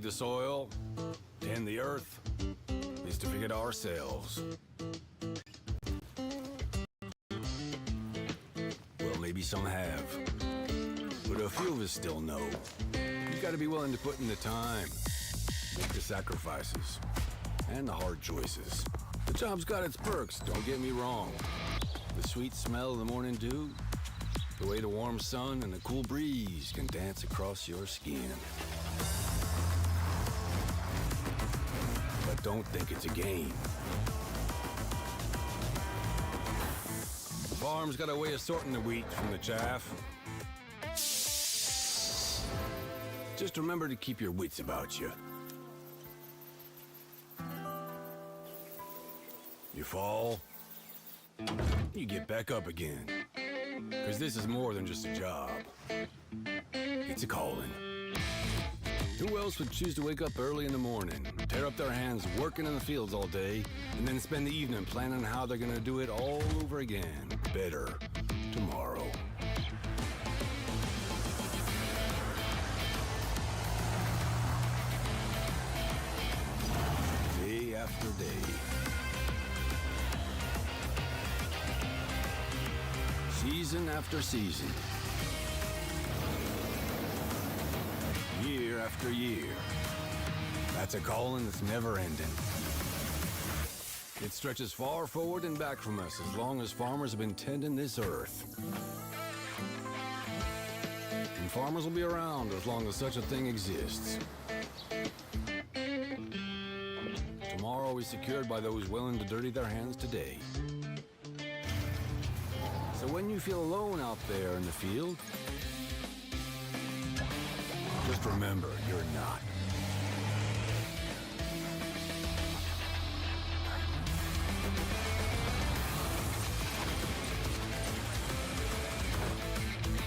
the soil, tend the earth, is to forget ourselves. Well, maybe some have, but a few of us still know. You gotta be willing to put in the time, make the sacrifices, and the hard choices. The job's got its perks, don't get me wrong. The sweet smell of the morning dew, the way the warm sun and the cool breeze can dance across your skin. But don't think it's a game. The farm's got a way of sorting the wheat from the chaff. Just remember to keep your wits about you. You fall, you get back up again. 'Cause this is more than just a job. It's a calling. Who else would choose to wake up early in the morning, tear up their hands working in the fields all day, and then spend the evening planning how they're gonna do it all over again, better, tomorrow? Day after day. Season after season. Year after year. That's a calling that's never ending. It stretches far forward and back from us as long as farmers have been tending this earth. And farmers will be around as long as such a thing exists. Tomorrow is secured by those willing to dirty their hands today. So when you feel alone out there in the field, just remember, you're not.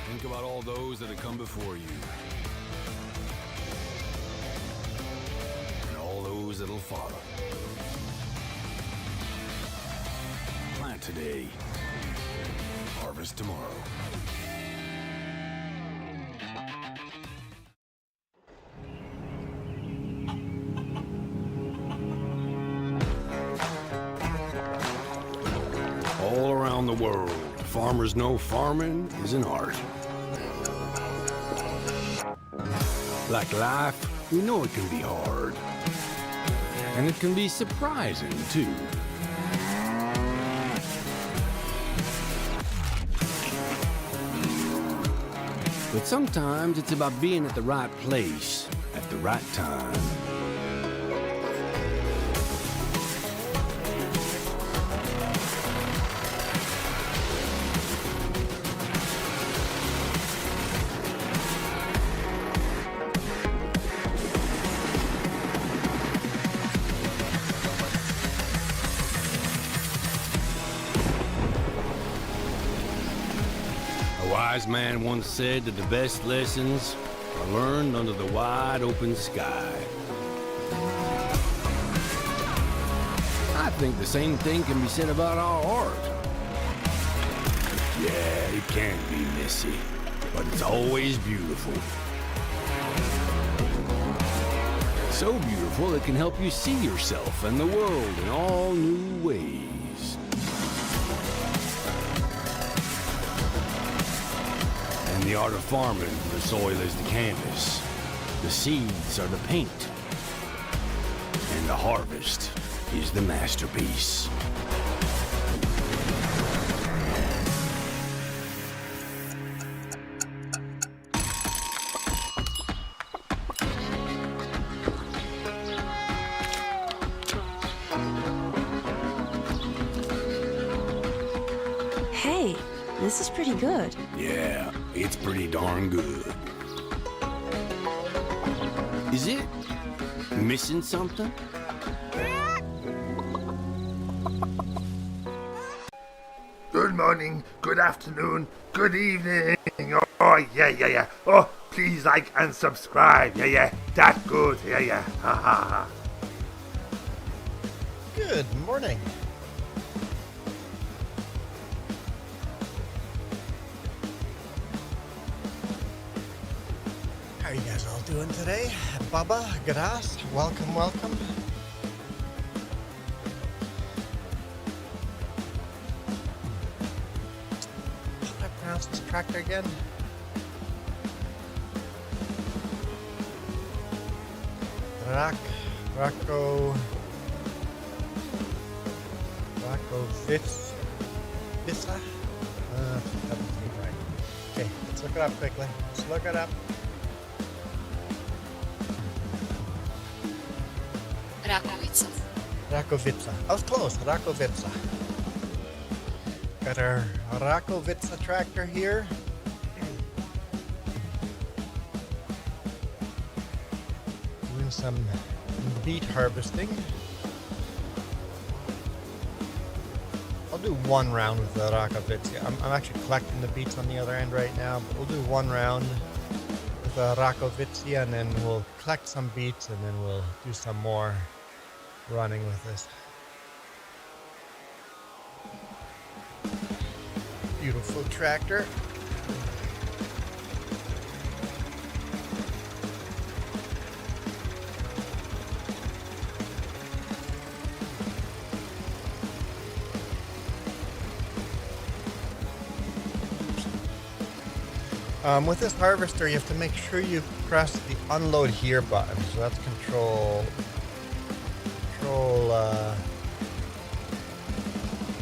Think about all those that have come before you. And all those that'll follow. Plant today. Harvest tomorrow. All around the world, farmers know farming is an art. Like life, we know it can be hard. And it can be surprising, too. But sometimes it's about being at the right place at the right time. A wise man once said that the best lessons are learned under the wide open sky. I think the same thing can be said about our art. Yeah, it can be messy, but it's always beautiful. So beautiful it can help you see yourself and the world in all new ways. In the art of farming, the soil is the canvas, the seeds are the paint, and the harvest is the masterpiece. Hey, this is pretty good. Yeah, it's pretty darn good. Is it missing something? Good morning, good afternoon, good evening. Oh, yeah. Oh, please like and subscribe. Yeah. That good. Yeah. Ha ha. Good morning. How How are you guys all doing today? Bubba, Gadas, welcome, welcome. How do I pronounce this tractor again? Rakovica. That doesn't seem right. Okay, let's look it up quickly. Let's look it up. Rakovica. I was close. Rakovica. Got our Rakovica tractor here. Doing some beet harvesting. I'll do one round with the Rakovica. I'm actually collecting the beets on the other end right now, but we'll do one round with the Rakovica, and then we'll collect some beets, and then we'll do some more running with this. Beautiful tractor. With this harvester, you have to make sure you press the unload here button. So that's control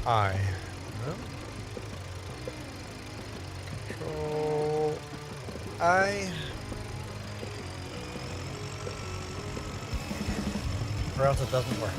I. No? Control I. Or else it doesn't work.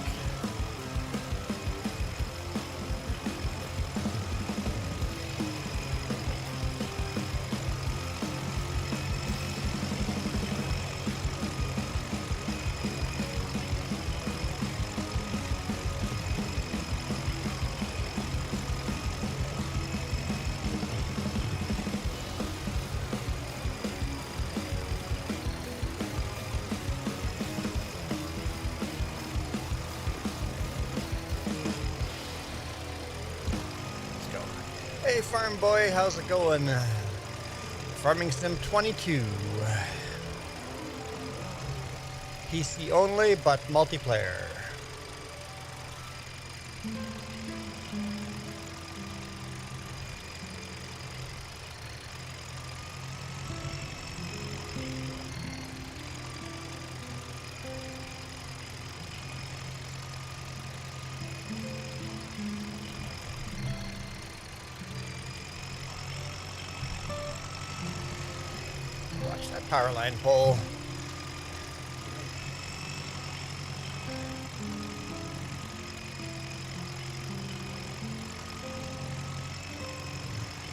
Hey farm boy, how's it going? Farming Sim 22. PC only, but multiplayer. Watch that power line pole.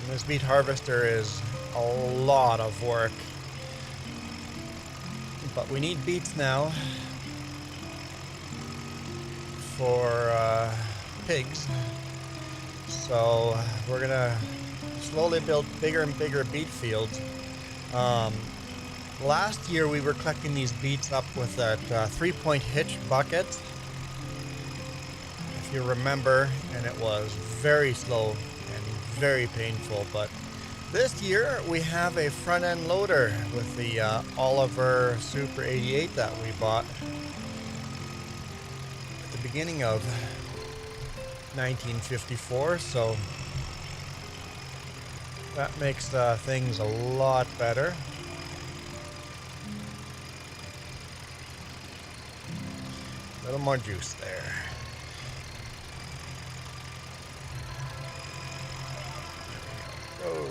And this beet harvester is a lot of work. But we need beets now for pigs. So we're gonna slowly build bigger and bigger beet fields. Last year we were collecting these beets up with that 3-point hitch bucket, if you remember, and it was very slow and very painful. But this year we have a front end loader with the Oliver Super 88 that we bought at the beginning of 1954, so that makes things a lot better. A little more juice there. Oh.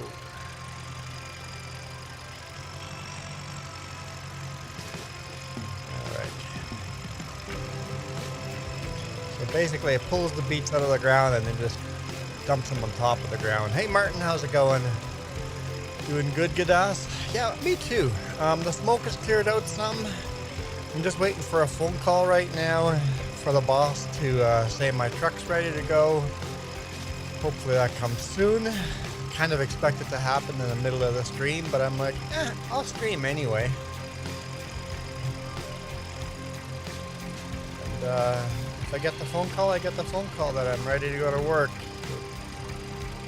All right. So basically it pulls the beets out of the ground and then just dumps them on top of the ground. Hey Martin, how's it going? Doing good, Gadas? Yeah, me too. The smoke has cleared out some. I'm just waiting for a phone call right now for the boss to say my truck's ready to go. Hopefully that comes soon. Kind of expect it to happen in the middle of the stream, but I'm like, I'll stream anyway. And if I get the phone call, I get the phone call that I'm ready to go to work.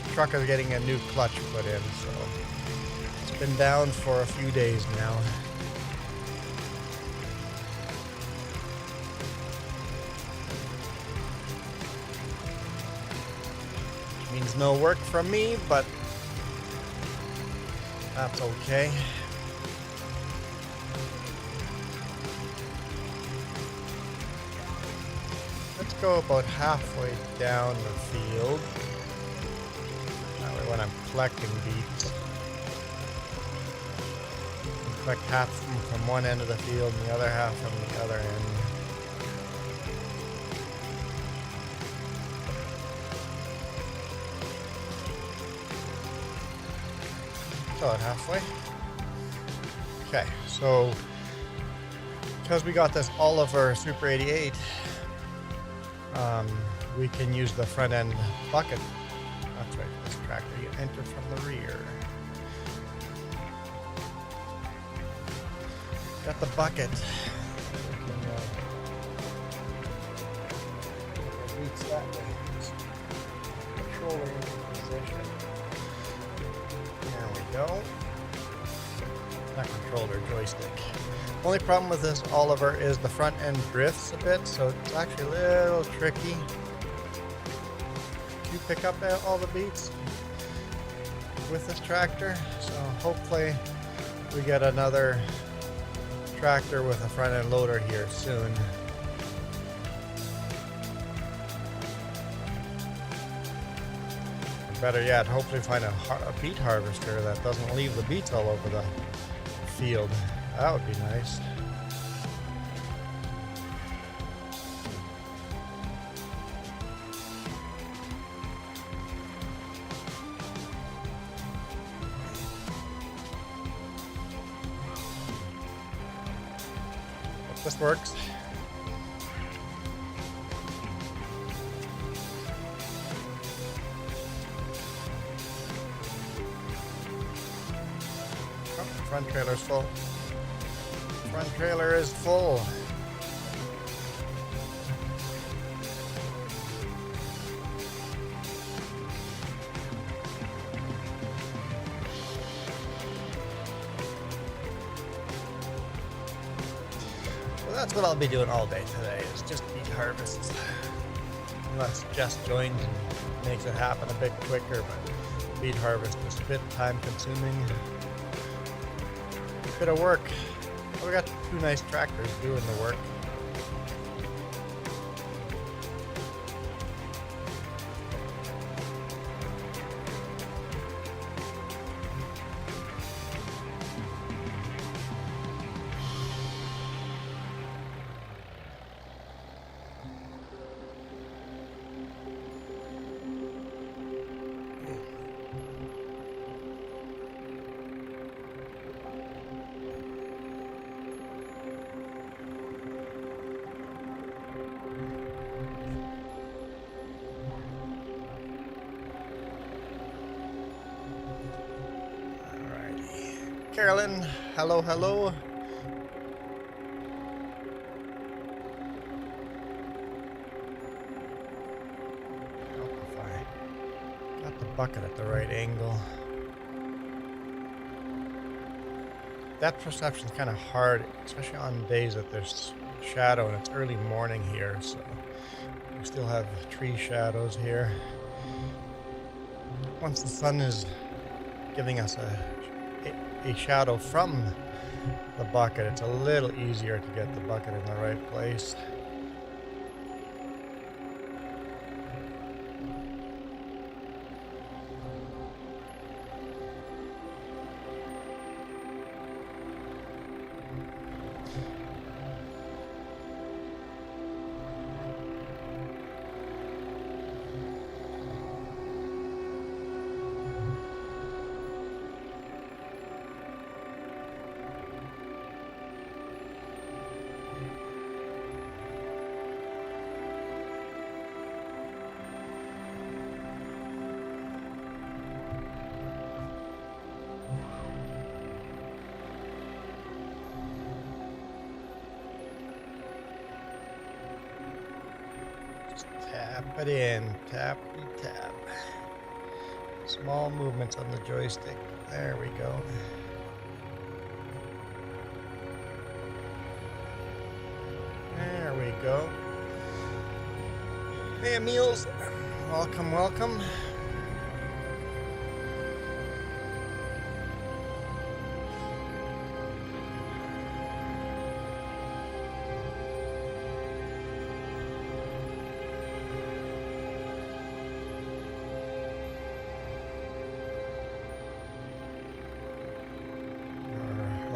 The truck is getting a new clutch put in, so it's been down for a few days now. Needs no work from me, but that's okay. Let's go about halfway down the field. That way when I'm collecting beets, I collect half from one end of the field and the other half from the other end. About halfway. Okay, so because we got this Oliver Super 88, we can use the front end bucket. That's right, this tractor, you enter from the rear. Got the bucket. We can, reach that way. Controller in position. There we go. Not controller, joystick. Only problem with this Oliver is the front end drifts a bit, so it's actually a little tricky. You pick up all the beets with this tractor, so hopefully we get another tractor with a front end loader here soon. Better yet, hopefully find a beet harvester that doesn't leave the beets all over the field. That would be nice. Hope this works. Front trailer's full. Front trailer is full. So that's what I'll be doing all day today, is just beet harvests. Unless Jess joins and makes it happen a bit quicker, but beet harvest is a bit time consuming. Bit of work. Well, we got two nice tractors doing the work. Carolyn, hello, hello. If I got the bucket at the right angle. Depth perception is kind of hard, especially on days that there's shadow and it's early morning here, so we still have tree shadows here. Once the sun is giving us a shadow from the bucket, it's a little easier to get the bucket in the right place. Tap it in, tap. Small movements on the joystick. There we go. There we go. Hey, Emils. Welcome, welcome.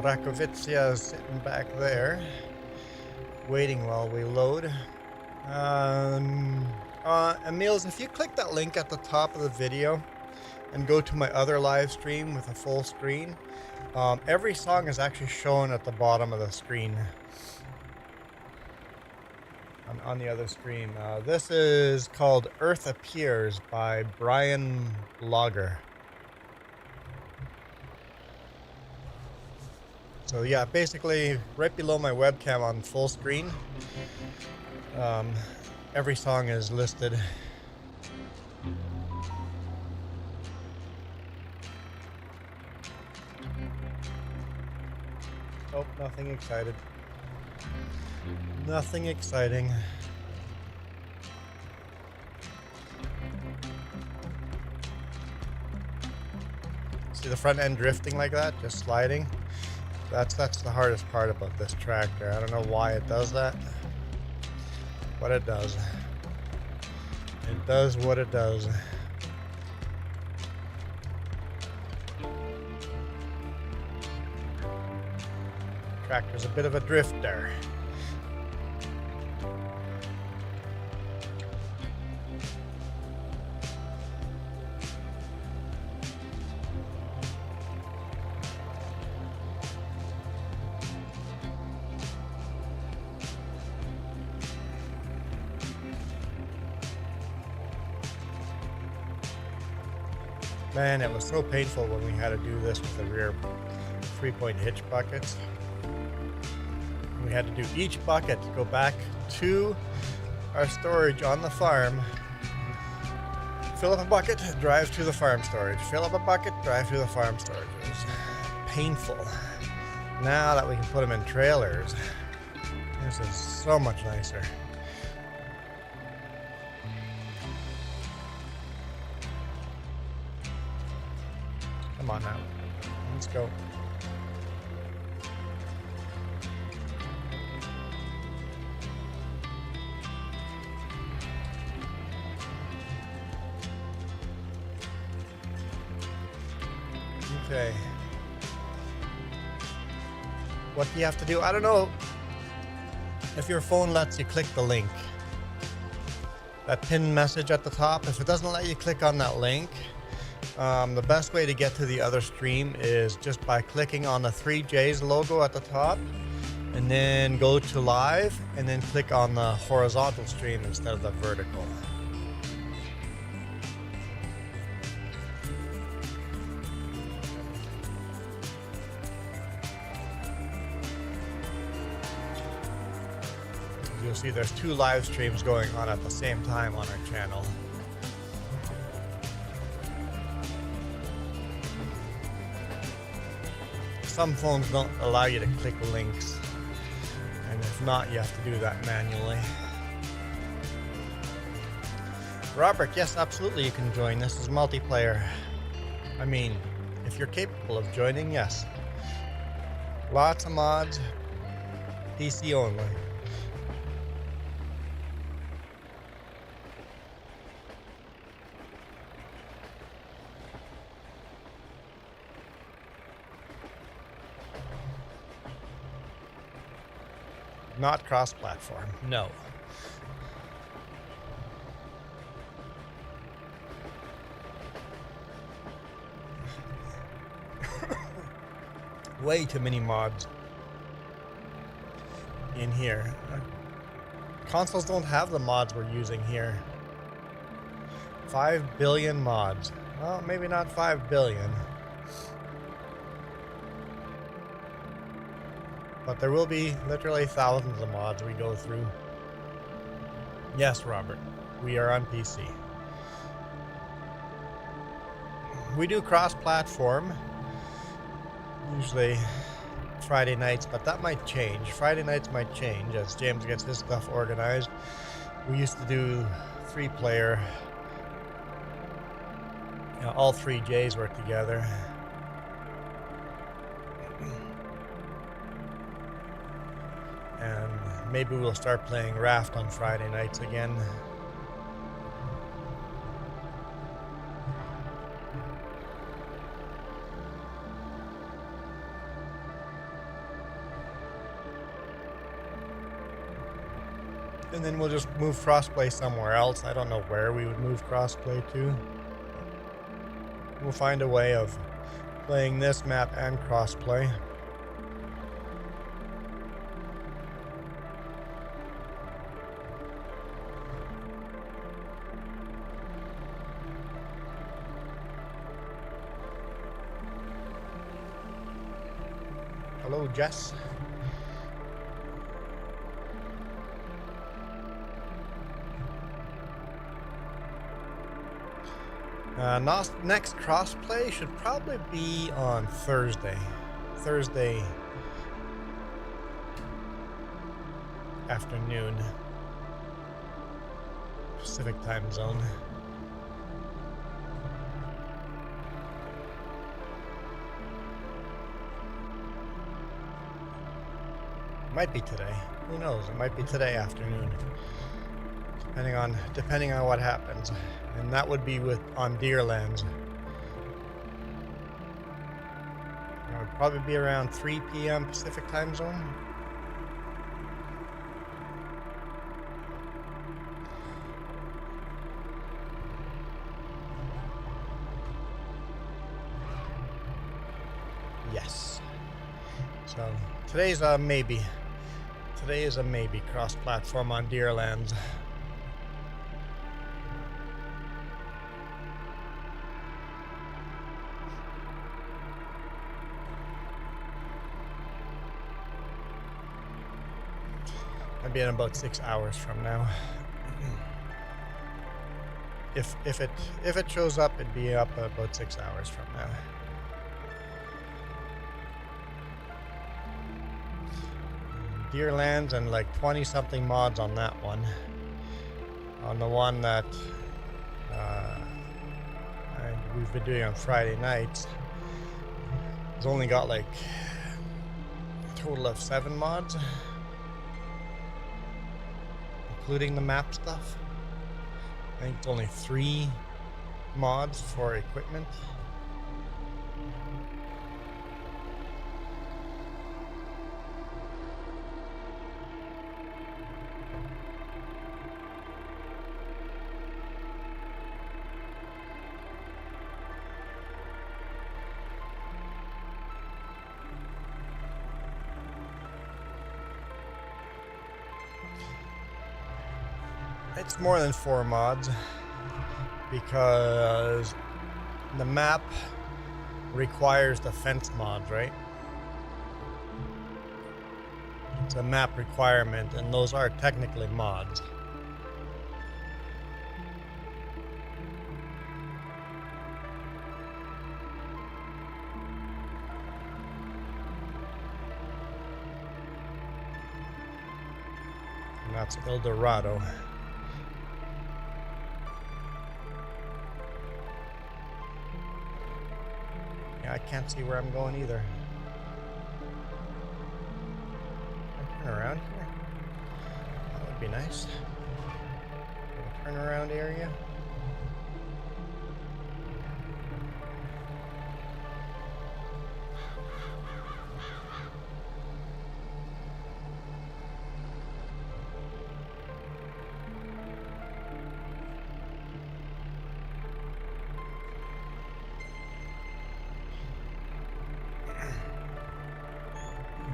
Rakovica is sitting back there, waiting while we load. Emils, if you click that link at the top of the video and go to my other live stream with a full screen, every song is actually shown at the bottom of the screen. On the other screen. This is called Earth Appears by Brian Blogger. So yeah, basically right below my webcam on full screen, every song is listed. Oh, nothing excited. Nothing exciting. See the front end drifting like that, just sliding? That's the hardest part about this tractor. I don't know why it does that, but it does. It does what it does. Tractor's a bit of a drifter. Man, it was so painful when we had to do this with the rear 3-point hitch buckets. We had to do each bucket, go back to our storage on the farm, fill up a bucket, drive to the farm storage, fill up a bucket, drive to the farm storage. It was painful. Now that we can put them in trailers, this is so much nicer. Come on now, let's go. Okay. What do you have to do? I don't know if your phone lets you click the link. That pinned message at the top, if it doesn't let you click on that link, the best way to get to the other stream is just by clicking on the 3J's logo at the top and then go to live and then click on the horizontal stream instead of the vertical. You'll see there's 2 live streams going on at the same time on our channel. Some phones don't allow you to click links, and if not, you have to do that manually. Robert, yes, absolutely you can join. This is multiplayer. I mean, if you're capable of joining, yes. Lots of mods, PC only. Not cross-platform, no. Way too many mods in here. Consoles don't have the mods we're using here. 5 billion mods. Well, maybe not 5 billion. But there will be literally thousands of mods we go through. Yes, Robert, we are on PC. We do cross-platform, usually Friday nights, but that might change. Friday nights might change as James gets his stuff organized. We used to do 3-player. All 3 J's work together. And maybe we'll start playing Raft on Friday nights again. And then we'll just move Crossplay somewhere else. I don't know where we would move Crossplay to. We'll find a way of playing this map and Crossplay. Hello, Jess. Next Crossplay should probably be on Thursday. Thursday afternoon. Pacific time zone. Might be today. Who knows? It might be today afternoon. Depending on what happens. And that would be on Deerlands. It would probably be around 3 p.m. Pacific time zone. Yes. So today's a maybe. Today is a maybe cross-platform on Deerlands. I'll be in about 6 hours from now. If it shows up, it'd be up about 6 hours from now. Deerlands and like 20 something mods on that one. On the one that we've been doing on Friday nights, it's only got like a total of 7 mods, including the map stuff. I think it's only 3 mods for equipment. It's more than 4 mods because the map requires the fence mods, right? It's a map requirement, and those are technically mods. And that's El Dorado. I can't see where I'm going either. Can I turn around here? That would be nice. Turn around area.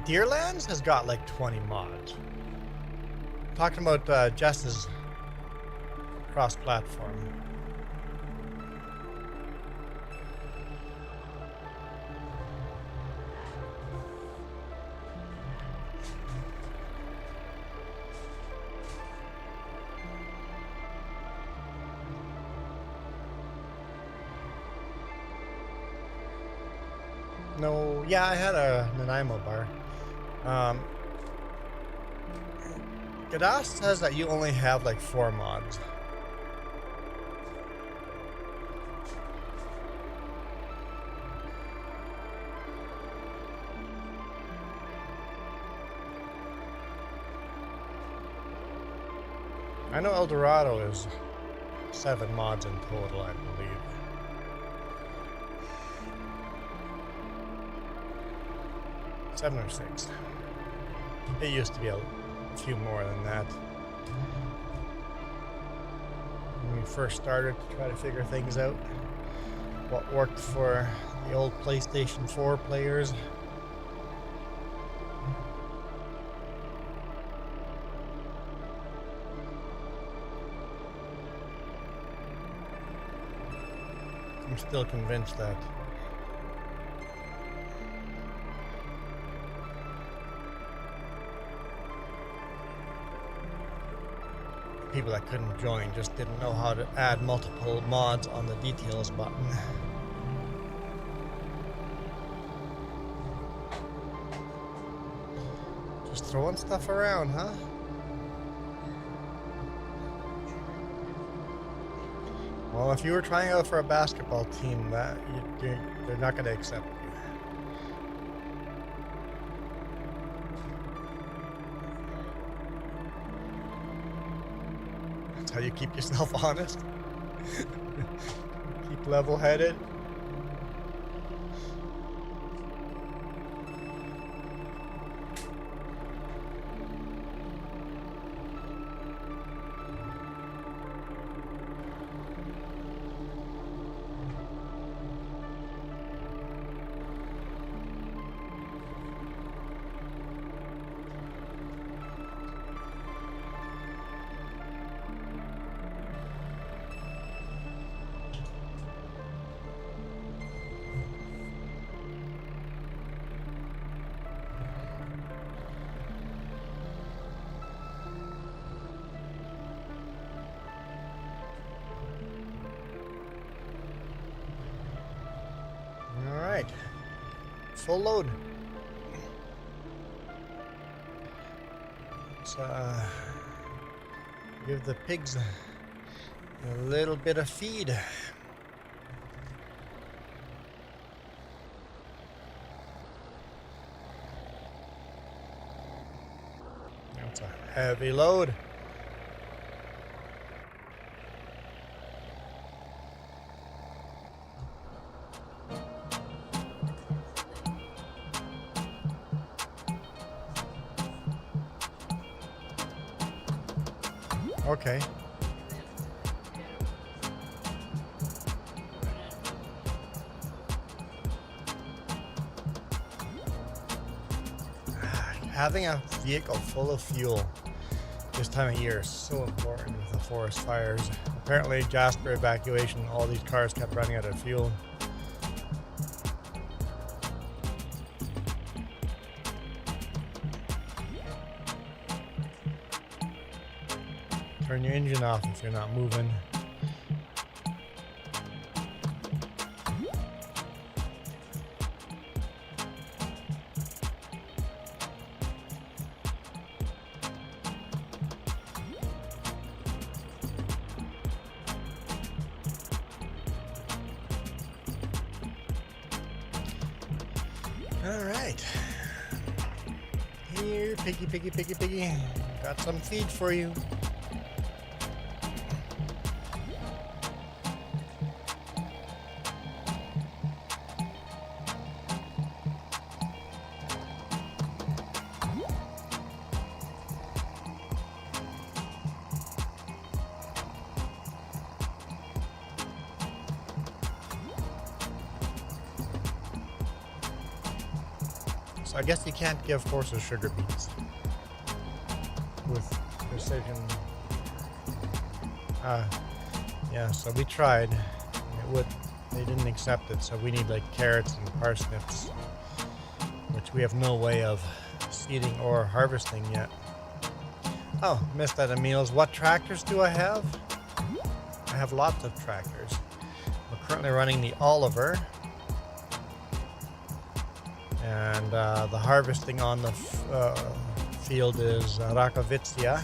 Deerlands has got like 20 mods. Talking about Jess's cross-platform. No, yeah, I had a Nanaimo bar. Gadas says that you only have like 4 mods. I know El Dorado is 7 mods in total, I believe. Seven or 6. It used to be a few more than that. When we first started to try to figure things out, what worked for the old PlayStation 4 players. I'm still convinced that people that couldn't join just didn't know how to add multiple mods on the details button. Just throwing stuff around, huh? Well, if you were trying out for a basketball team, they're not going to accept you. That's how you keep yourself honest. Keep level-headed. Full load. Let's give the pigs a little bit of feed. That's a heavy load. Okay. Having a vehicle full of fuel this time of year is so important with the forest fires. Apparently, Jasper evacuation, all these cars kept running out of fuel. Turn your engine off if you're not moving. All right. Here, piggy, piggy, piggy, piggy. Got some feed for you. So I guess you can't give horses sugar beets with precision. Yeah, so we tried. They didn't accept it, so we need like carrots and parsnips, which we have no way of seeding or harvesting yet. Oh, missed that, Emils. What tractors do I have? I have lots of tractors. We're currently running the Oliver. And the harvesting on the field is Rakovica.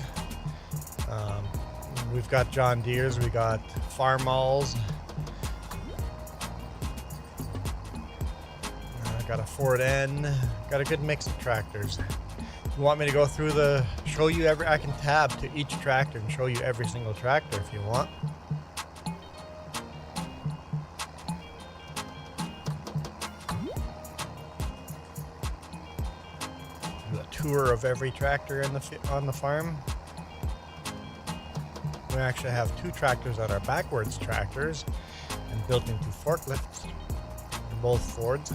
We've got John Deere's, we got Farmalls. Got a Ford N. Got a good mix of tractors. You want me to go through show you I can tab to each tractor and show you every single tractor if you want. Tour of every tractor on the farm. We actually have 2 tractors that are backwards tractors and built into forklifts. They're both Fords.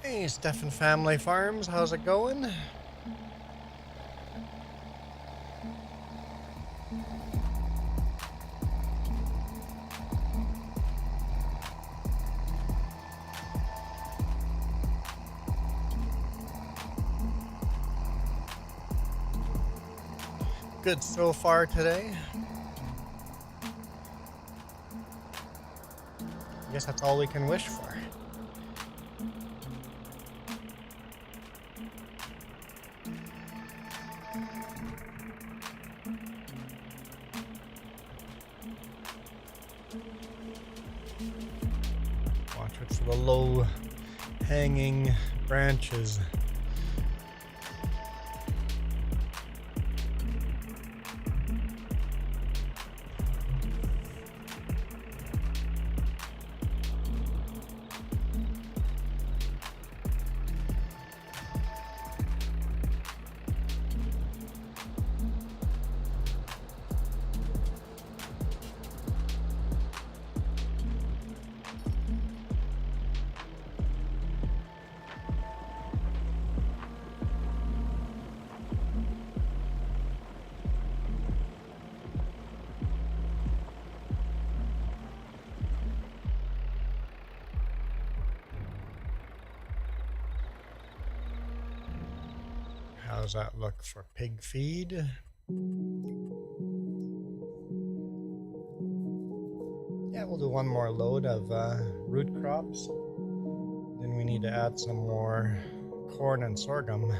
Hey, Stefan Family Farms, how's it going? Good so far today. I guess that's all we can wish for. Watch out for the low hanging branches. How's that look for pig feed? Yeah, we'll do one more load of root crops. Then we need to add some more corn and sorghum.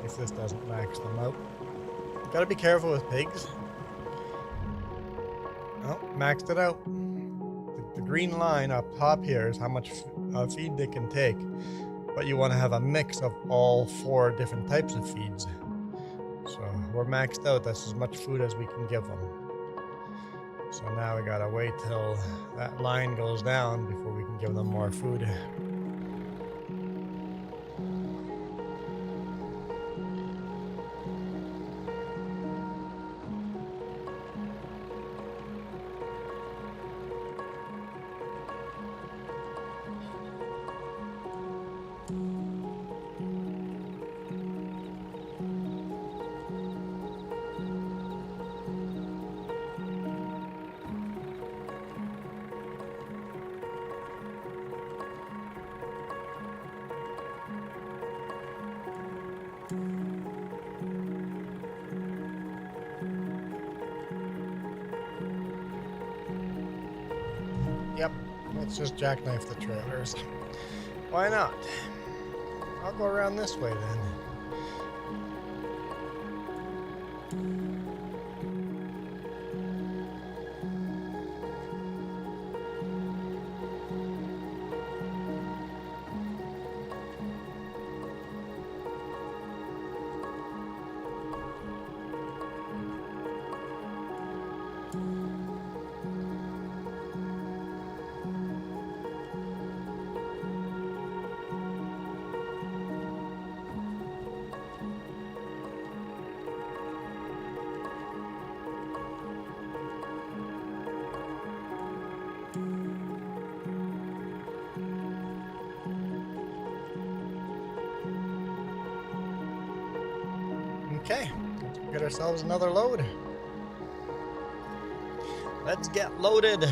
If this doesn't max them out. Gotta be careful with pigs. Oh, maxed it out. The green line up top here is how much feed they can take. But you want to have a mix of all 4 different types of feeds. So we're maxed out. That's as much food as we can give them. So now we gotta wait till that line goes down before we can give them more food. Yep, let's just jackknife the trailers. Why not? I'll go around this way then. Okay, let's get ourselves another load. Let's get loaded.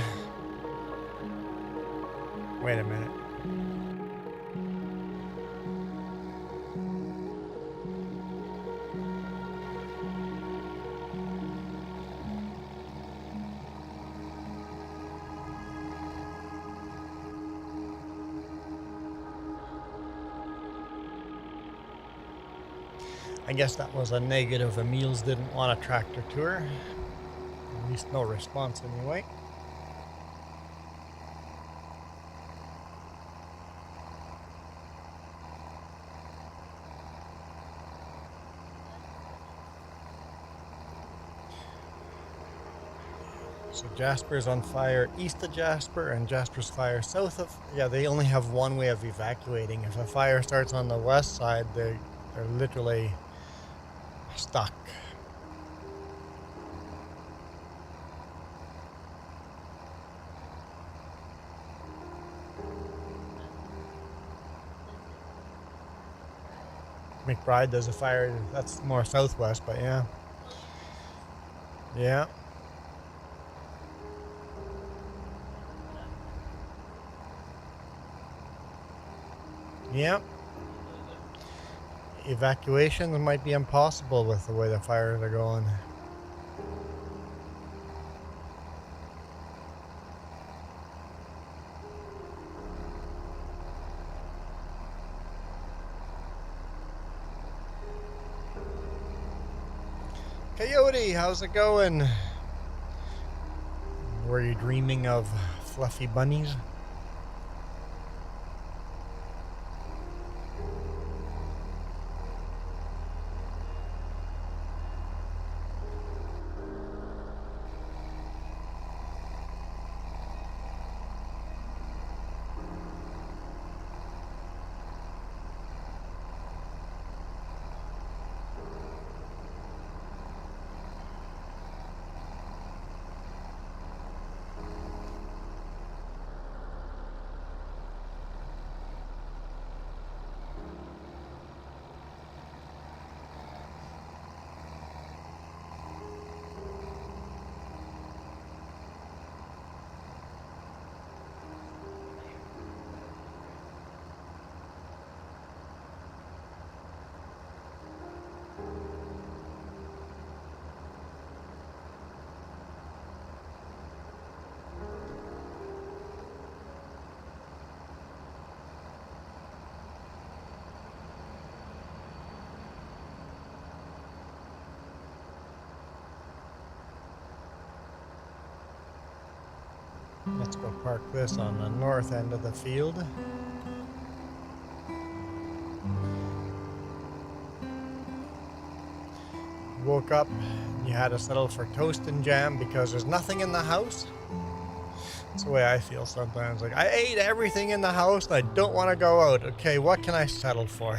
Wait a minute. I guess that was a negative. Emil's didn't want a tractor tour. At least no response anyway. So Jasper's on fire east of Jasper and Jasper's fire south of... Yeah, they only have one way of evacuating. If a fire starts on the west side, they're literally stuck. McBride does a fire, that's more southwest, but yeah. Yeah. Yep. Evacuation might be impossible with the way the fires are going. Coyote, how's it going? Were you dreaming of fluffy bunnies? Let's go park this on the north end of the field. Woke up, you had to settle for toast and jam because there's nothing in the house. That's the way I feel sometimes. Like, I ate everything in the house and I don't want to go out. Okay, what can I settle for?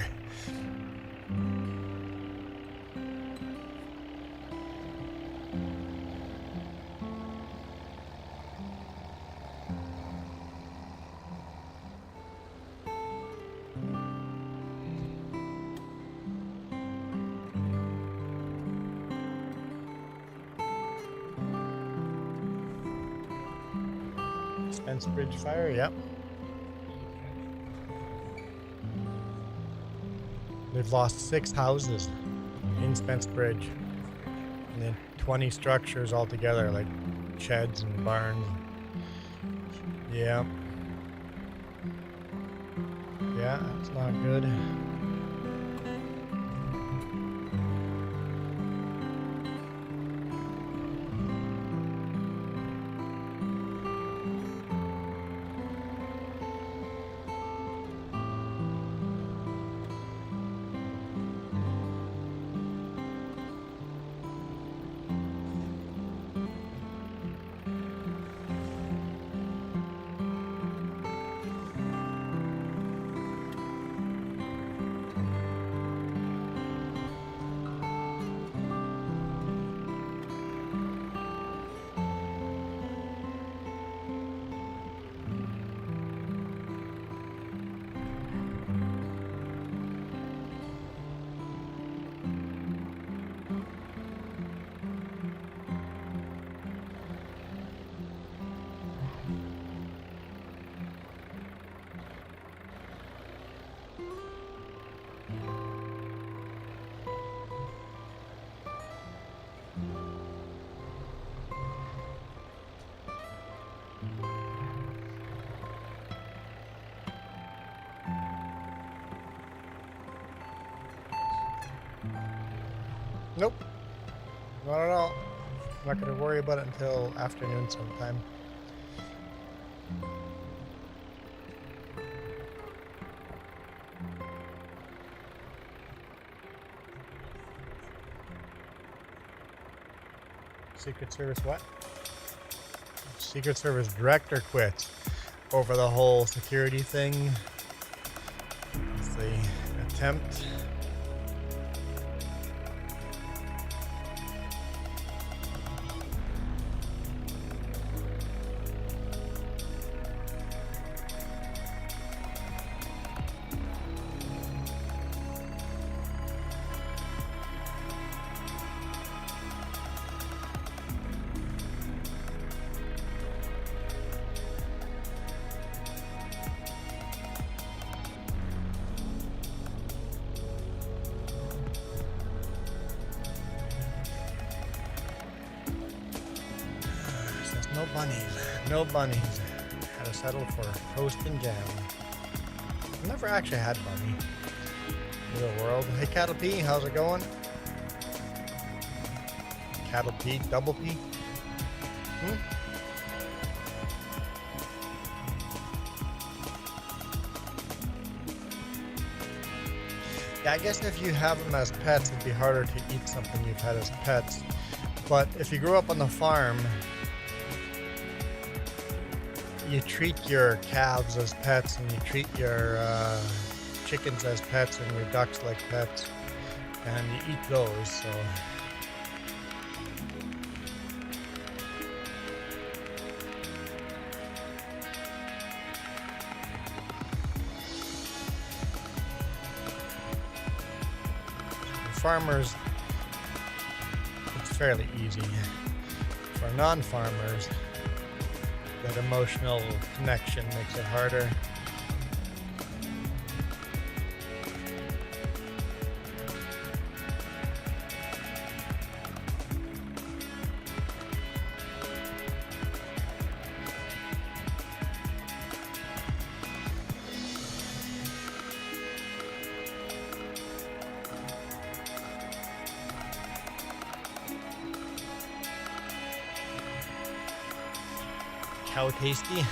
Spence Bridge fire, yep. They've lost 6 houses in Spence Bridge. And then 20 structures altogether, like sheds and barns. Yeah. Yeah, that's not good. Nope. Not at all. I'm not going to worry about it until afternoon sometime. Secret Service what? Secret Service director quit over the whole security thing. It's the attempt. No bunnies. No bunnies. Had to settle for toast and jam. Never actually had bunny. Real world. Hey, Cattle P, how's it going? Cattle P, double P? Yeah, I guess if you have them as pets, it'd be harder to eat something you've had as pets. But if you grew up on the farm, you treat your calves as pets, and you treat your chickens as pets, and your ducks like pets, and you eat those. So for farmers, it's fairly easy. For non-farmers, that emotional connection makes it harder. How tasty.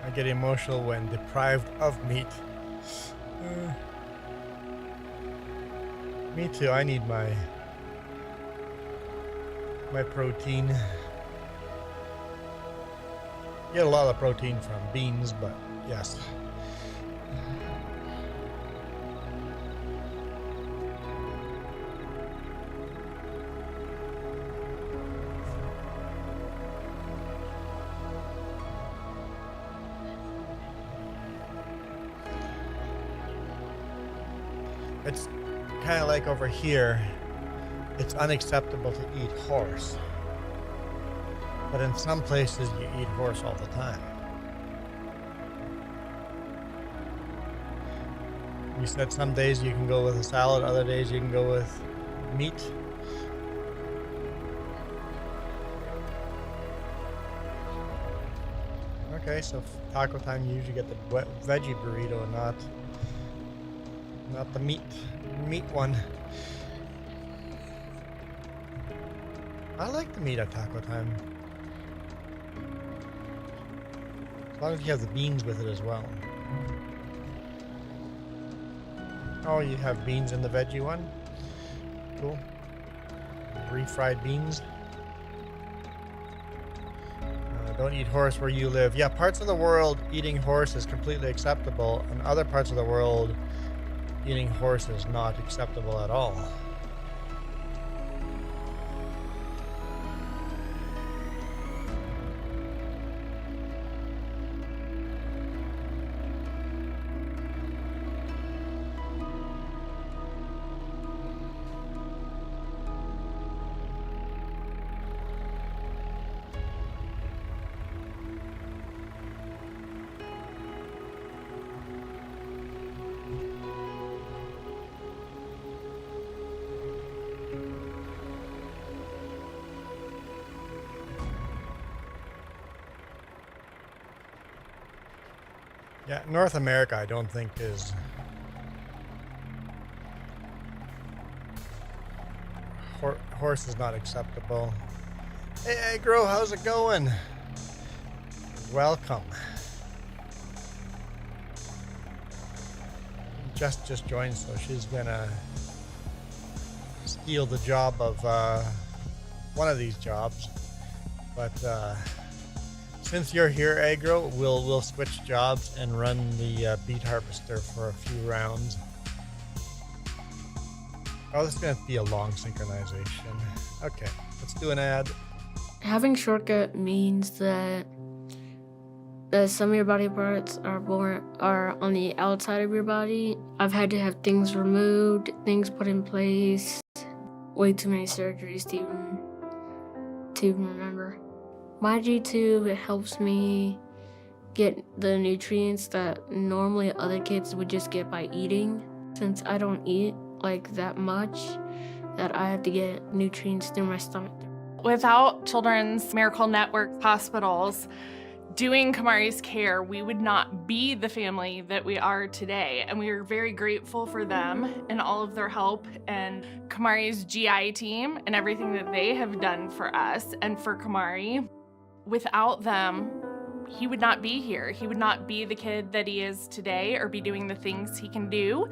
I get emotional when deprived of meat. Me too. I need my protein. Get a lot of protein from beans, but yes. It's kind of like over here, it's unacceptable to eat horse. But in some places you eat horse all the time. You said some days you can go with a salad, other days you can go with meat. Okay, so taco time you usually get the veggie burrito, not the meat one. I like the meat at taco time. As long as you have the beans with it as well. Oh, you have beans in the veggie one? Cool. Refried beans. Don't eat horse where you live. Yeah, parts of the world eating horse is completely acceptable, and other parts of the world eating horse is not acceptable at all. Yeah, North America I don't think is... Horse is not acceptable. Hey, Agro, how's it going? Welcome. Jess just joined, so she's gonna steal the job of one of these jobs. But since you're here, Agro, we'll switch jobs and run the beet harvester for a few rounds. Oh, this is going to be a long synchronization. Okay, let's do an ad. Having shortcut means that some of your body parts are on the outside of your body. I've had to have things removed, things put in place, way too many surgeries to even remember. My G2, it helps me get the nutrients that normally other kids would just get by eating. Since I don't eat like that much, that I have to get nutrients through my stomach. Without Children's Miracle Network hospitals doing Kamari's care, we would not be the family that we are today. And we are very grateful for them and all of their help and Kamari's GI team and everything that they have done for us and for Kamari. Without them, he would not be here. He would not be the kid that he is today or be doing the things he can do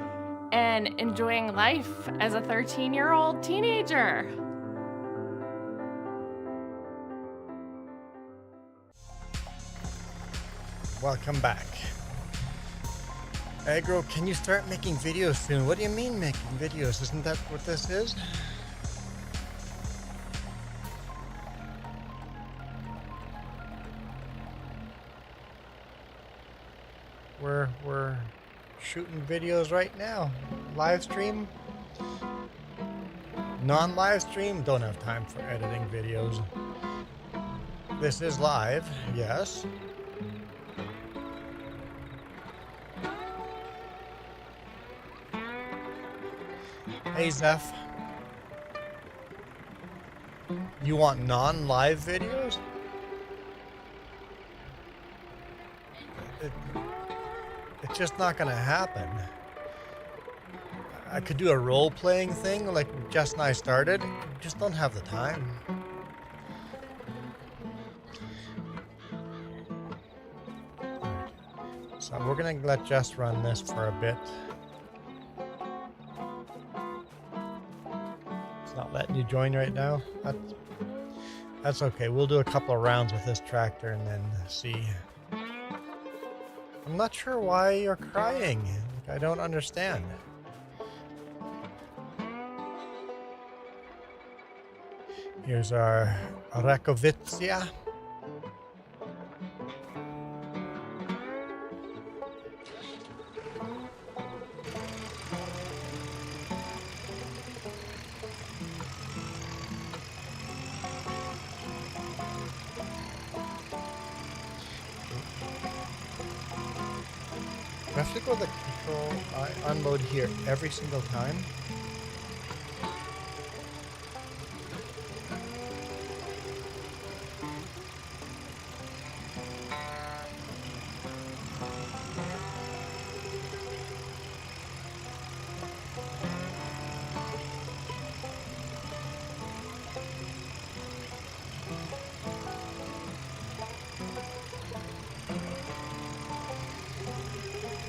and enjoying life as a 13-year-old teenager. Welcome back. Agro, can you start making videos soon? What do you mean making videos? Isn't that what this is? We're shooting videos right now. Live stream. Non-live stream, don't have time for editing videos. This is live, yes. Hey Zeph. You want non-live videos? It's just not gonna happen. I could do a role-playing thing like Jess and I started. Just don't have the time. So we're gonna let Jess run this for a bit. It's not letting you join right now. That's okay. We'll do a couple of rounds with this tractor and then see. I'm not sure why you're crying. I don't understand. Here's our Rakovica. I have to go to the control. I unload here every single time.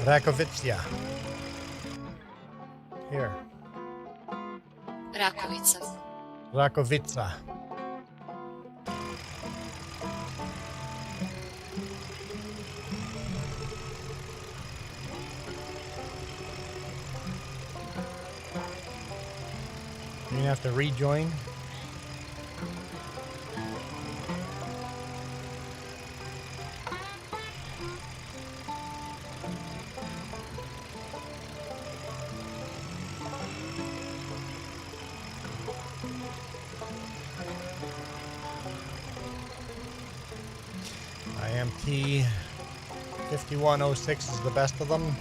Rakovica. Here. Rakovica. Rakovica. You're gonna have to rejoin. IMT 5106 is the best of them.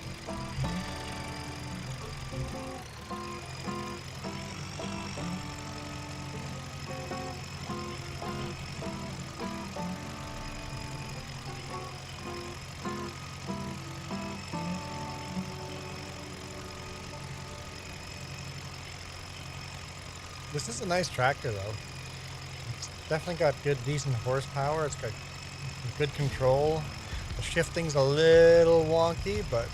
This is a nice tractor though. It's definitely got good, decent horsepower. It's got good control. The shifting's a little wonky, but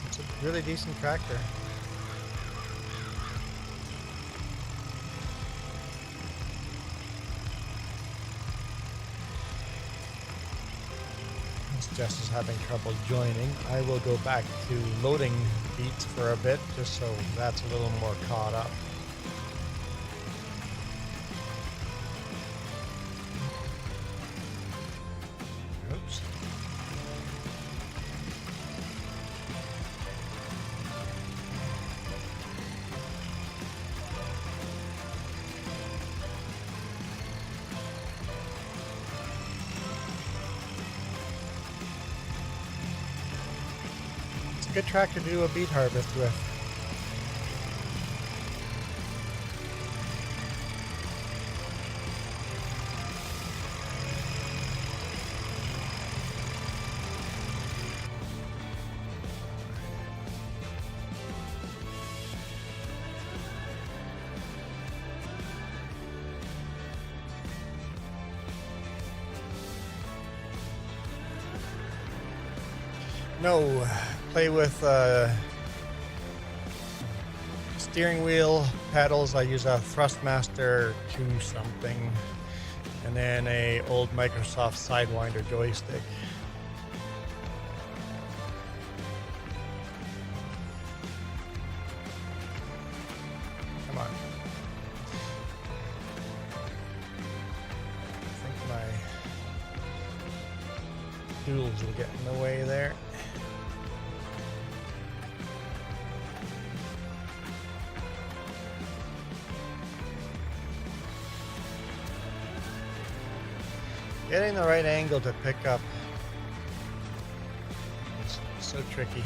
it's a really decent tractor. Jess is having trouble joining. I will go back to loading Beets for a bit, just so that's a little more caught up. Oops. Good tractor to do a beet harvest with. No. Play with steering wheel pedals. I use a Thrustmaster 2 something, and then a old Microsoft Sidewinder joystick. Come on. I think my tools will get in the way there. Getting the right angle to pick up is so tricky.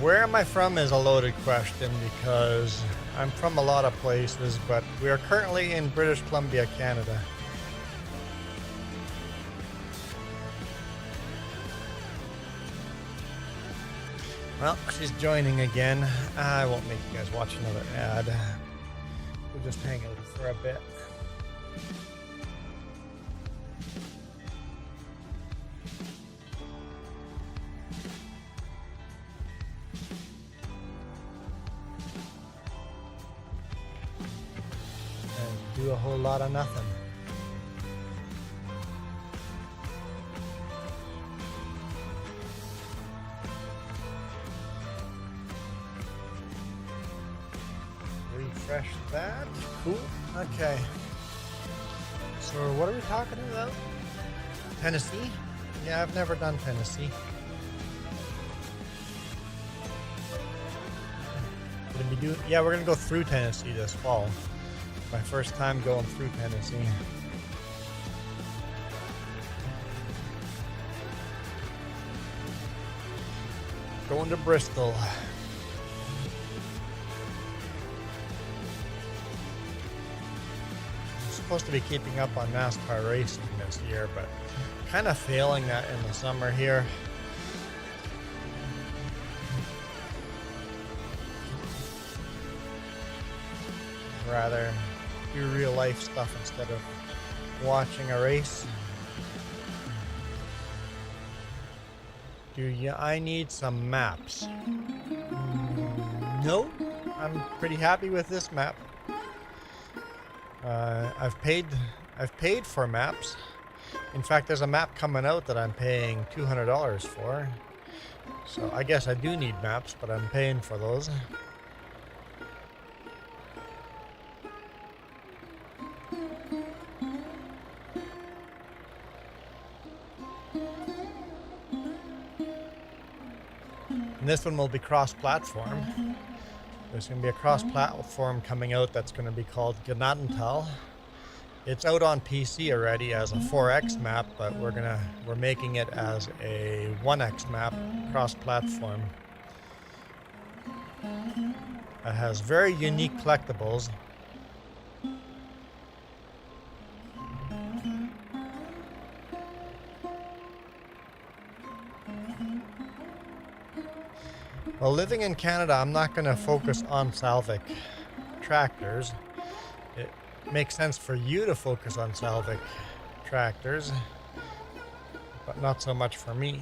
Where am I from is a loaded question because I'm from a lot of places, but we are currently in British Columbia, Canada. Well, she's joining again. I won't make you guys watch another ad. We'll just hang out for a bit. And do a whole lot of nothing. Refresh that. Cool. Okay. So what are we talking about? Tennessee? Yeah, I've never done Tennessee. Yeah, we're gonna go through Tennessee this fall. My first time going through Tennessee. Going to Bristol. Supposed to be keeping up on NASCAR racing this year, but kind of failing that in the summer here. Rather do real life stuff instead of watching a race. I need some maps. No, I'm pretty happy with this map. I've paid for maps. In fact, there's a map coming out that I'm paying $200 for. So I guess I do need maps, but I'm paying for those. And this one will be cross-platform. There's going to be a cross-platform coming out that's going to be called Gnadental. It's out on PC already as a 4X map, but we're making it as a 1X map, cross-platform. It has very unique collectibles. Well, living in Canada, I'm not going to focus on Salvic tractors. It makes sense for you to focus on Salvic tractors, but not so much for me.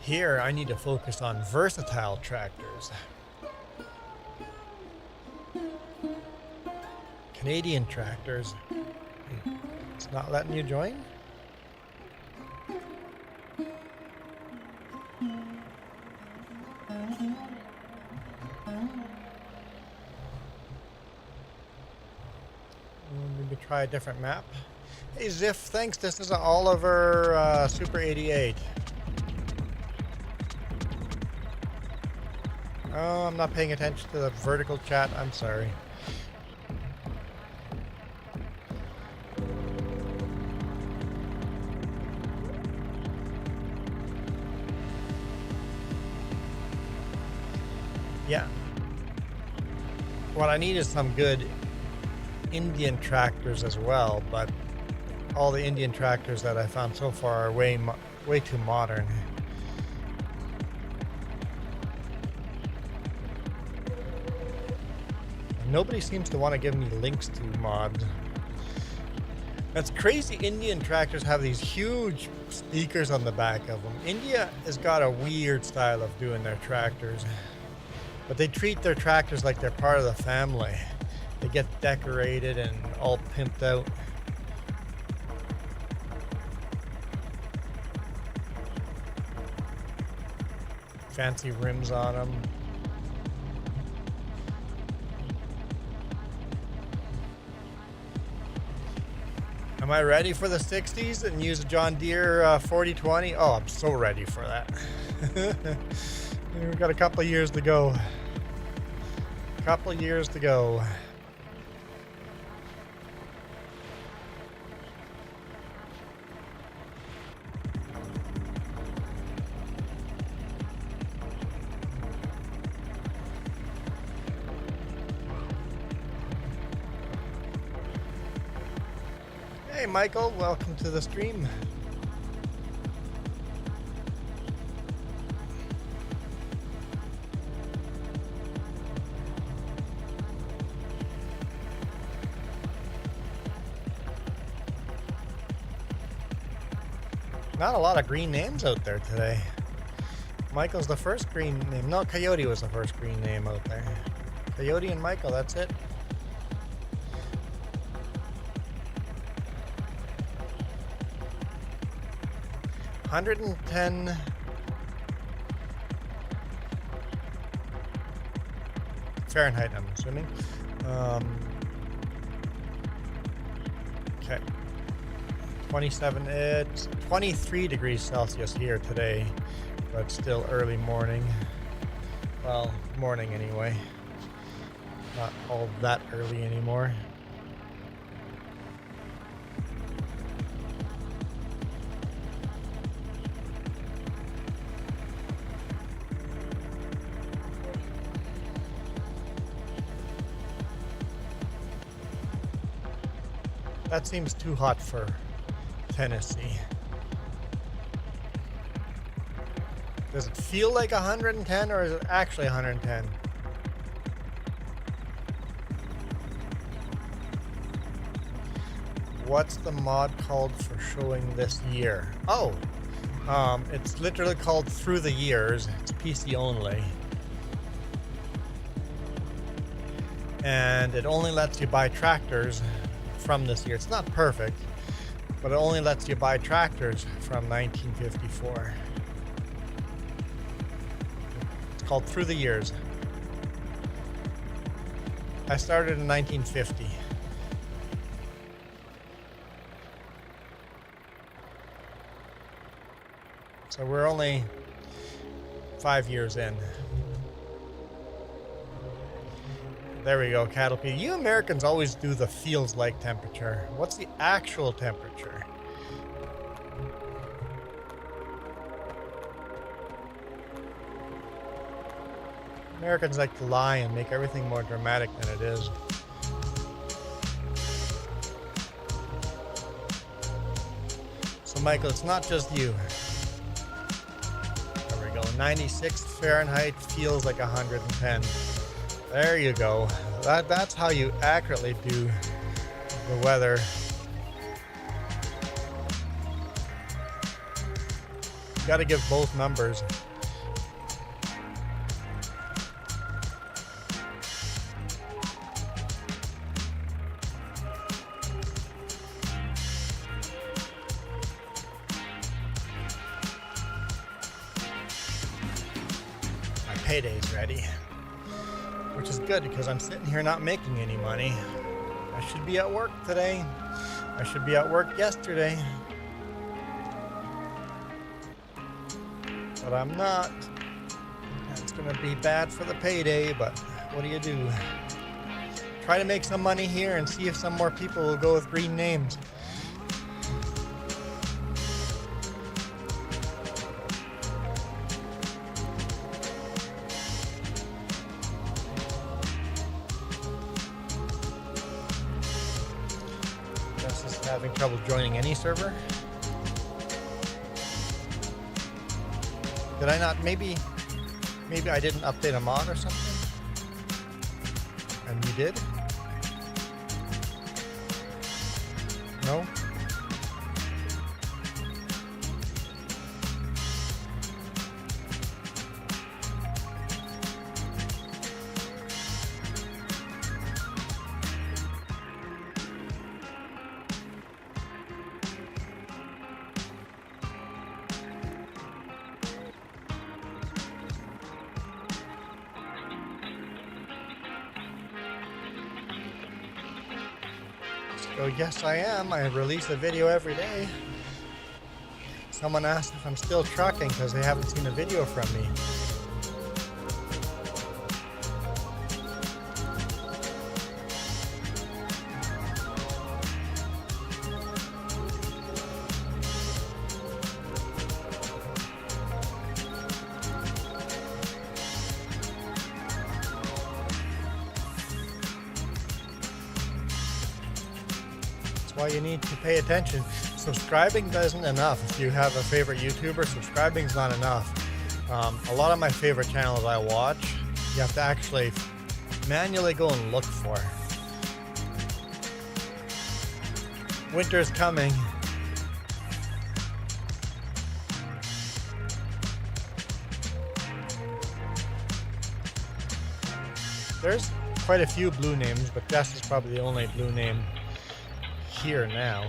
Here, I need to focus on versatile tractors. Canadian tractors. It's not letting you join? Maybe try a different map. Hey Ziff, thanks. This is Oliver Super 88. Oh, I'm not paying attention to the vertical chat. I'm sorry. Yeah. What I need is some good Indian tractors as well, but all the Indian tractors that I found so far are way too modern. Nobody seems to want to give me links to mods. That's crazy. Indian tractors have these huge speakers on the back of them. India has got a weird style of doing their tractors, but they treat their tractors like they're part of the family. They get decorated and all pimped out. Fancy rims on them. Am I ready for the 60s and use a John Deere 4020? Oh, I'm so ready for that. We've got a couple of years to go. Hey Michael, welcome to the stream. Not a lot of green names out there today. Michael's the first green name. No, Coyote was the first green name out there. Coyote and Michael, that's it. $110 Fahrenheit, I'm assuming. Okay. 23 degrees Celsius here today, but still early morning. Well, morning anyway. Not all that early anymore. That seems too hot for Tennessee. Does it feel like 110 or is it actually 110? What's the mod called for showing this year? Oh, it's literally called Through the Years. It's PC only. And it only lets you buy tractors from this year. It's not perfect, but it only lets you buy tractors from 1954. It's called Through the Years. I started in 1950. So we're only 5 years in. There we go, Cattlepea. You Americans always do the feels like temperature. What's the actual temperature? Americans like to lie and make everything more dramatic than it is. So Michael, it's not just you. 96 Fahrenheit feels like 110. There you go. That's how you accurately do the weather. You gotta give both numbers. My payday's ready, which is good because I'm sitting here not making any money. I should be at work today. I should be at work yesterday. But I'm not. It's gonna be bad for the payday, but what do you do? Try to make some money here and see if some more people will go with green names. Jess is having trouble joining any server. Did I not? Maybe I didn't update a mod or something? And you did? No? So yes, I am. I release a video every day. Someone asked if I'm still trucking because they haven't seen a video from me. Why you need to pay attention. Subscribing isn't enough. If you have a favorite YouTuber, subscribing's not enough. A lot of my favorite channels I watch, you have to actually manually go and look for. Winter's coming. There's quite a few blue names, but Jess is probably the only blue name here now.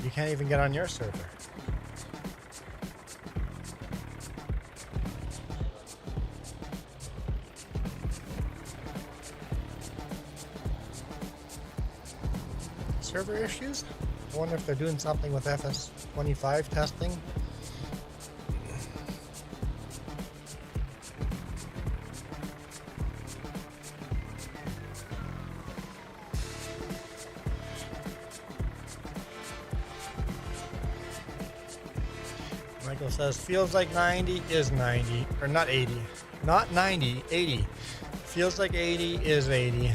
You can't even get on your server. Server issues? I wonder if they're doing something with FS25 testing. Michael says, feels like 90 is 90. Or not 80. Not 90, 80. Feels like 80 is 80.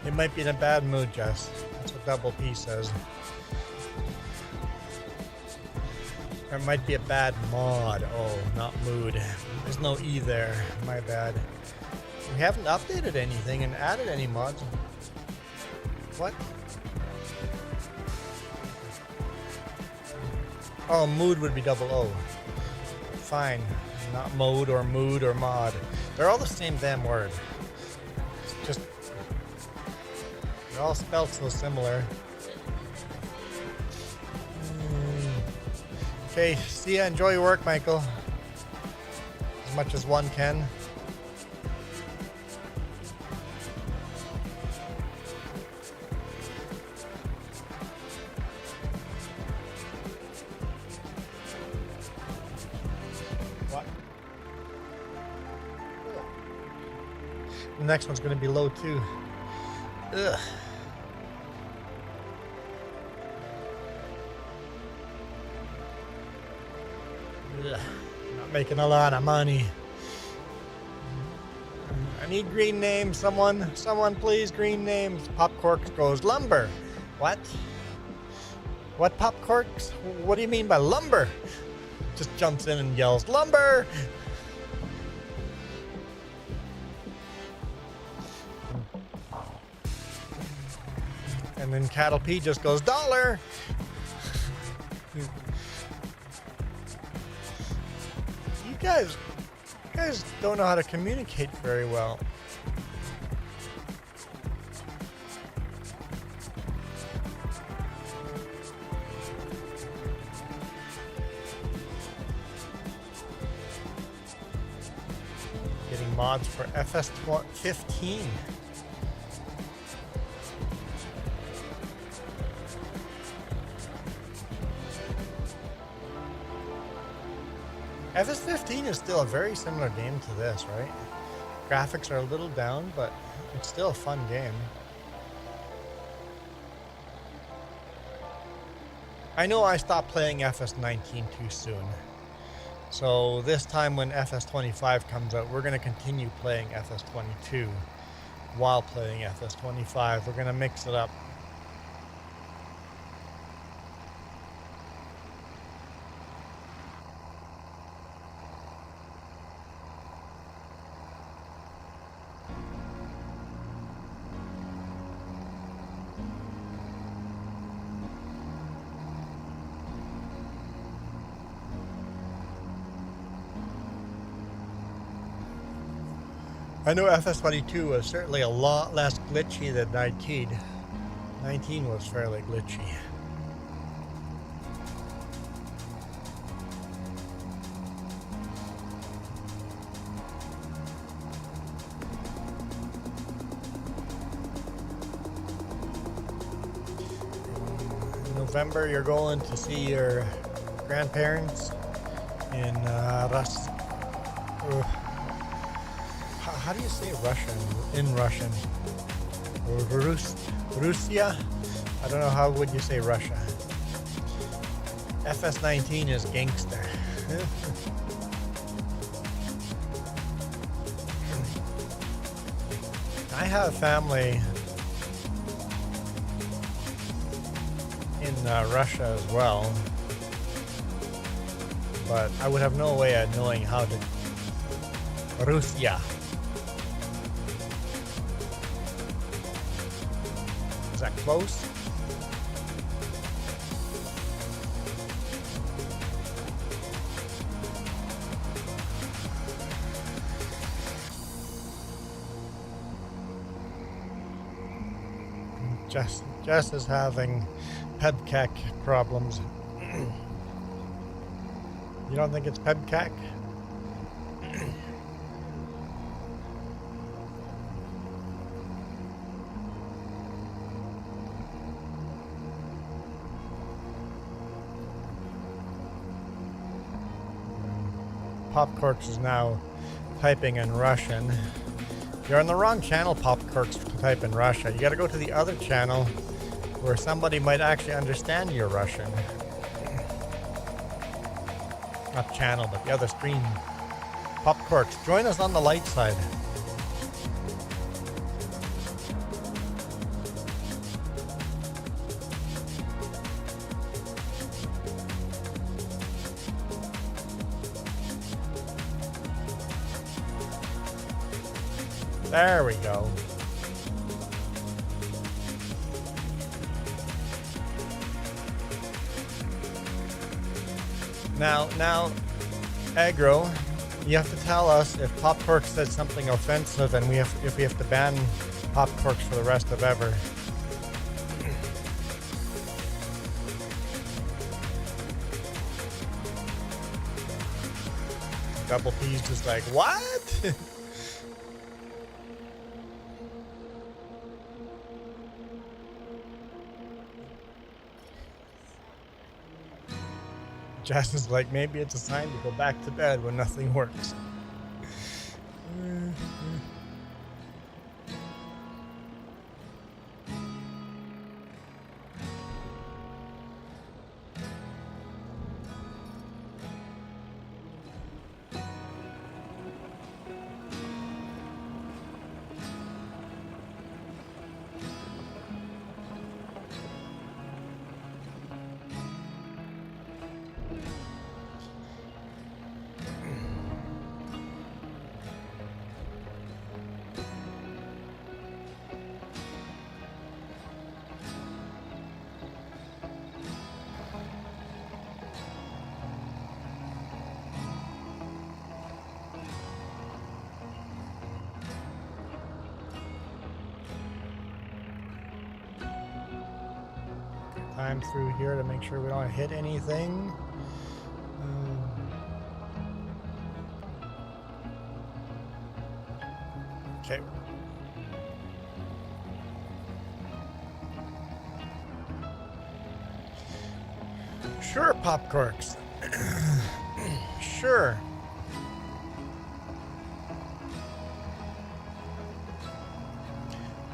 It might be in a bad mood, Jess. That's what Double P says. Or it might be a bad mod. Oh, not mood. There's no E there. My bad. We haven't updated anything and added any mods. What? Oh, mood would be double O. Fine. Not mode or mood or mod. They're all the same damn word. It's just... they're all spelled so similar. Okay, see ya. Enjoy your work, Michael. As much as one can. What? The next one's going to be low too. Ugh. Ugh. Not making a lot of money. I need green names. Someone please, green names. Pop Corks goes lumber. What? What Pop Corks? What do you mean by lumber? Just jumps in and yells, lumber! And then Cattle P just goes, dollar! You guys don't know how to communicate very well. Getting mods for FS15. FS15 is still a very similar game to this, right? Graphics are a little down, but it's still a fun game. I know I stopped playing FS19 too soon. So this time when FS25 comes out, we're going to continue playing FS22 while playing FS25. We're going to mix it up. I know FS22 was certainly a lot less glitchy than 19. 19 was fairly glitchy. In November, you're going to see your grandparents in how do you say Russian in Russian? Russia? I don't know, how would you say Russia? FS19 is gangster. I have family in Russia as well, but I would have no way of knowing how to Russia. Is that close? Jess is having PEBCAC problems. You don't think it's PEBCAC? Popcorks is now typing in Russian. You're on the wrong channel, Popcorks, to type in Russia. You gotta go to the other channel where somebody might actually understand your Russian. Not channel, but the other stream. Popcorks, join us on the light side. There we go. Now, Agro, you have to tell us if Popcorks said something offensive, and if we have to ban Popcorks for the rest of ever. Double P's just like, what? Jasmine's like, maybe it's a sign to go back to bed when nothing works. climb through here to make sure we don't hit anything. Okay. Sure, pop corks. Sure.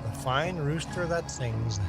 The fine rooster that sings.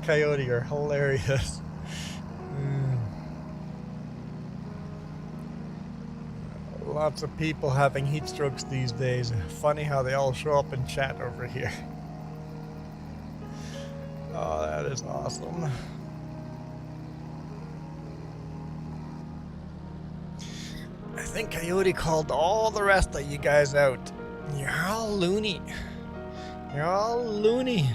Coyote, you're hilarious. Lots of people having heat strokes these days. Funny how they all show up in chat over here. Oh, that is awesome. I think Coyote called all the rest of you guys out. You're all loony. You're all loony.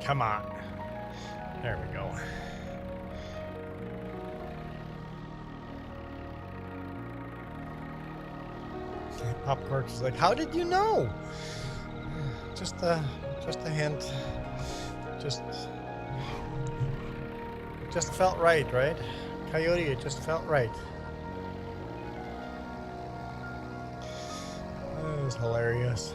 Come on. There we go. Popcorn is like, how did you know? Just a hint. Just felt right? Coyote, it just felt right. That was hilarious.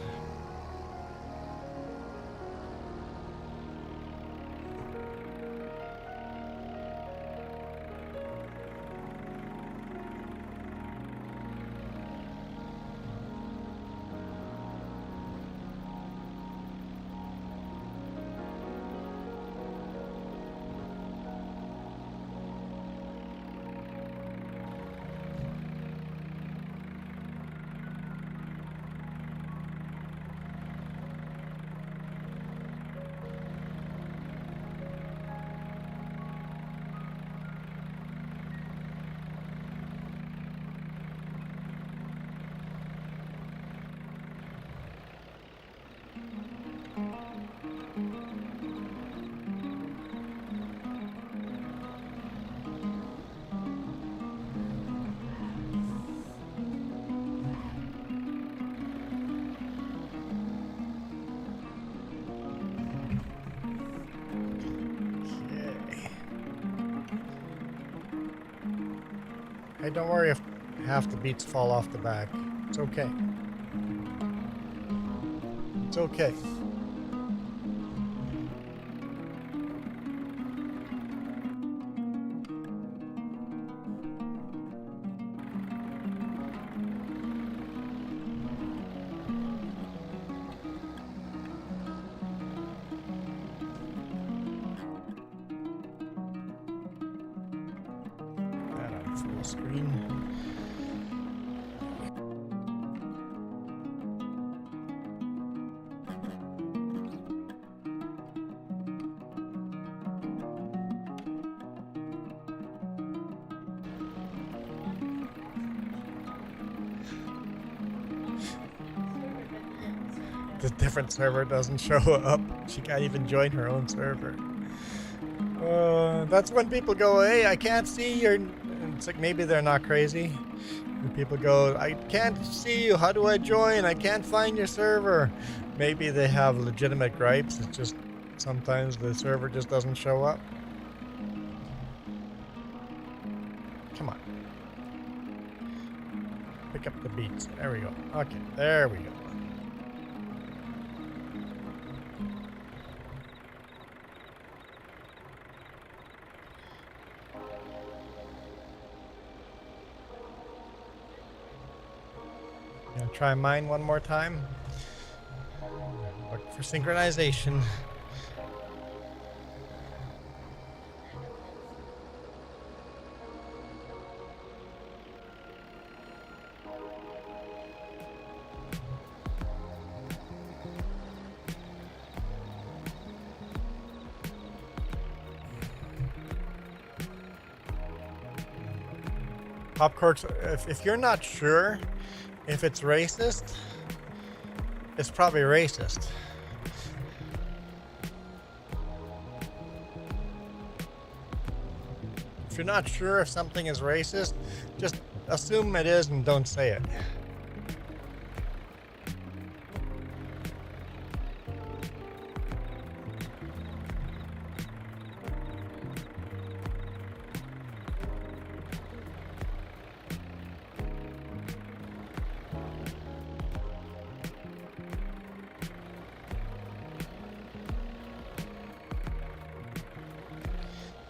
Hey, don't worry if half the beets fall off the back. It's okay. It's okay. full screen. The different server doesn't show up. She can't even join her own server. That's when people go, hey, I can't see your... And it's like, maybe they're not crazy. And people go, I can't see you. How do I join? I can't find your server. Maybe they have legitimate gripes. It's just sometimes the server just doesn't show up. Come on. Pick up the beats. There we go. Okay, there we go. Gonna try mine one more time. Look for synchronization. Popcorks, if you're not sure if it's racist, it's probably racist. If you're not sure if something is racist, just assume it is and don't say it.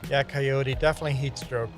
Yeah, Coyote, definitely heat stroke.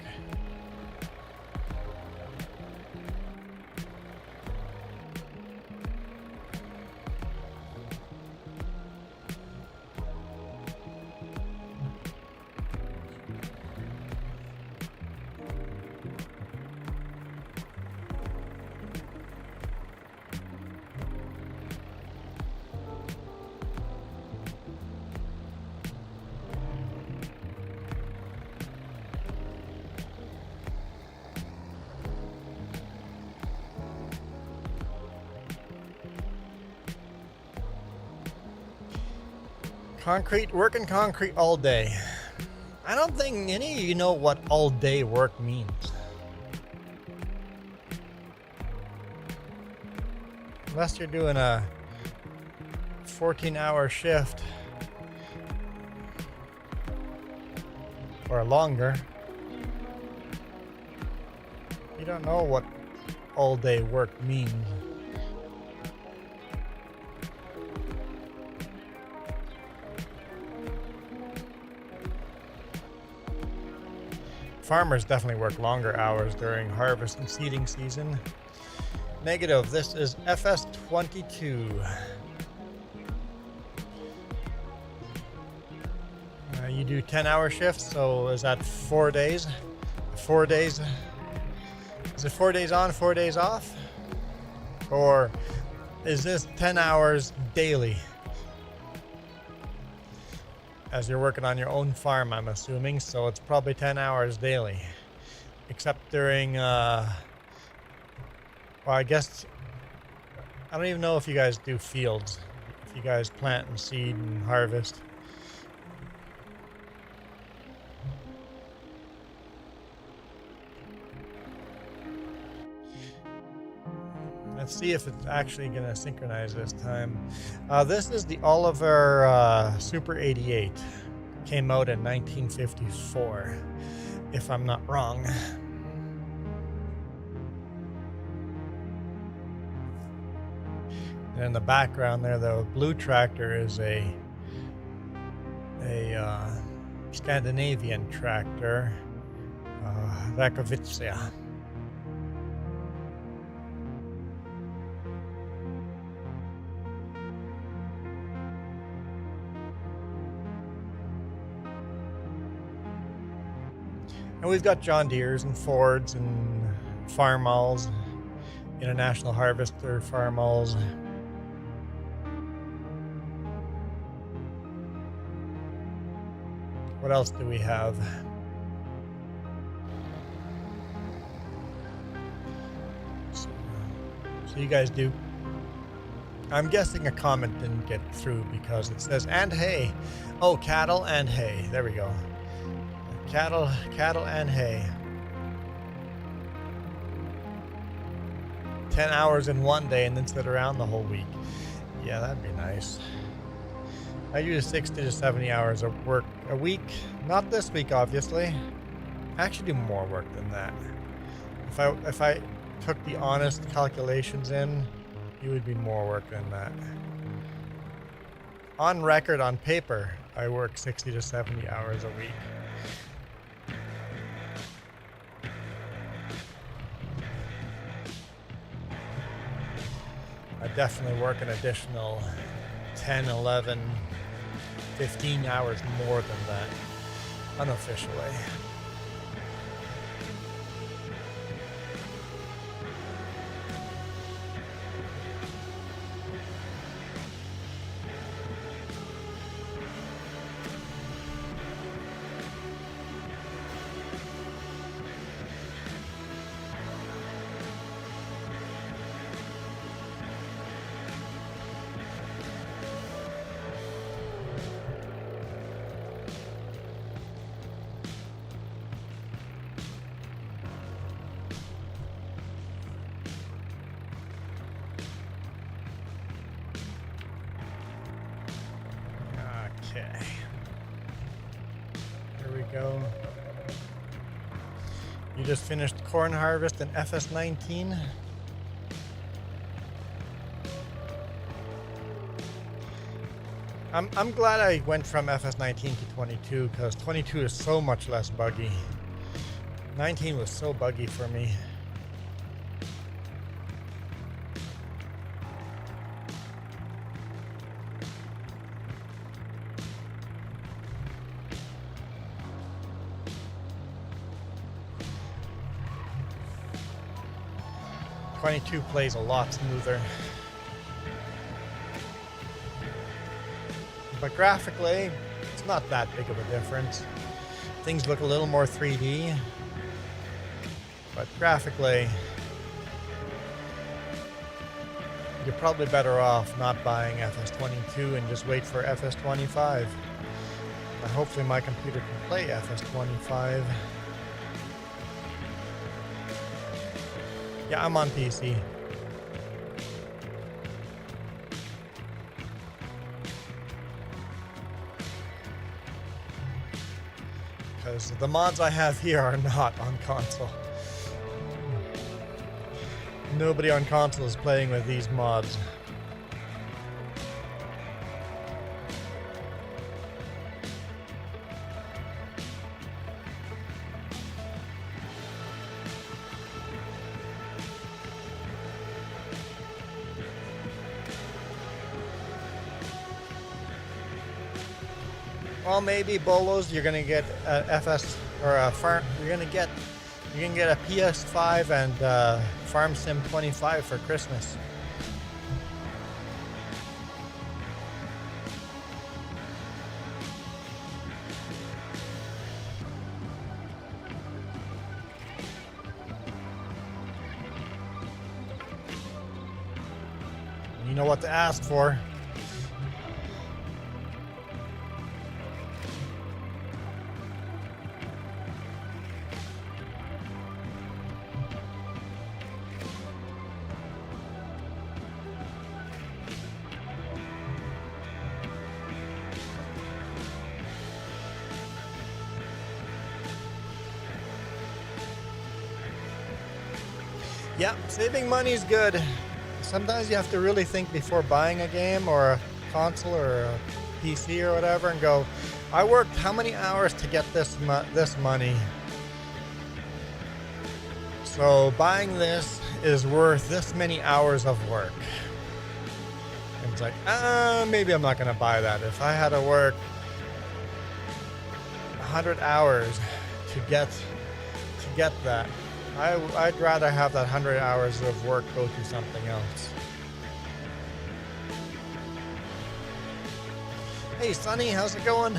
Concrete, working concrete all day. I don't think any of you know what all day work means. Unless you're doing a 14-hour shift or longer. You don't know what all day work means. Farmers definitely work longer hours during harvest and seeding season. Negative, this is FS22. You do 10-hour shifts, so is that 4 days? 4 days? Is it 4 days on, 4 days off? Or is this 10 hours daily? As you're working on your own farm, I'm assuming, so it's probably 10 hours daily. Except during, well, I guess, I don't even know if you guys do fields. If you guys plant and seed and harvest. Let's see if it's actually going to synchronize this time. This is the Oliver Super 88. Came out in 1954, if I'm not wrong. And in the background there, the blue tractor is a Scandinavian tractor, Rakovica. And we've got John Deere's and Fords and Farmalls, International Harvester Farmalls. What else do we have? So you guys do. I'm guessing a comment didn't get through because it says and hay. Oh, cattle and hay. There we go. Cattle and hay. 10 hours in one day and then sit around the whole week. Yeah, that'd be nice. I use 60 to 70 hours of work a week. Not this week, obviously. I actually do more work than that. If I took the honest calculations in, it would be more work than that. On record, on paper, I work 60 to 70 hours a week. I definitely work an additional 10, 11, 15 hours more than that, unofficially. Okay. Here we go. You just finished corn harvest in FS19. I'm glad I went from FS19 to 22 because 22 is so much less buggy. 19 was so buggy for me. '22 plays a lot smoother. But graphically, it's not that big of a difference. Things look a little more 3D. But graphically, you're probably better off not buying FS22 and just wait for FS25. And hopefully my computer can play FS25. Yeah, I'm on PC. Because the mods I have here are not on console. Nobody on console is playing with these mods. Well, maybe Bolos, you're gonna get a FS or a farm. You're gonna get a PS5 and Farm Sim 25 for Christmas. You know what to ask for. Yeah, saving money is good. Sometimes you have to really think before buying a game or a console or a PC or whatever and go, I worked how many hours to get this money? So buying this is worth this many hours of work. And it's like, maybe I'm not going to buy that. If I had to work 100 hours to get get that. I'd rather have that 100 hours of work go to something else. Hey, Sonny, how's it going?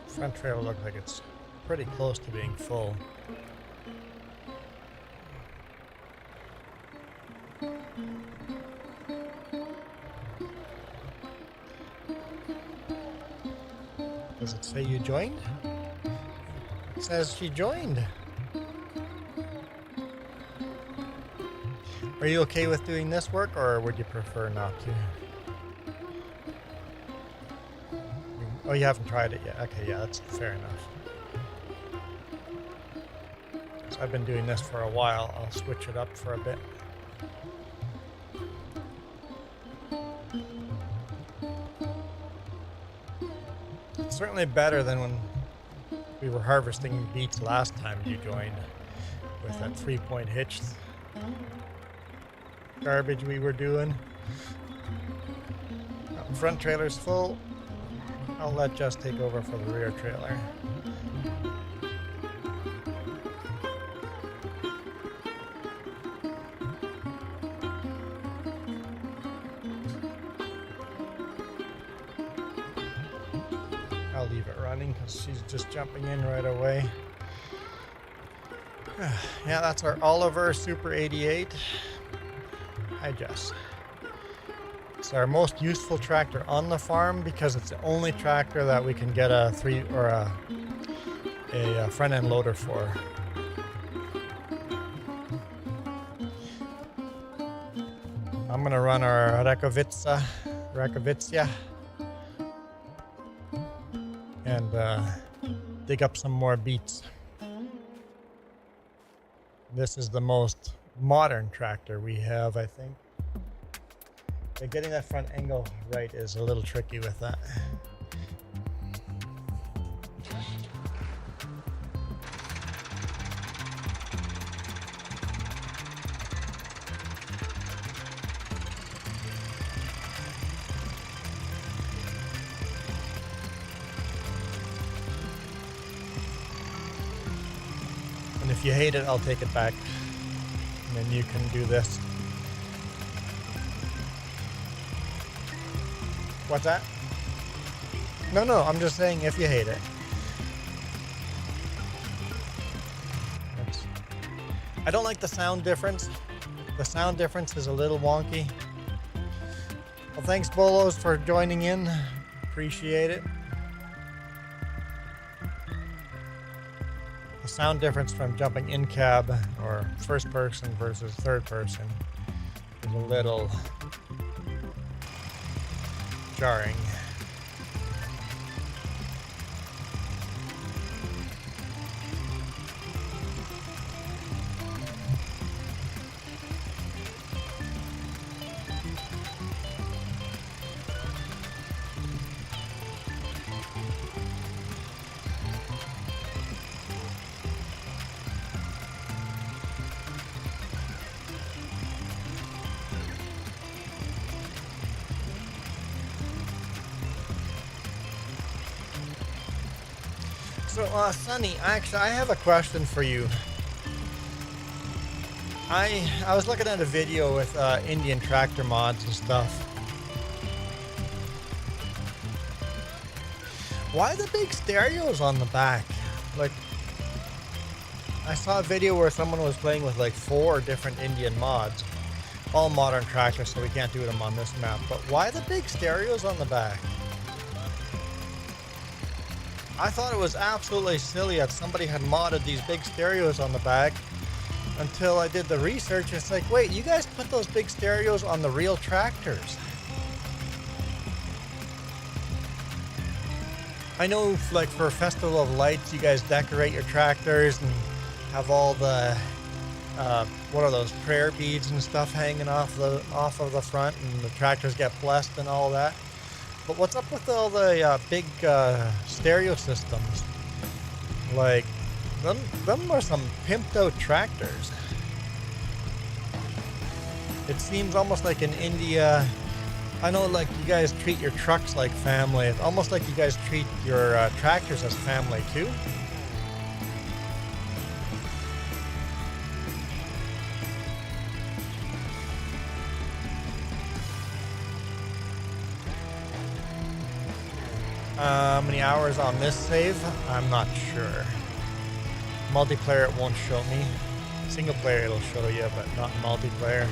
Front trailer looks like it's pretty close to being full. Does it say you joined? It says she joined. Are you okay with doing this work, or would you prefer not to? Oh, you haven't tried it yet. Okay, yeah, that's fair enough. So I've been doing this for a while. I'll switch it up for a bit. It's certainly better than when we were harvesting beets last time you joined with that 3-point hitch garbage we were doing. Front trailer's full. I'll let Jess take over for the rear trailer. I'll leave it running because she's just jumping in right away. Yeah, that's our Oliver Super 88. Hi, Jess. It's our most useful tractor on the farm because it's the only tractor that we can get a front end loader for. I'm gonna run our Rakovica and dig up some more beets. This is the most modern tractor we have, I think. But getting that front angle right is a little tricky with that. And if you hate it, I'll take it back. And then you can do this. What's that? No, I'm just saying if you hate it. I don't like the sound difference. The sound difference is a little wonky. Well, thanks, Bolos, for joining in. Appreciate it. The sound difference from jumping in cab or first person versus third person is a little jarring. So, Sonny, actually, I have a question for you. I was looking at a video with Indian tractor mods and stuff. Why the big stereos on the back? Like, I saw a video where someone was playing with like 4 different Indian mods. All modern tractors, so we can't do them on this map. But why the big stereos on the back? I thought it was absolutely silly that somebody had modded these big stereos on the back until I did the research. It's like, wait, you guys put those big stereos on the real tractors. I know, like, for Festival of Lights, you guys decorate your tractors and have all the, what are those, prayer beads and stuff hanging off of the front, and the tractors get blessed and all that. But what's up with all the big stereo systems? Like, them are some pimped out tractors. It seems almost like in India, I know, like, you guys treat your trucks like family. It's almost like you guys treat your tractors as family too. How many hours on this save? I'm not sure. Multiplayer it won't show me. Single player it'll show you, but not multiplayer.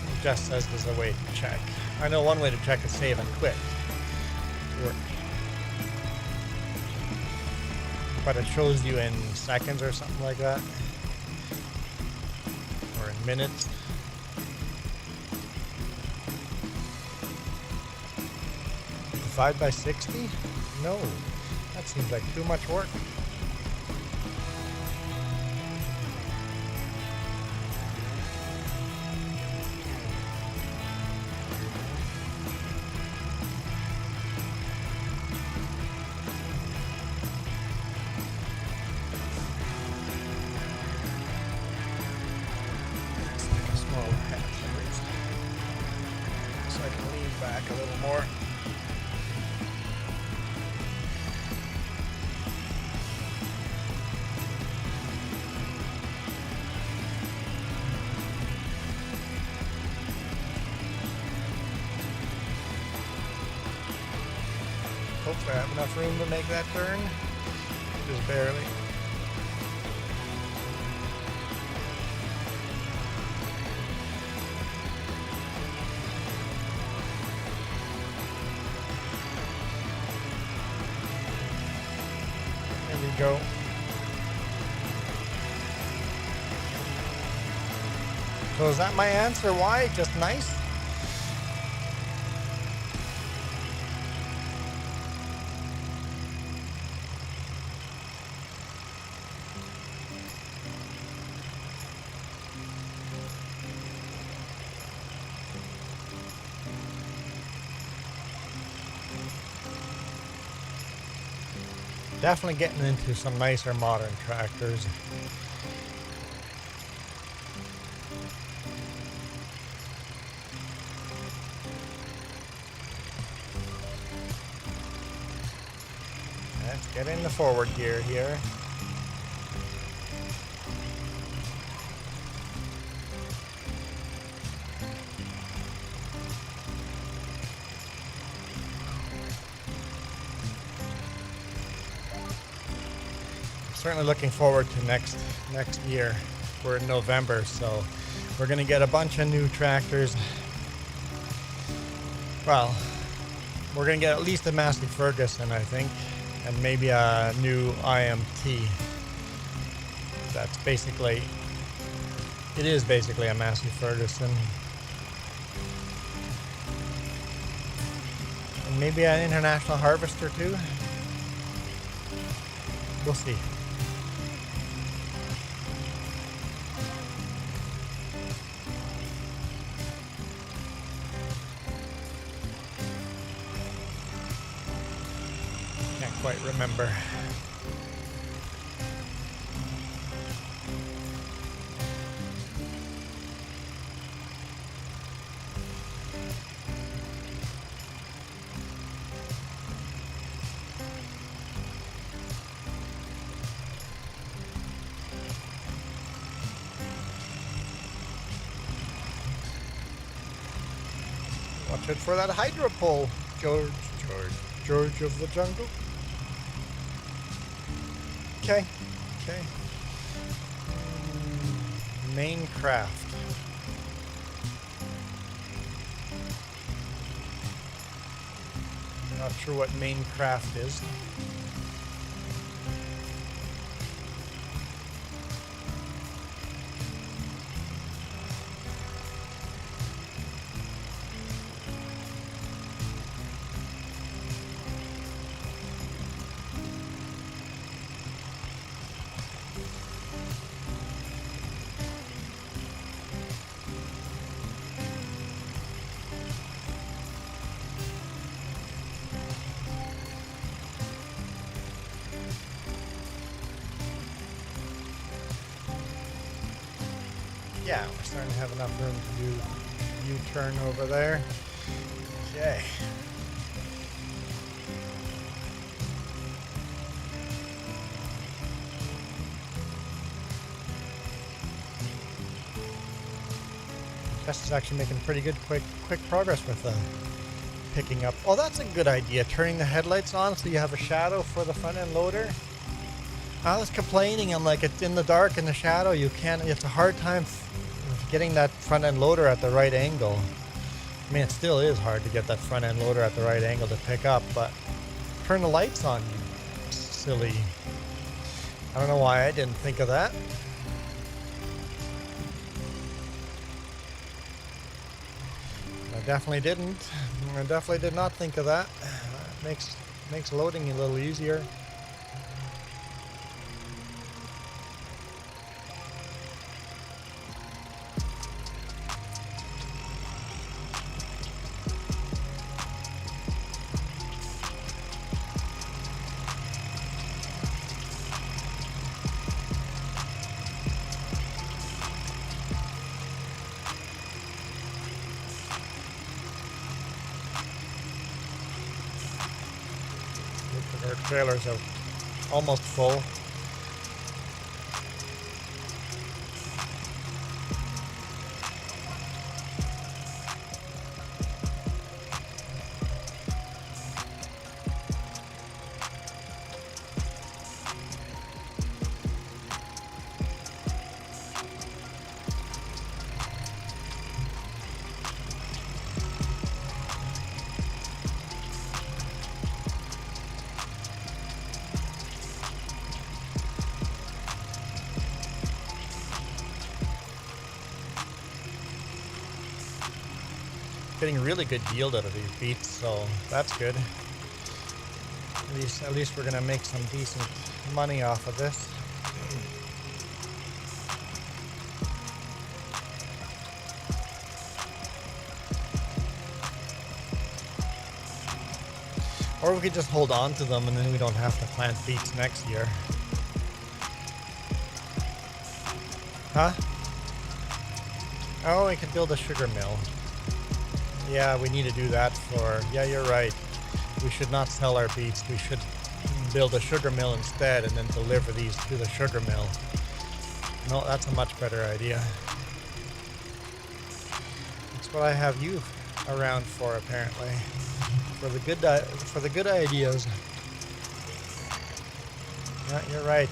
It just says there's a way to check. I know one way to check is save and quit. Work. But it shows you in seconds or something like that. Or in minutes. Divide by 60? No. That seems like too much work. Back a little more. Hopefully I have enough room to make that turn. Just barely. Go. So is that my answer? Why? Just nice? Definitely getting into some nicer modern tractors. Let's get in the forward gear here. Certainly looking forward to next year. We're in November, so we're going to get a bunch of new tractors. Well, we're going to get at least a Massey Ferguson, I think, and maybe a new IMT. That's basically, it is basically a Massey Ferguson. And maybe an International Harvester too. We'll see. Quite remember. Watch it for that hydro pole, George of the jungle. Okay. Main craft. Not sure what main craft is. Yeah, we're starting to have enough room to do U-turn over there. Okay. Tess is actually making pretty good, quick progress with picking up. Oh, that's a good idea. Turning the headlights on so you have a shadow for the front end loader. I was complaining. I'm like, it's in the dark in the shadow. You can't. It's a hard time getting that front end loader at the right angle. I mean, it still is hard to get that front end loader at the right angle to pick up, but turn the lights on, you silly. I don't know why I didn't think of that. I definitely didn't. I definitely did not think of that. It makes loading a little easier. Our trailers are almost full. Getting really good yield out of these beets, so that's good. At least we're gonna make some decent money off of this. Or we could just hold on to them and then we don't have to plant beets next year. Huh? Oh, we could build a sugar mill. Yeah, we need to do that for... Yeah, you're right. We should not sell our beets. We should build a sugar mill instead and then deliver these to the sugar mill. No, that's a much better idea. That's what I have you around for, apparently. For the good ideas. Yeah, you're right.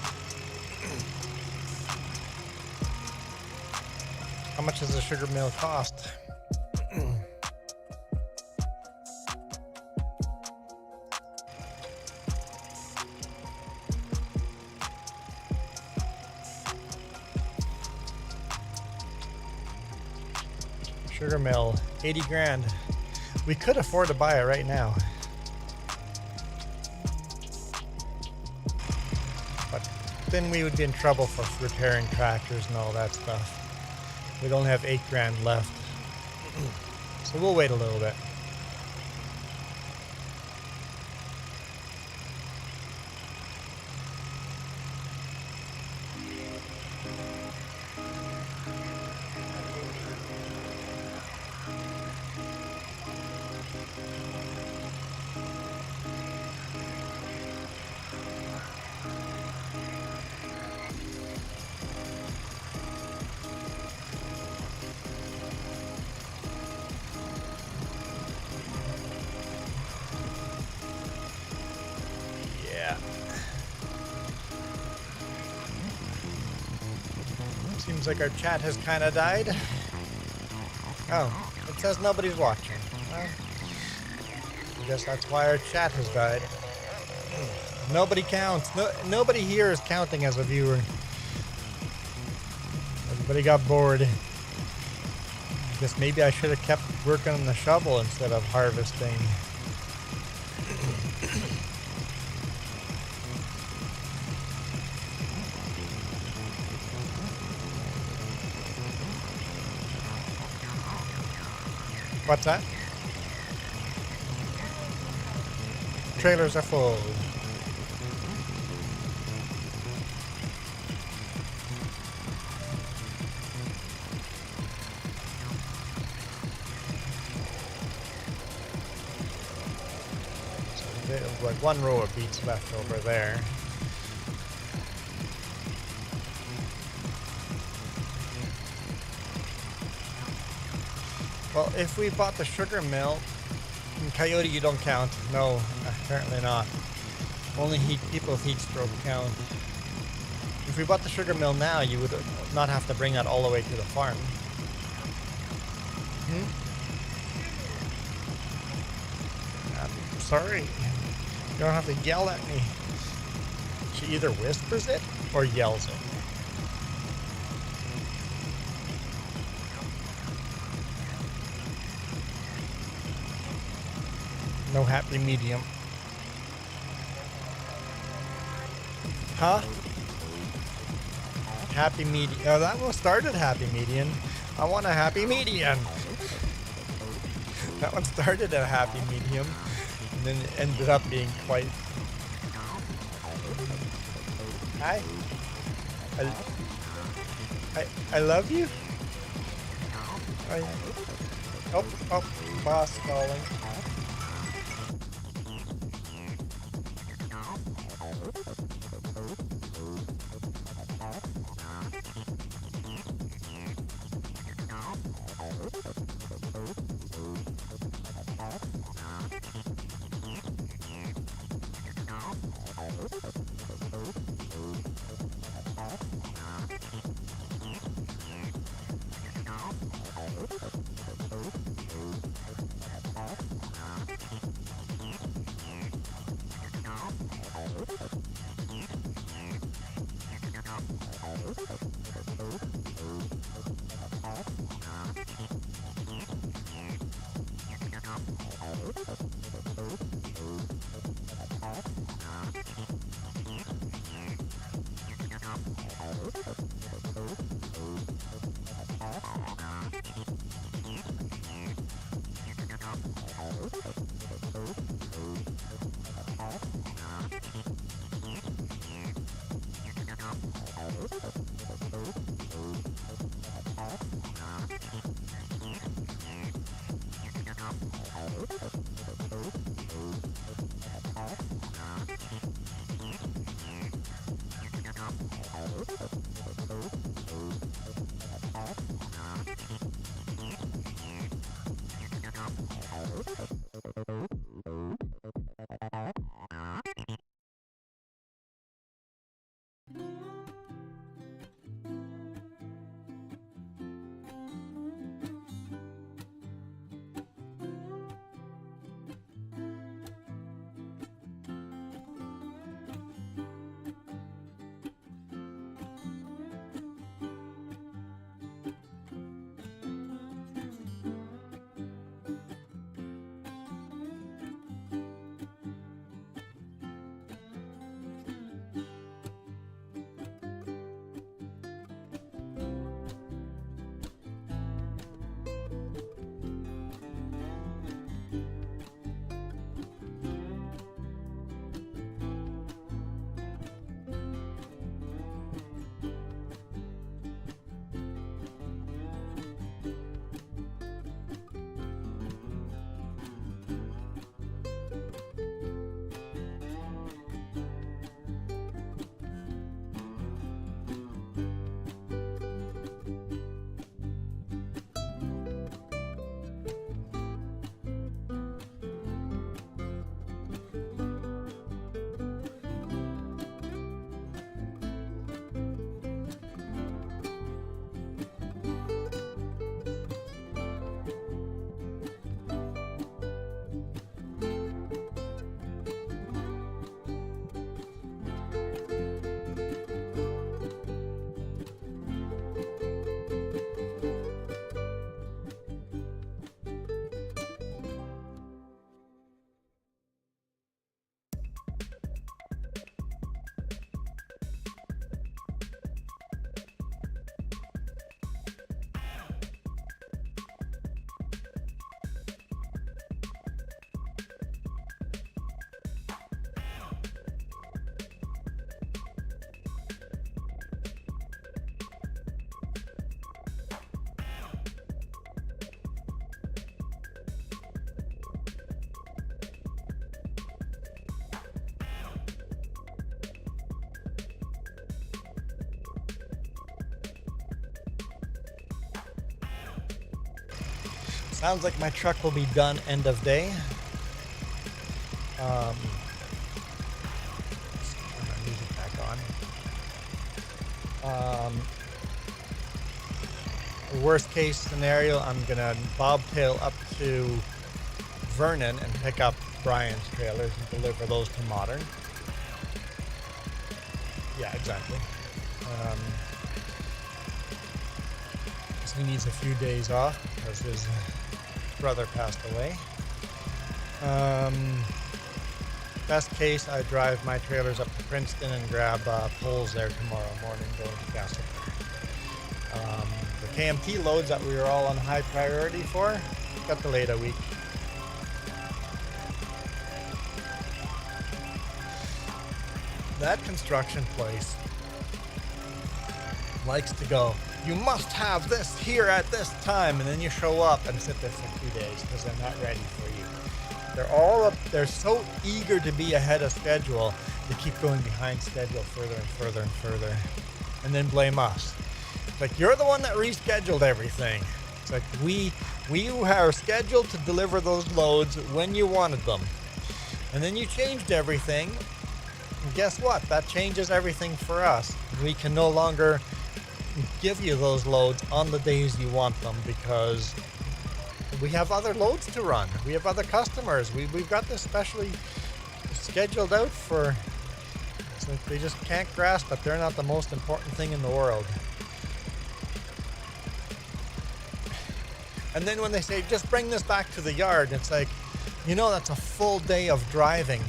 How much does a sugar mill cost? Sugar mill, 80 grand. We could afford to buy it right now. But then we would be in trouble for repairing tractors and all that stuff. We'd only have 8 grand left. So we'll wait a little bit. Seems like our chat has kind of died. Oh, it says nobody's watching. Well, I guess that's why our chat has died. Nobody counts. Nobody here is counting as a viewer. Everybody got bored. I guess maybe I should have kept working on the shovel instead of harvesting. What's that? Trailers are full. So there's like one row of beets left over there. Well, if we bought the sugar mill, Coyote, you don't count. No, apparently not. Only people with heat stroke count. If we bought the sugar mill now, you would not have to bring that all the way to the farm. I'm sorry. You don't have to yell at me. She either whispers it or yells it. No happy medium. Huh? Happy medium. Oh, that one started happy median. I want a happy median. That one started at a happy medium and then it ended up being quite... Hi. I love you. Oh, boss calling. Sounds like my truck will be done end of day. Turn my music back on. Worst case scenario, I'm gonna bobtail up to Vernon and pick up Brian's trailers and deliver those to Modern. Yeah, exactly. He needs a few days off because his brother passed away. Best case, I drive my trailers up to Princeton and grab poles there tomorrow morning going to Castle. The KMT loads that we were all on high priority for got delayed a week. That construction place likes to go, you must have this here at this time, and then you show up and sit there for 2 days because they're not ready for you. They're so eager to be ahead of schedule, they keep going behind schedule further and further and further, and then blame us. It's like, you're the one that rescheduled everything. It's like, we are scheduled to deliver those loads when you wanted them, and then you changed everything, and guess what? That changes everything for us. We can no longer give you those loads on the days you want them because we have other loads to run. We have other customers. We've got this specially scheduled out for. It's like they just can't grasp that they're not the most important thing in the world. And then when they say, just bring this back to the yard, it's like, that's a full day of driving.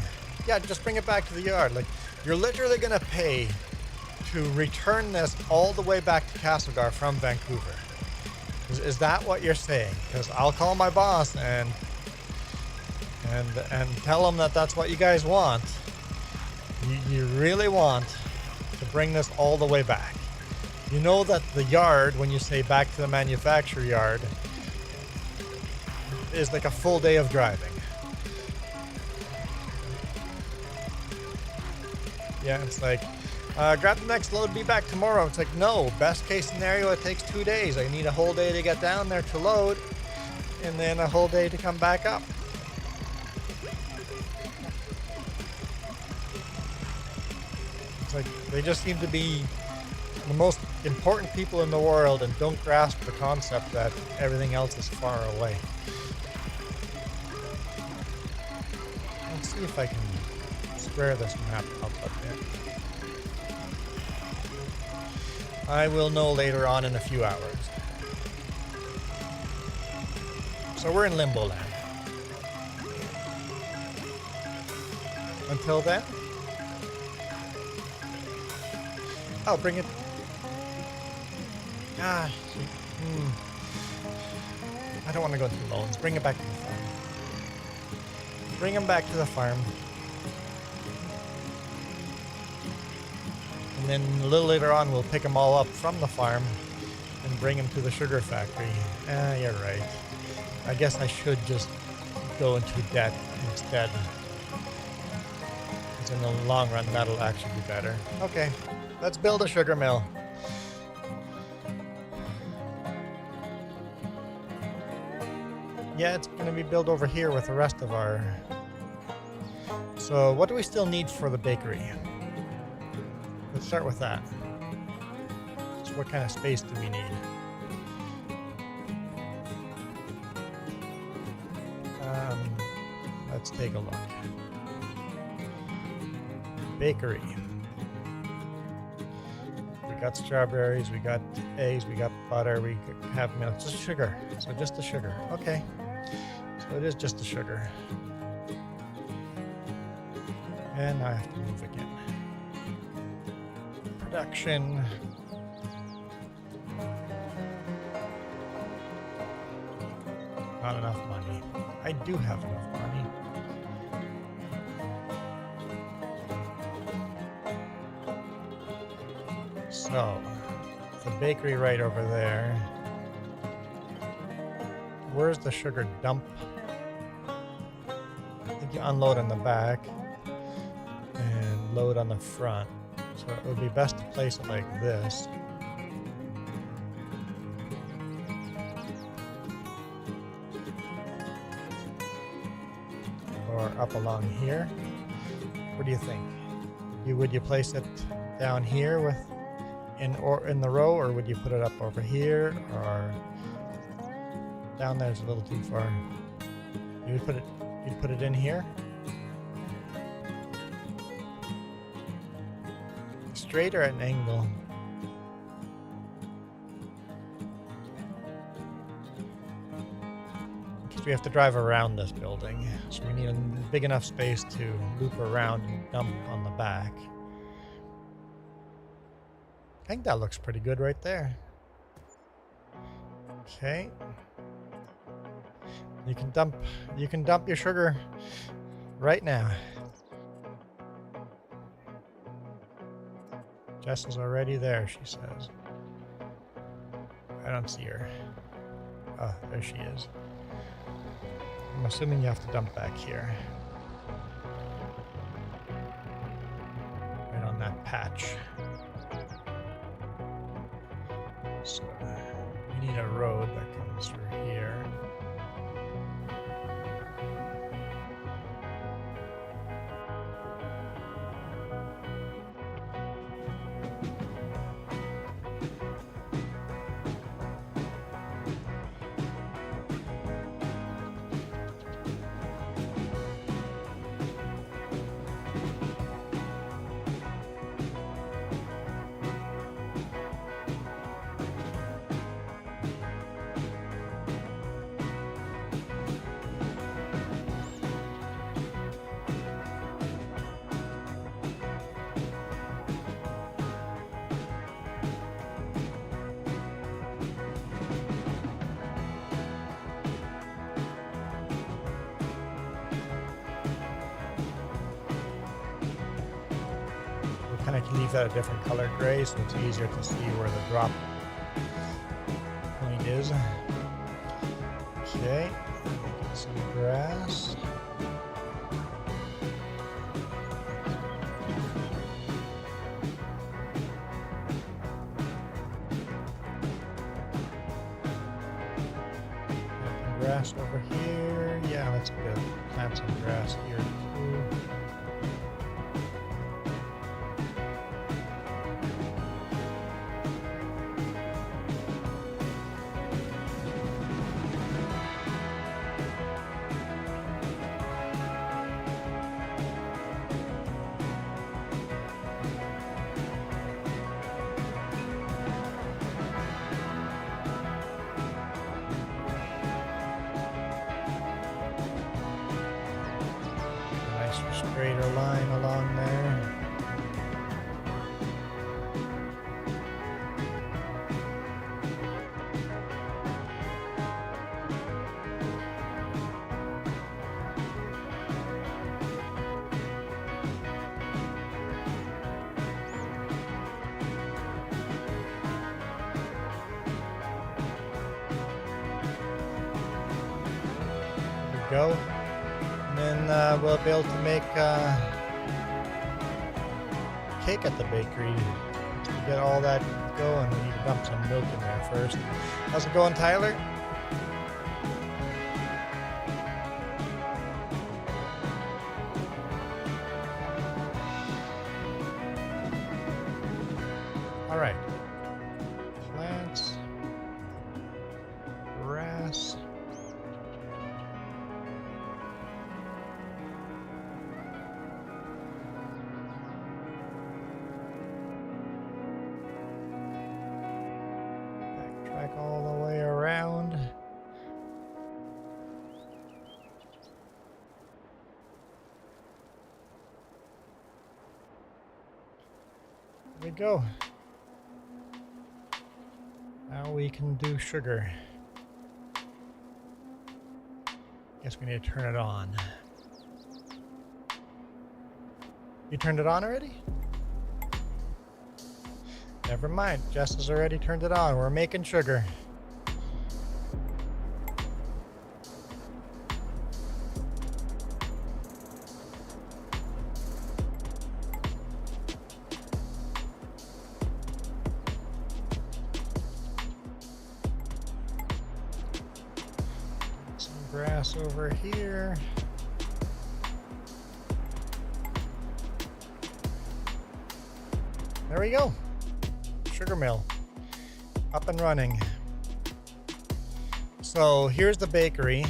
Yeah, just bring it back to the yard. Like, you're literally going to pay to return this all the way back to Castlegar from Vancouver. Is that what you're saying? Because I'll call my boss and tell him that that's what you guys want. You really want to bring this all the way back. You know that the yard, when you say back to the manufacturer yard, is like a full day of driving. Yeah, it's like, grab the next load, be back tomorrow. It's like, no, best case scenario, it takes 2 days. I need a whole day to get down there to load, and then a whole day to come back up. It's like, they just seem to be the most important people in the world and don't grasp the concept that everything else is far away. Let's see if I can square this map up a bit. I will know later on in a few hours. So we're in limbo land. Until then, I'll bring it. I don't want to go through loans. Bring it back to the farm. Bring them back to the farm. And then a little later on, we'll pick them all up from the farm and bring them to the sugar factory. You're right. I guess I should just go into debt instead. Because in the long run, that'll actually be better. Okay, let's build a sugar mill. Yeah, it's going to be built over here with the rest of our... So what do we still need for the bakery? Let's start with that. So what kind of space do we need? Let's take a look. Bakery. We got strawberries, we got eggs, we got butter, we have milk. Just sugar. So just the sugar. Okay. So it is just the sugar. And I have to move again. Production. Not enough money. I do have enough money. So, the bakery right over there. Where's the sugar dump? I think you unload on the back and load on the front. So it would be best to place it like this. or up along here? What do you think? Would you place it down here with in the row, or would you put it up over here, or down there's a little too far? You'd put it in here? Straight or at an angle? Because we have to drive around this building, so we need a big enough space to loop around and dump on the back. I think that looks pretty good right there. Okay. You can dump your sugar right now. Jess is already there, she says. I don't see her. Oh, there she is. I'm assuming you have to dump back here. Right on that patch. So, we need a road that comes through here. Kind of leave that a different color gray so it's easier to see where the drop point is. Okay, get some grass. Grass over here. Yeah, that's good. Plant some grass here too. Straighter line along there. There we go. And then we'll be able to make cake at the bakery. To get all that going, we need to dump some milk in there first. How's it going, Tyler? All right. Plants. Grass. Backtrack all the way around. There we go. Now we can do sugar. Guess we need to turn it on. You turned it on already? Never mind, Jess has already turned it on. We're making sugar. Some grass over here. There we go. Sugar mill. Up and running. So here's the bakery.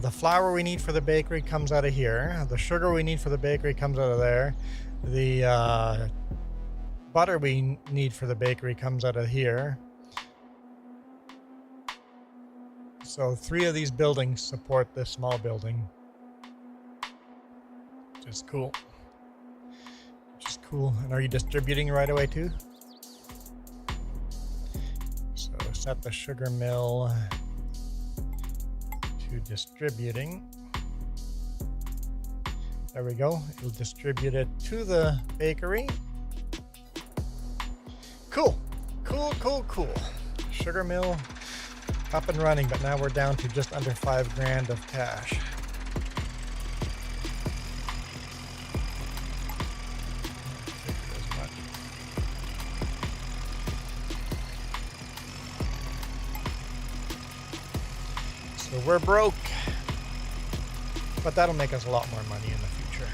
The flour we need for the bakery comes out of here. The sugar we need for the bakery comes out of there. The butter we need for the bakery comes out of here. So 3 of these buildings support this small building. Which is cool. And are you distributing right away too? So set the sugar mill to distributing. There we go. It'll distribute it to the bakery. Cool. Sugar mill up and running, but now we're down to just under $5,000 of cash. So we're broke, but that'll make us a lot more money in the future.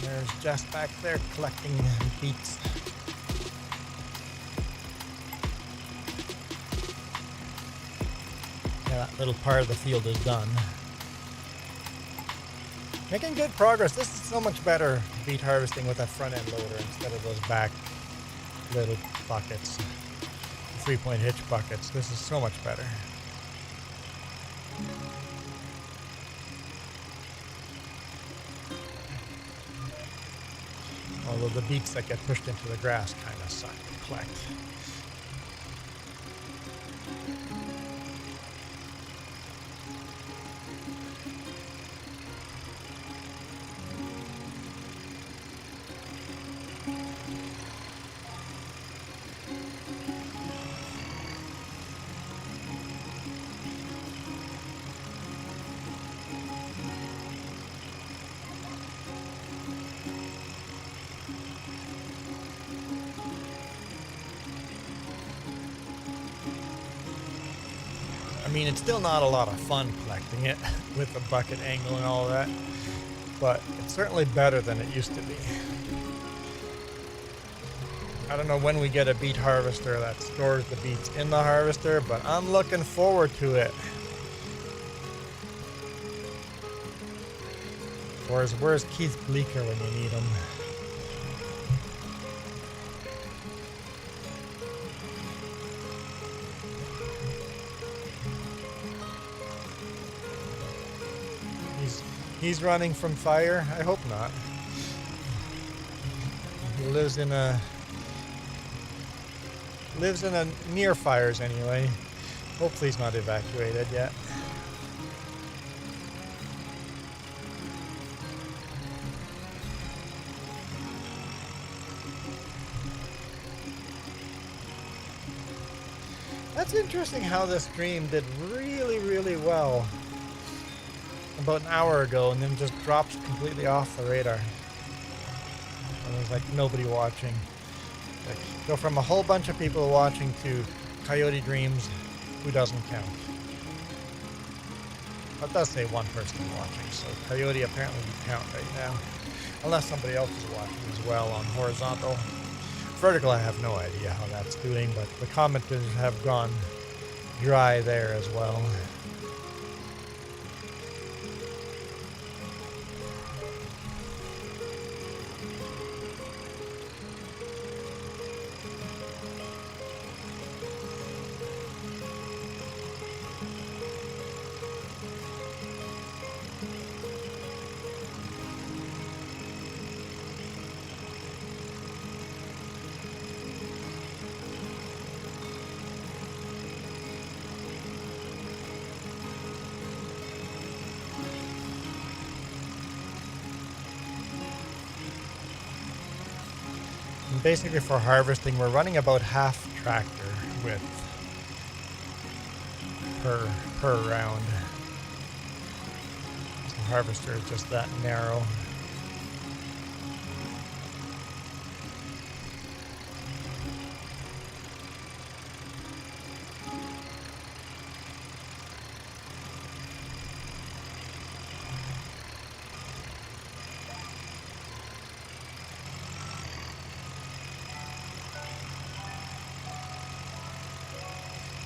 There's Jess back there collecting beets. Yeah, that little part of the field is done. Making good progress. This is so much better beet harvesting with a front end loader instead of those back little buckets, 3-point hitch buckets. This is so much better. Although the beets that get pushed into the grass kind of suck to collect. I mean, it's still not a lot of fun collecting it with the bucket angle and all that, but it's certainly better than it used to be. I don't know when we get a beet harvester that stores the beets in the harvester, but I'm looking forward to it. Where's Keith Bleeker when you need him? He's running from fire? I hope not. He lives in a near fires anyway. Hopefully he's not evacuated yet. That's interesting how this stream did really, really well about an hour ago and then just drops completely off the radar. And there's like nobody watching. Like, go from a whole bunch of people watching to Coyote Dreams, who doesn't count. That does say one person watching, so Coyote apparently you count right now. Unless somebody else is watching as well on horizontal. Vertical, I have no idea how that's doing, but the commenters have gone dry there as well. And basically for harvesting, we're running about half tractor width per round. The harvester is just that narrow.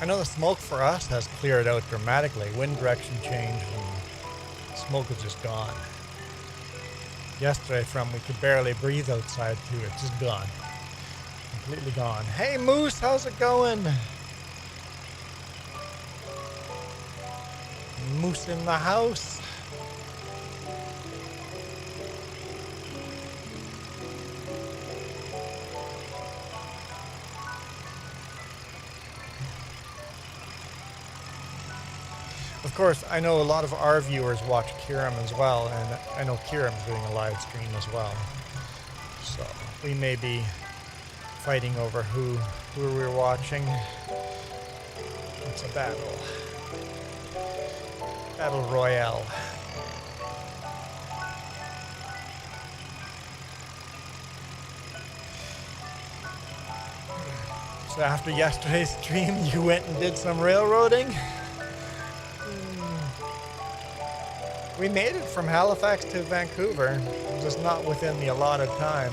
I know the smoke for us has cleared out dramatically. Wind direction changed and smoke is just gone. Yesterday we could barely breathe outside too. It's just gone. Completely gone. Hey Moose, how's it going? Moose in the house. Of course, I know a lot of our viewers watch Kiram as well, and I know Kiram's doing a live stream as well. So we may be fighting over who we're watching. It's a battle. Battle Royale. So after yesterday's stream, you went and did some railroading? We made it from Halifax to Vancouver, just not within the allotted time.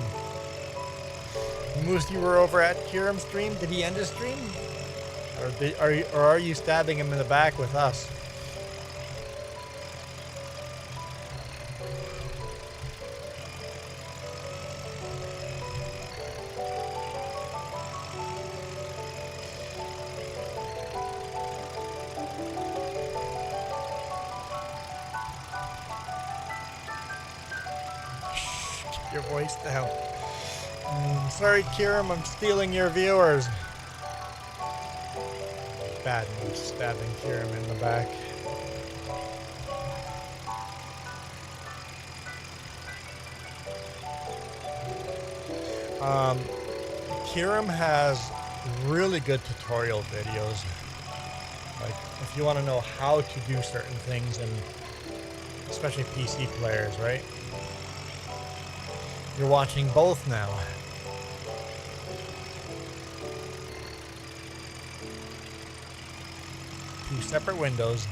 Moose, you were over at Kiram's stream. Did he end his stream? Or are you stabbing him in the back with us? Your voice down. Sorry, Kiram, I'm stealing your viewers. Bad news, stabbing Kiram in the back. Kiram has really good tutorial videos. Like, if you want to know how to do certain things, and especially PC players, right? You're watching both now. Two separate windows.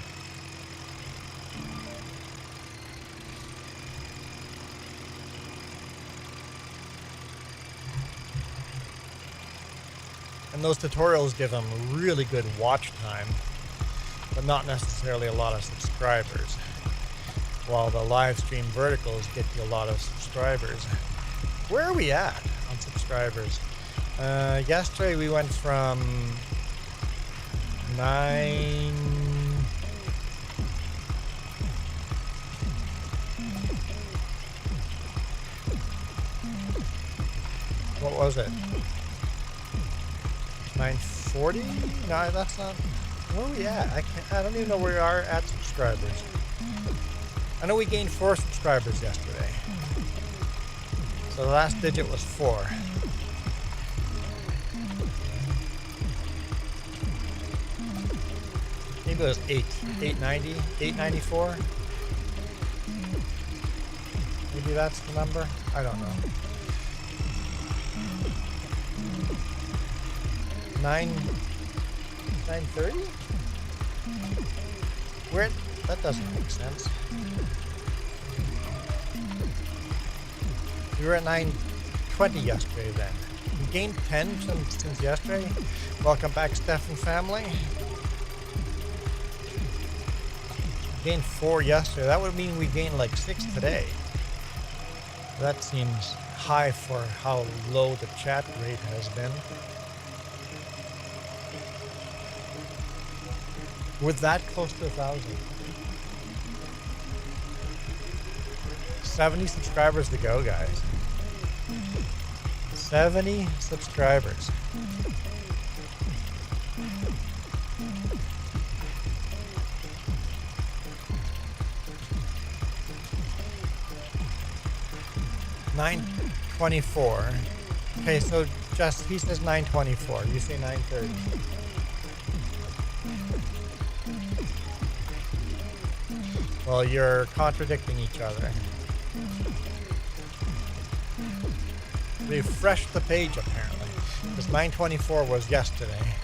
And those tutorials give them really good watch time, but not necessarily a lot of subscribers. While the live stream verticals get you a lot of subscribers. Where are we at on subscribers? Yesterday we went from 9... What was it? 940? No, that's not... Where are we at? I don't even know where we are at subscribers. I know we gained 4 subscribers yesterday. So the last digit was 4. Maybe it was 890, 894. Maybe that's the number. I don't know. 930? Where? That doesn't make sense. We were at 920 yesterday then. We gained 10 since yesterday. Welcome back, Stefan family. Gained 4 yesterday. That would mean we gained like 6 today. That seems high for how low the chat rate has been. We're that close to 1,000. 70 subscribers to go, guys. 70 subscribers. $9.24. Okay, so just he says 9:24. You say 9:30. Well, you're contradicting each other. Refresh the page apparently, because 9:24 was yesterday.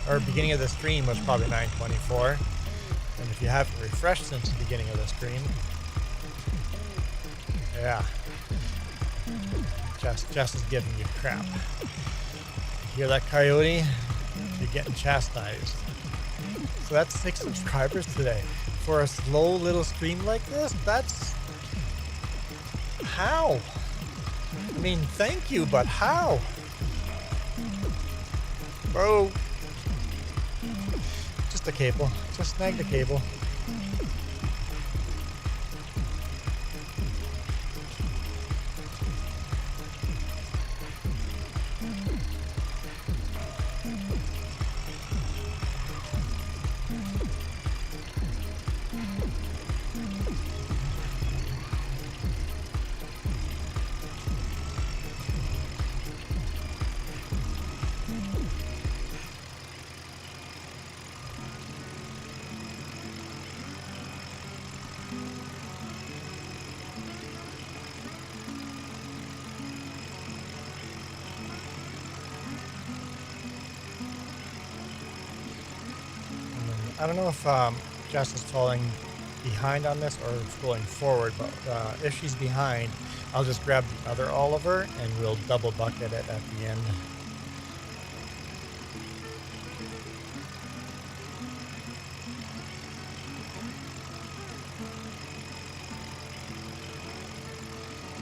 Or beginning of the stream was probably 9:24. And if you haven't refreshed since the beginning of the stream, yeah. Jess is giving you crap. You hear that, Coyote? You're getting chastised. So that's 6 subscribers today. For a slow little stream like this, that's... How? I mean, thank you, but how? Bro. Just a cable. Just snag the cable. I don't know if Jess is falling behind on this or it's going forward, but if she's behind, I'll just grab the other Oliver and we'll double bucket it at the end.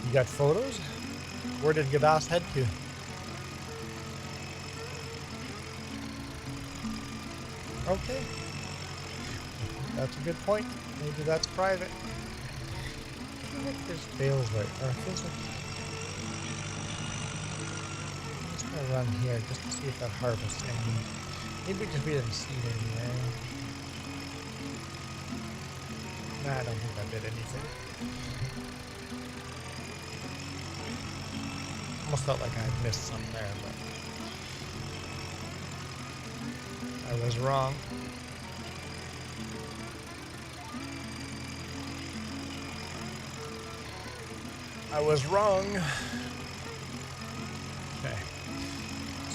You got photos? Where did Gadas head to? Okay. That's a good point. Maybe that's private. I feel like there's bales right there. It feels like... I'm just gonna run here just to see if that harvests any. Maybe because we didn't see it anywhere. Nah, I don't think that did anything. Almost felt like I had missed some there, but I was wrong. I was wrong. Okay.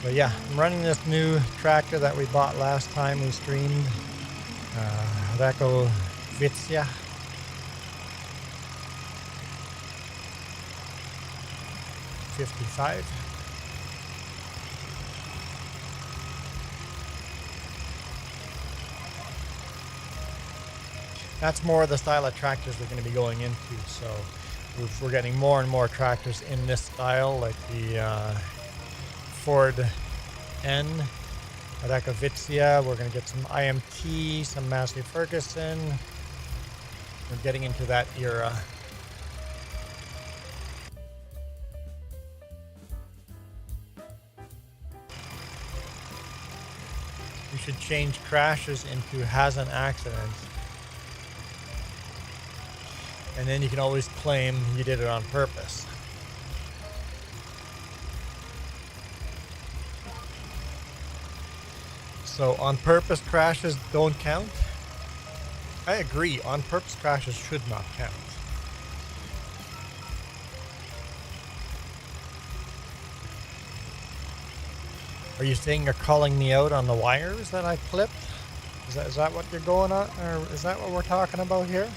So yeah, I'm running this new tractor that we bought last time we streamed. Rakovica. $55. That's more of the style of tractors we're going to be going into, so we're getting more and more tractors in this style, like the Ford N, Rakovica. We're going to get some IMT, some Massey Ferguson. We're getting into that era. We should change crashes into has an accident. And then you can always claim you did it on purpose. So on purpose crashes don't count? I agree, on purpose crashes should not count. Are you saying you're calling me out on the wires that I clipped? Is that what you're going on? Or is that what we're talking about here?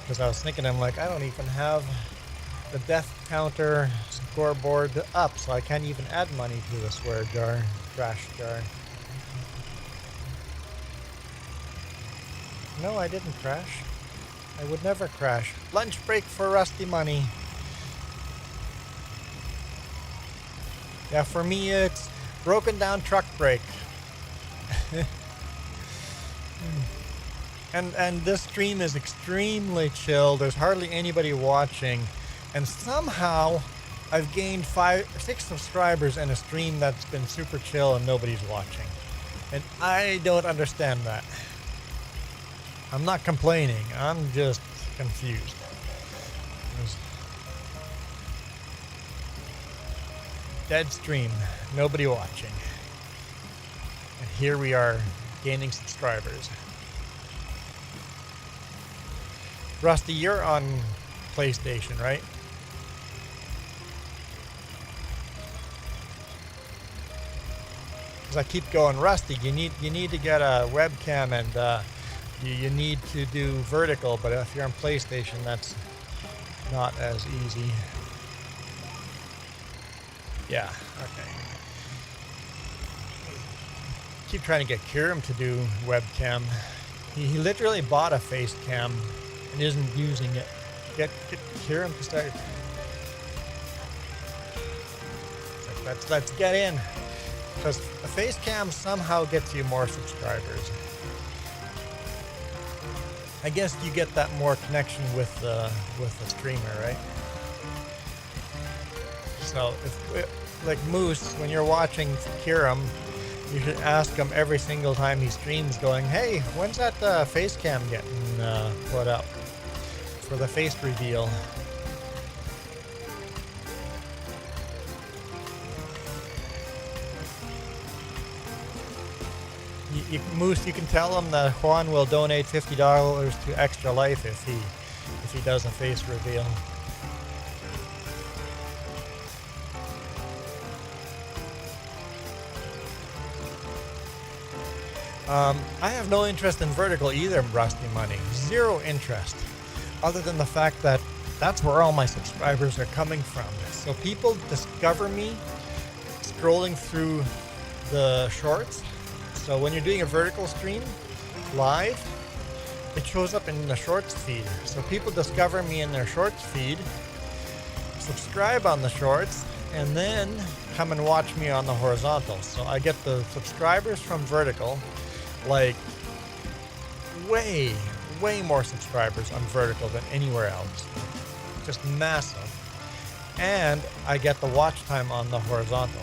Because I was thinking, I'm like, I don't even have the death counter scoreboard up, so I can't even add money to the swear jar, trash jar. No, I didn't crash. I would never crash. Lunch break for Rusty Money. Yeah, for me it's broken down truck brake. And this stream is extremely chill. There's hardly anybody watching. And somehow I've gained 5 or 6 subscribers in a stream that's been super chill and nobody's watching. And I don't understand that. I'm not complaining. I'm just confused. Dead stream. Nobody watching. And here we are gaining subscribers. Rusty, you're on PlayStation, right? Because I keep going, Rusty, you need to get a webcam and you need to do vertical, but if you're on PlayStation, that's not as easy. Yeah, okay. Keep trying to get Kiram to do webcam. He literally bought a face cam and isn't using it. Get Kiram to start. Let's get in. Because a face cam somehow gets you more subscribers. I guess you get that more connection with the streamer, right? So, like Moose, when you're watching Kiram, you should ask him every single time he streams, going, "Hey, when's that face cam getting put up for the face reveal?" Moose, you can tell him that Juan will donate $50 to Extra Life if he does a face reveal. I have no interest in vertical either, Rusty Money. Zero interest. Other than the fact that that's where all my subscribers are coming from. So people discover me scrolling through the shorts. So when you're doing a vertical stream live, it shows up in the shorts feed. So people discover me in their shorts feed, subscribe on the shorts, and then come and watch me on the horizontal. So I get the subscribers from vertical, like way more subscribers on vertical than anywhere else. Just massive. And I get the watch time on the horizontal.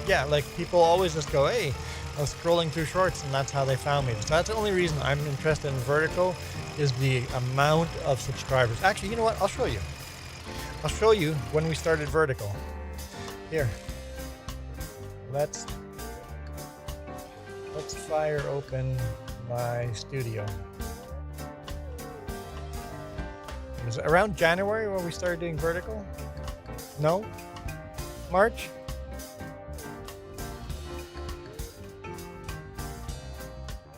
Yeah, like people always just go, "Hey, I was scrolling through shorts," and that's how they found me. So that's the only reason I'm interested in vertical, is the amount of subscribers. Actually, you know what? I'll show you. I'll show you when we started vertical. Here. Let's fire open my studio. Was it around January when we started doing vertical? No? March?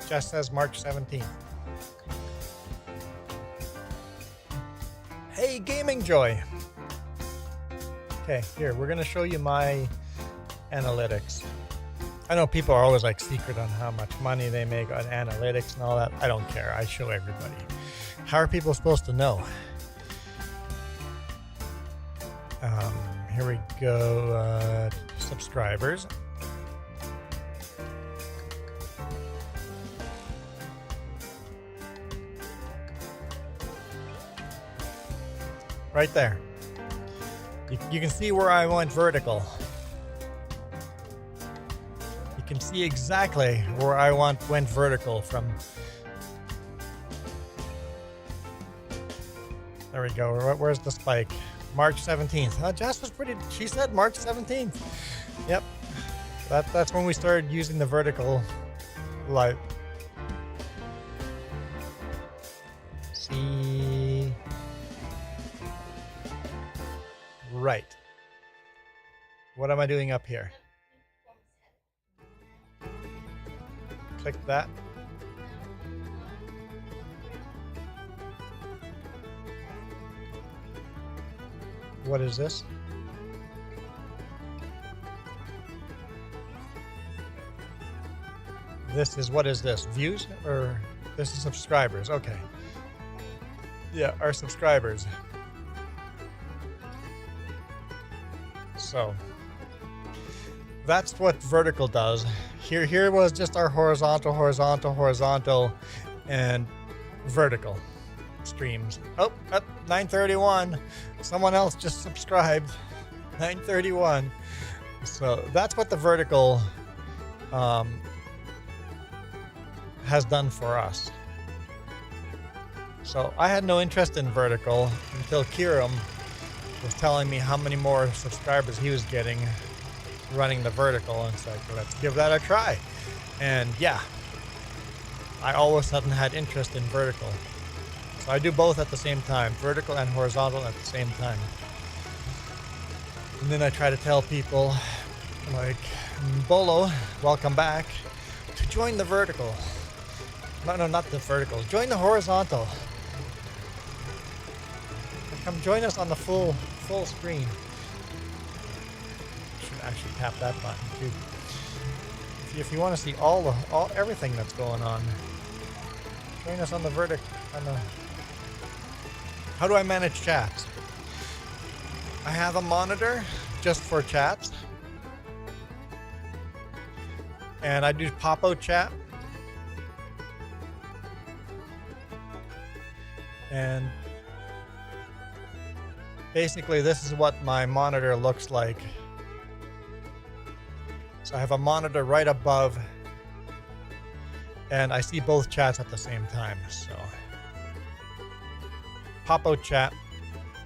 Just says March 17th. Hey, Gaming Joy. Okay, here, we're going to show you my analytics. I know people are always like secret on how much money they make on analytics and all that. I don't care. I show everybody. How are people supposed to know? Here we go. Subscribers. Right there. You can see where I went vertical. You can see exactly where I went vertical from. There we go. Where's the spike? March 17th. Jess was pretty. She said March 17th. Yep. That's when we started using the vertical light. See. Right. What am I doing up here? Click that. What is this? This is, what is this? Views? Or this is subscribers? Okay. Yeah, our subscribers. So that's what vertical does. Here was just our horizontal, and vertical streams. Oh, at 9:31, someone else just subscribed. 9:31. So that's what the vertical has done for us. So I had no interest in vertical until Kiram was telling me how many more subscribers he was getting running the vertical, and it's like, let's give that a try. And yeah, I all of a sudden had interest in vertical. So I do both at the same time, vertical and horizontal at the same time. And then I try to tell people like, Bolo, welcome back, to join the vertical. No, not the vertical, join the horizontal. Come join us on the full screen. Should actually tap that button too. If you want to see everything that's going on, join us on the vertical. How do I manage chats? I have a monitor just for chats, and I do pop-out chat, and basically this is what my monitor looks like. So I have a monitor right above, and I see both chats at the same time. So pop-out chat,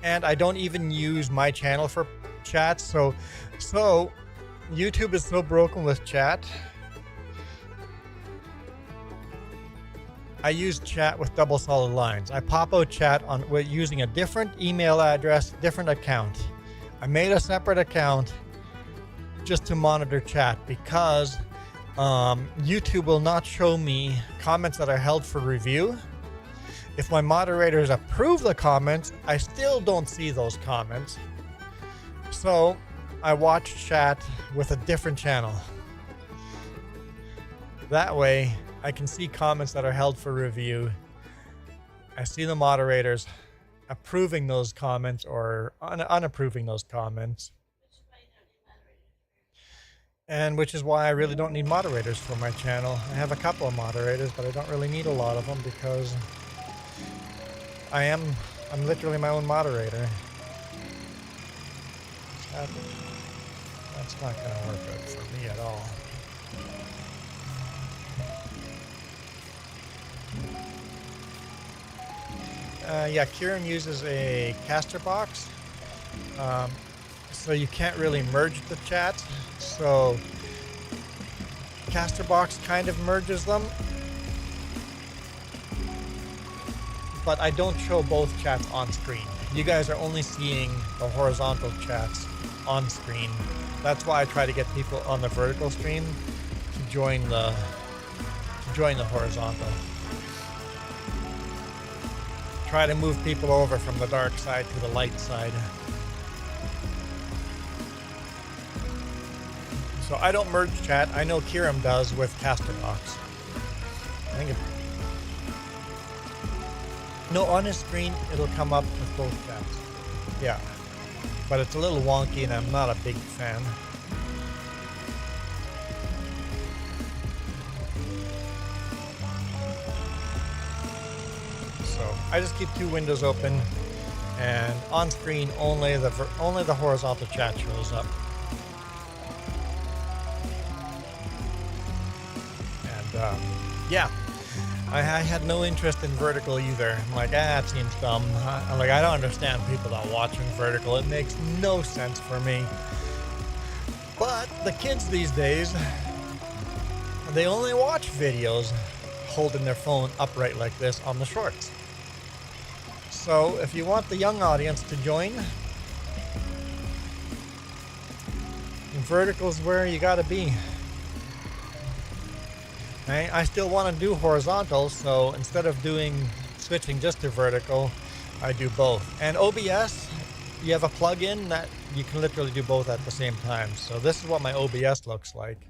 and I don't even use my channel for chats. So YouTube is so broken with chat. I use chat with double solid lines. I pop out chat with using a different email address, different account. I made a separate account just to monitor chat because YouTube will not show me comments that are held for review. If my moderators approve the comments, I still don't see those comments. So I watch chat with a different channel. That way, I can see comments that are held for review. I see the moderators approving those comments or unapproving those comments. And which is why I really don't need moderators for my channel. I have a couple of moderators, but I don't really need a lot of them because I'm literally my own moderator. That's not going to work out for me at all. Yeah, Kieran uses a caster box, so you can't really merge the chat. So caster box kind of merges them, but I don't show both chats on screen. You guys are only seeing the horizontal chats on screen. That's why I try to get people on the vertical stream to join the horizontal. Try to move people over from the dark side to the light side. So I don't merge chat. I know Kiram does with Casterbox. I think no, on his screen it'll come up with both chats. Yeah, but it's a little wonky and I'm not a big fan. I just keep two windows open, and on screen only the horizontal chat shows up. And yeah, I had no interest in vertical either. I'm like, it seems dumb. I'm like, I don't understand people that watch in vertical. It makes no sense for me. But the kids these days, they only watch videos holding their phone upright like this on the shorts. So if you want the young audience to join, vertical's where you gotta be. Okay? I still want to do horizontal, so instead of switching just to vertical, I do both. And OBS, you have a plug-in that you can literally do both at the same time. So this is what my OBS looks like.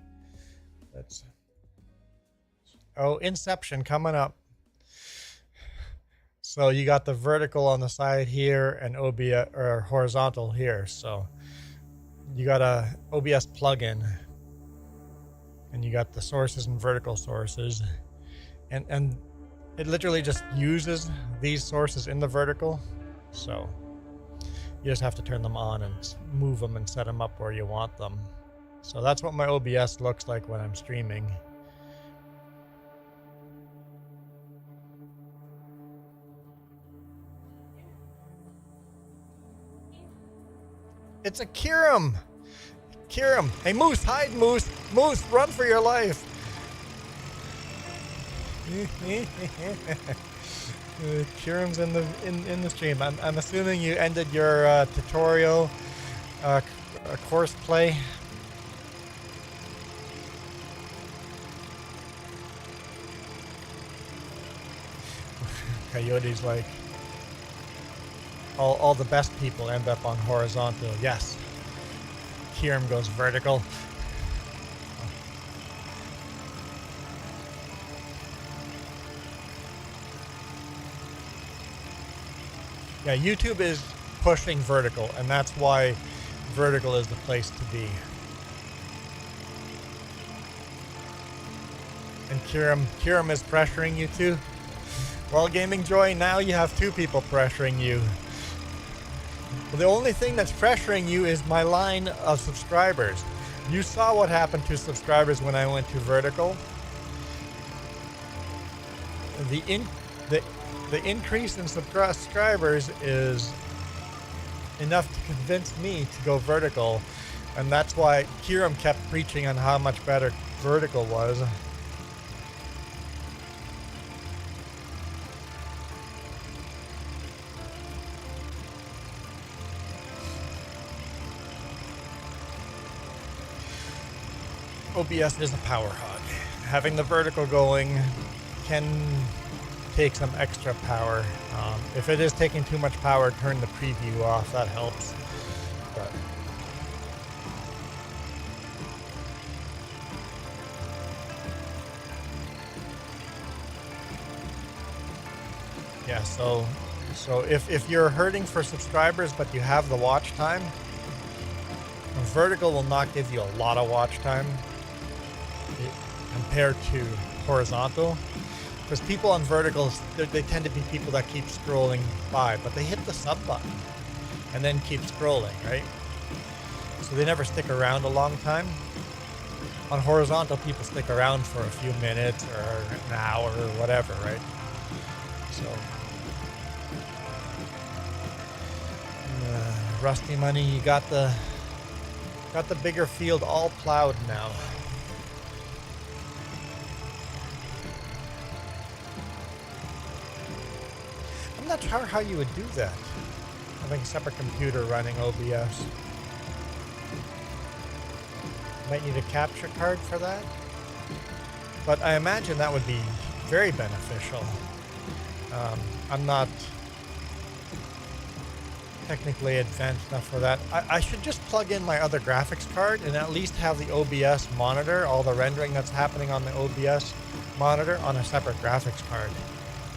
Inception coming up. So you got the vertical on the side here and OBS or horizontal here. So you got a OBS plugin, and you got the sources and vertical sources, and it literally just uses these sources in the vertical. So you just have to turn them on and move them and set them up where you want them. So that's what my OBS looks like when I'm streaming. It's a Kiram! Kiram! Hey, Moose, hide, Moose! Moose, run for your life! Kiram's in the stream. I'm assuming you ended your tutorial course play. Coyote's like, all the best people end up on horizontal. Yes. Kiram goes vertical. Yeah, YouTube is pushing vertical, and that's why vertical is the place to be. And Kiram is pressuring you too. Well, Gaming Joy, now you have two people pressuring you. Well, the only thing that's pressuring you is my line of subscribers. You saw what happened to subscribers when I went to vertical. The increase in subscribers is enough to convince me to go vertical, and that's why Kiram kept preaching on how much better vertical was. OBS is a power hog. Having the vertical going can take some extra power. If it is taking too much power, turn the preview off. That helps. But yeah, so if you're hurting for subscribers but you have the watch time, vertical will not give you a lot of watch time compared to horizontal. Because people on verticals, they tend to be people that keep scrolling by, but they hit the sub button and then keep scrolling, right? So they never stick around a long time. On horizontal, people stick around for a few minutes or an hour or whatever, right? So, Rusty Money, you got the bigger field all plowed now. I'm not sure how you would do that. Having a separate computer running OBS. Might need a capture card for that. But I imagine that would be very beneficial. I'm not technically advanced enough for that. I should just plug in my other graphics card and at least have the OBS monitor, all the rendering that's happening on the OBS monitor, on a separate graphics card.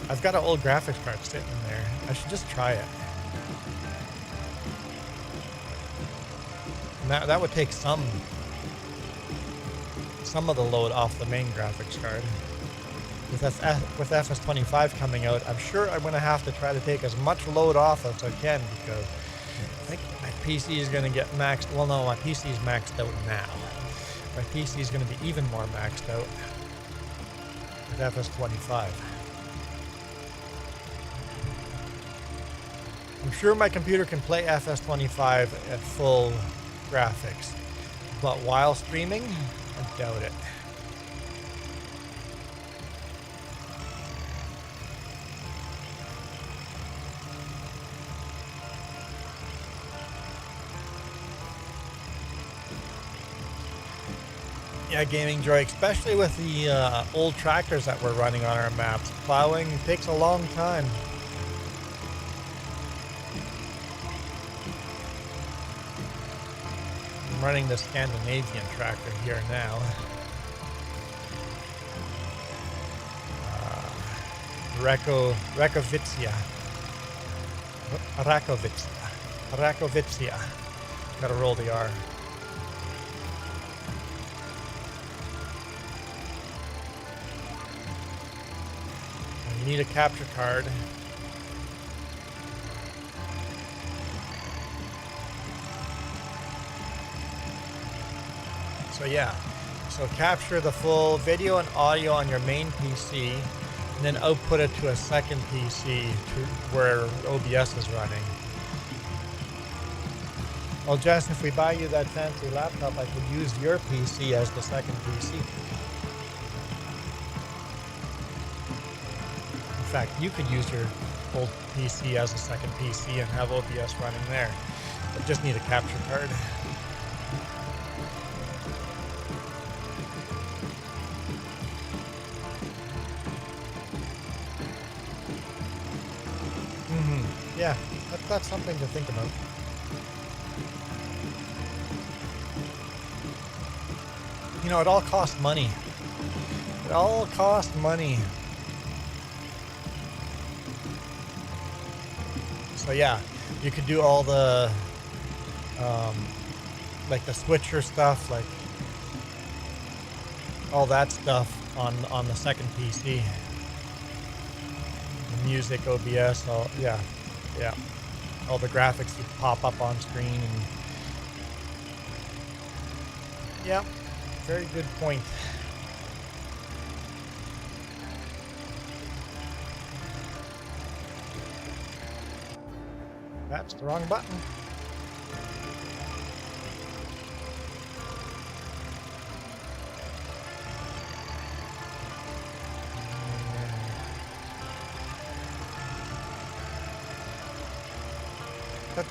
I've got an old graphics card sitting there. I should just try it. And that would take some of the load off the main graphics card. With FS25 coming out, I'm sure I'm going to have to try to take as much load off as I can, because I think my PC is going to get maxed. Well, no, my PC is maxed out now. My PC is going to be even more maxed out with FS25. I'm sure my computer can play FS25 at full graphics, but while streaming, I doubt it. Yeah, Gaming Joy, especially with the old tractors that we're running on our maps, plowing takes a long time. I'm running the Scandinavian tractor here now. Rakovica. Gotta roll the R. You need a capture card. So yeah, so capture the full video and audio on your main PC, and then output it to a second PC where OBS is running. Well, Jess, if we buy you that fancy laptop, I could use your PC as the second PC. In fact, you could use your old PC as a second PC and have OBS running there. But just need a capture card. Yeah, that's something to think about. You know, it all costs money. It all costs money. So yeah, you could do all the, like the switcher stuff, like all that stuff on the second PC. The music, OBS, all, yeah. All the graphics would pop up on screen and yeah. Very good point. That's the wrong button.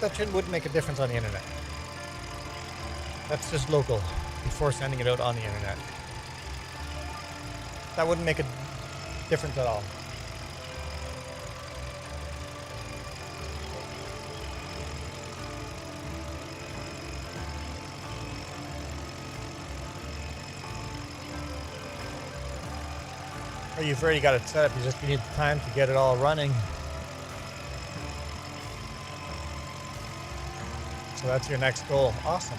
That wouldn't make a difference on the internet. That's just local. Before sending it out on the internet. That wouldn't make a difference at all. Or you've already got it set up, you just need the time to get it all running. So that's your next goal. Awesome.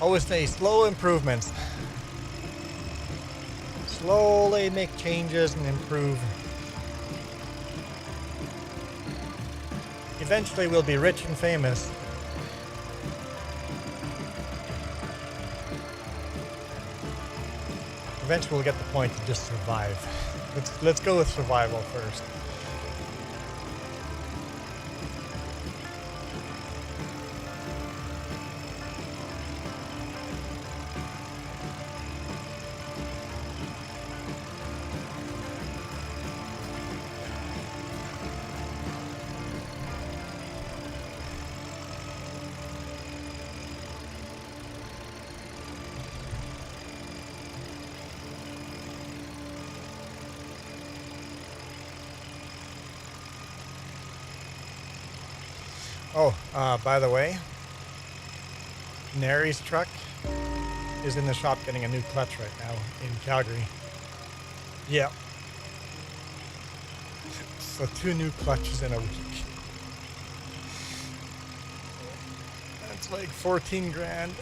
Always say slow improvements. Slowly make changes and improve. Eventually we'll be rich and famous. Eventually we'll get the point to just survive. Let's go with survival first. Oh, by the way, Nary's truck is in the shop getting a new clutch right now in Calgary. Yeah. So 2 new clutches in a week. That's like 14 grand.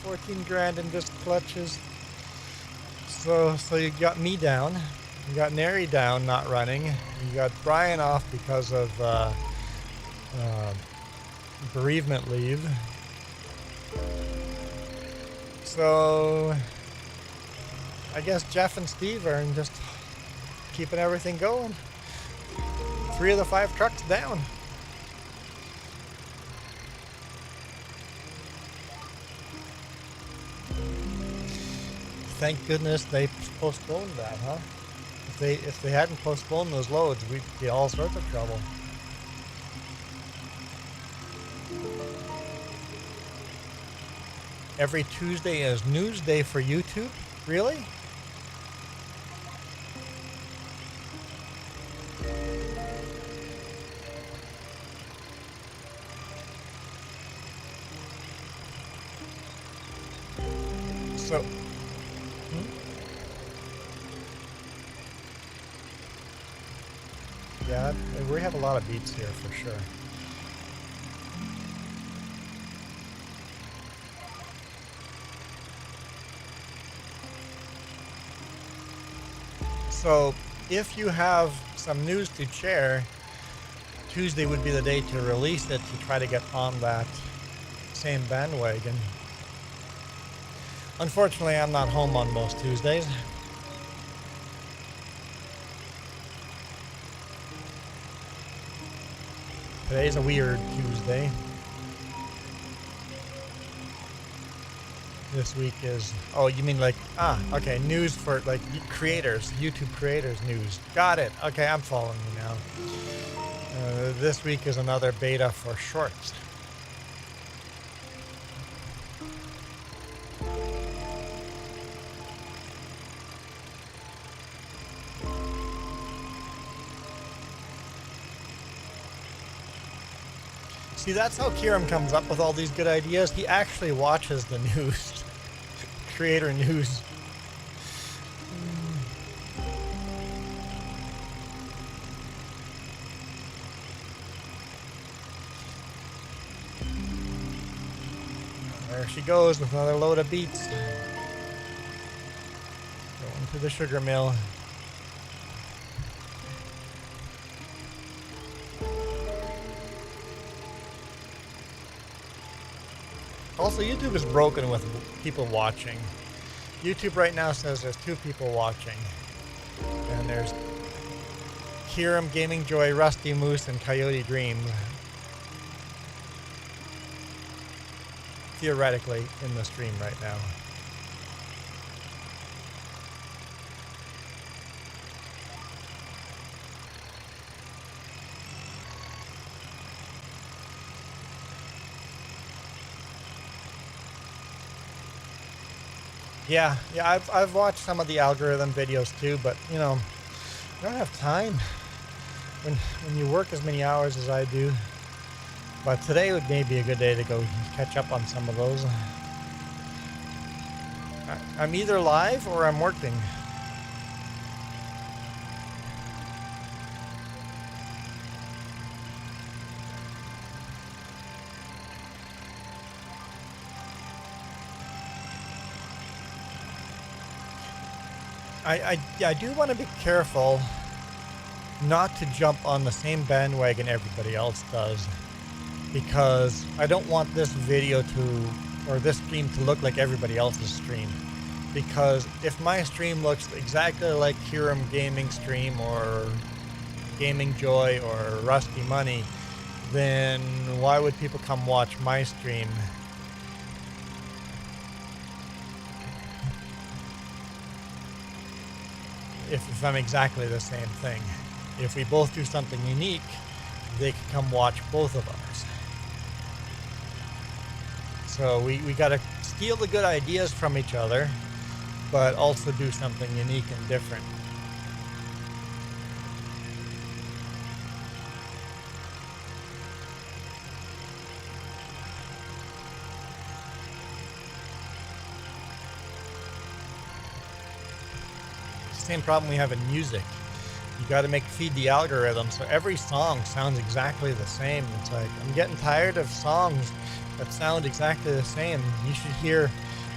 14 grand in just clutches. So you got me down. You got Nary down, not running. You got Brian off because of bereavement leave. So I guess Jeff and Steve are just keeping everything going. 3 of the 5 trucks down. Thank goodness they postponed that, huh? If they hadn't postponed those loads, we'd be all sorts of trouble. Every Tuesday is news day for YouTube? Really? So, yeah, we have a lot of beets here for sure. So if you have some news to share, Tuesday would be the day to release it to try to get on that same bandwagon. Unfortunately, I'm not home on most Tuesdays. Today's a weird Tuesday. This week is, oh, you mean like, okay, news for like creators, YouTube creators news. Got it. Okay, I'm following you now. This week is another beta for shorts. See, that's how Kieran comes up with all these good ideas. He actually watches the news. Creator news. There she goes with another load of beets. Going to the sugar mill. Also, YouTube is broken with people watching. YouTube right now says there's 2 people watching. And there's Kiram, Gaming Joy, Rusty Moose, and Coyote Dream. Theoretically in the stream right now. Yeah, I've watched some of the algorithm videos too, but you know, I don't have time when you work as many hours as I do. But today would maybe be a good day to go catch up on some of those. I'm either live or I'm working. I do want to be careful not to jump on the same bandwagon everybody else does, because I don't want this video or this stream to look like everybody else's stream. Because if my stream looks exactly like Kiram Gaming stream or Gaming Joy or Rusty Money, then why would people come watch my stream? If I'm exactly the same thing. If we both do something unique, they can come watch both of ours. So we gotta steal the good ideas from each other, but also do something unique and different. Same problem we have in music. You got to feed the algorithm, so every song sounds exactly the same. It's like, I'm getting tired of songs that sound exactly the same. You should hear,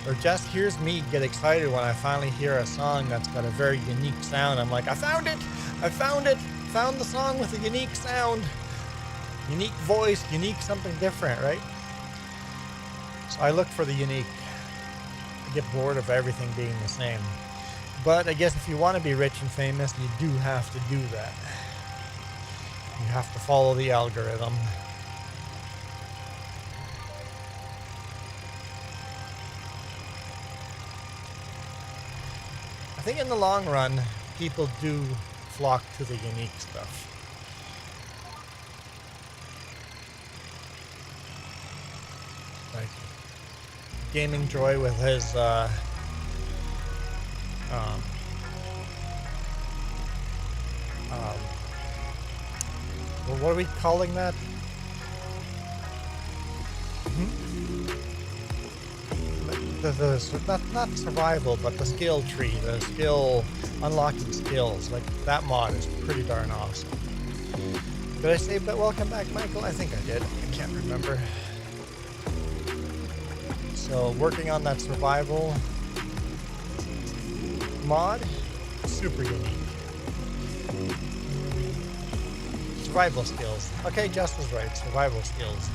or just hears me get excited when I finally hear a song that's got a very unique sound. I'm like, I found it, found the song with a unique sound, unique voice, unique something different, right? So I look for the unique. I get bored of everything being the same. But I guess if you want to be rich and famous, you do have to do that. You have to follow the algorithm. I think in the long run, people do flock to the unique stuff. Like Gaming Joy with his well, what are we calling that? Not survival, but the skill tree, the skill unlocking skills. Like that mod is pretty darn awesome. Did I say but welcome back, Michael? I think I did. I can't remember. So working on that survival mod, super unique. Survival skills. Okay, Jess was right. Survival skills.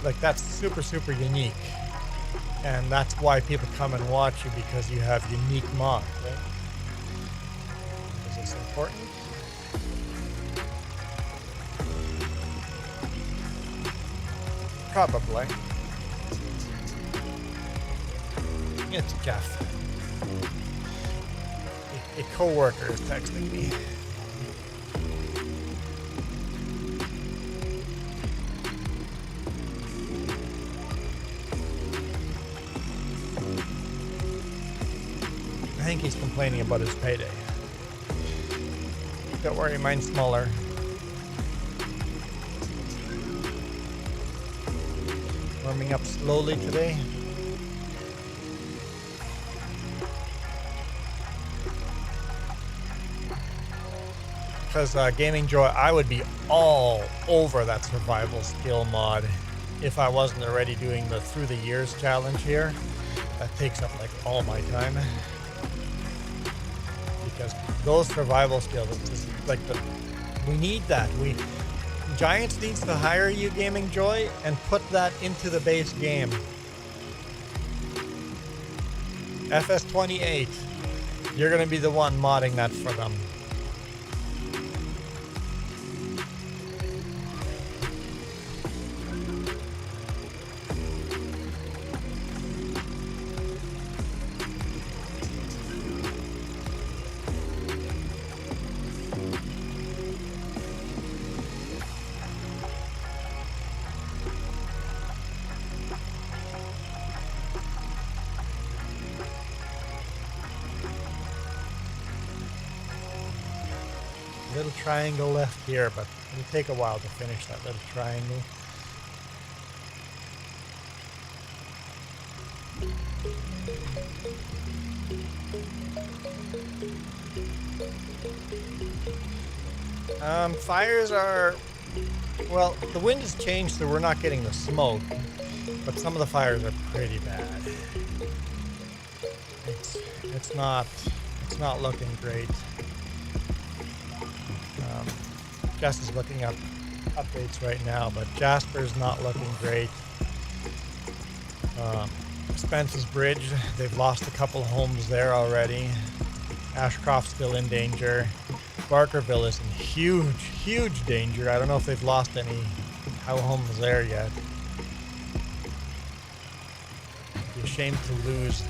Like, that's super, super unique. And that's why people come and watch you, because you have unique mods, right? Is this important? Probably. It's Jeff. A co-worker is texting me. I think he's complaining about his payday. Don't worry, mine's smaller. Warming up slowly today. Because Gaming Joy, I would be all over that survival skill mod if I wasn't already doing the Through the Years challenge here. That takes up like all my time. Because those survival skills, it's just like we need that. Giants needs to hire you, Gaming Joy, and put that into the base game. FS28, you're gonna be the one modding that for them. Little triangle left here, but it'll take a while to finish that little triangle. Fires are, well, the wind has changed, so we're not getting the smoke, but some of the fires are pretty bad. It's not looking great. Jess is looking up updates right now, but Jasper's not looking great. Spence's Bridge, they've lost a couple homes there already. Ashcroft's still in danger. Barkerville is in huge danger. I don't know if they've lost any homes there yet. It'd be a shame to lose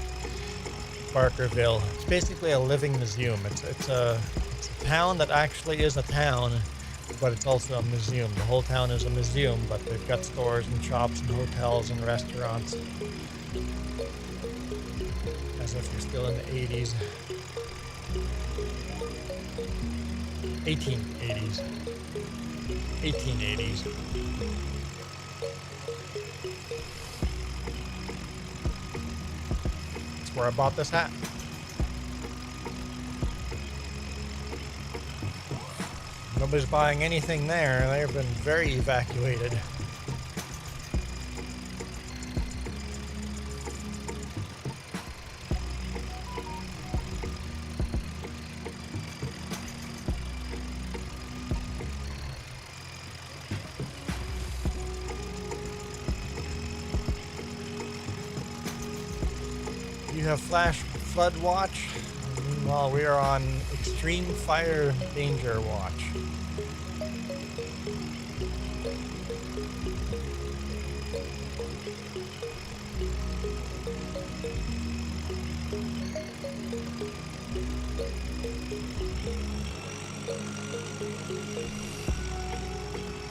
Barkerville. It's basically a living museum. It's a town that actually is a town, but it's also a museum. The whole town is a museum, but they've got stores and shops and hotels and restaurants. As if you're still in the 80s. 1880s. 1880s. That's where I bought this hat. Nobody's buying anything there. They've been very evacuated. You have flash flood watch. Meanwhile, we are on extreme fire danger watch.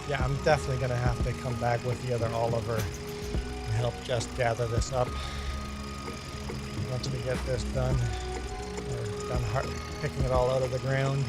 Yeah, I'm definitely going to have to come back with the other Oliver and help just gather this up. Once we get this done, we're done picking it all out of the ground.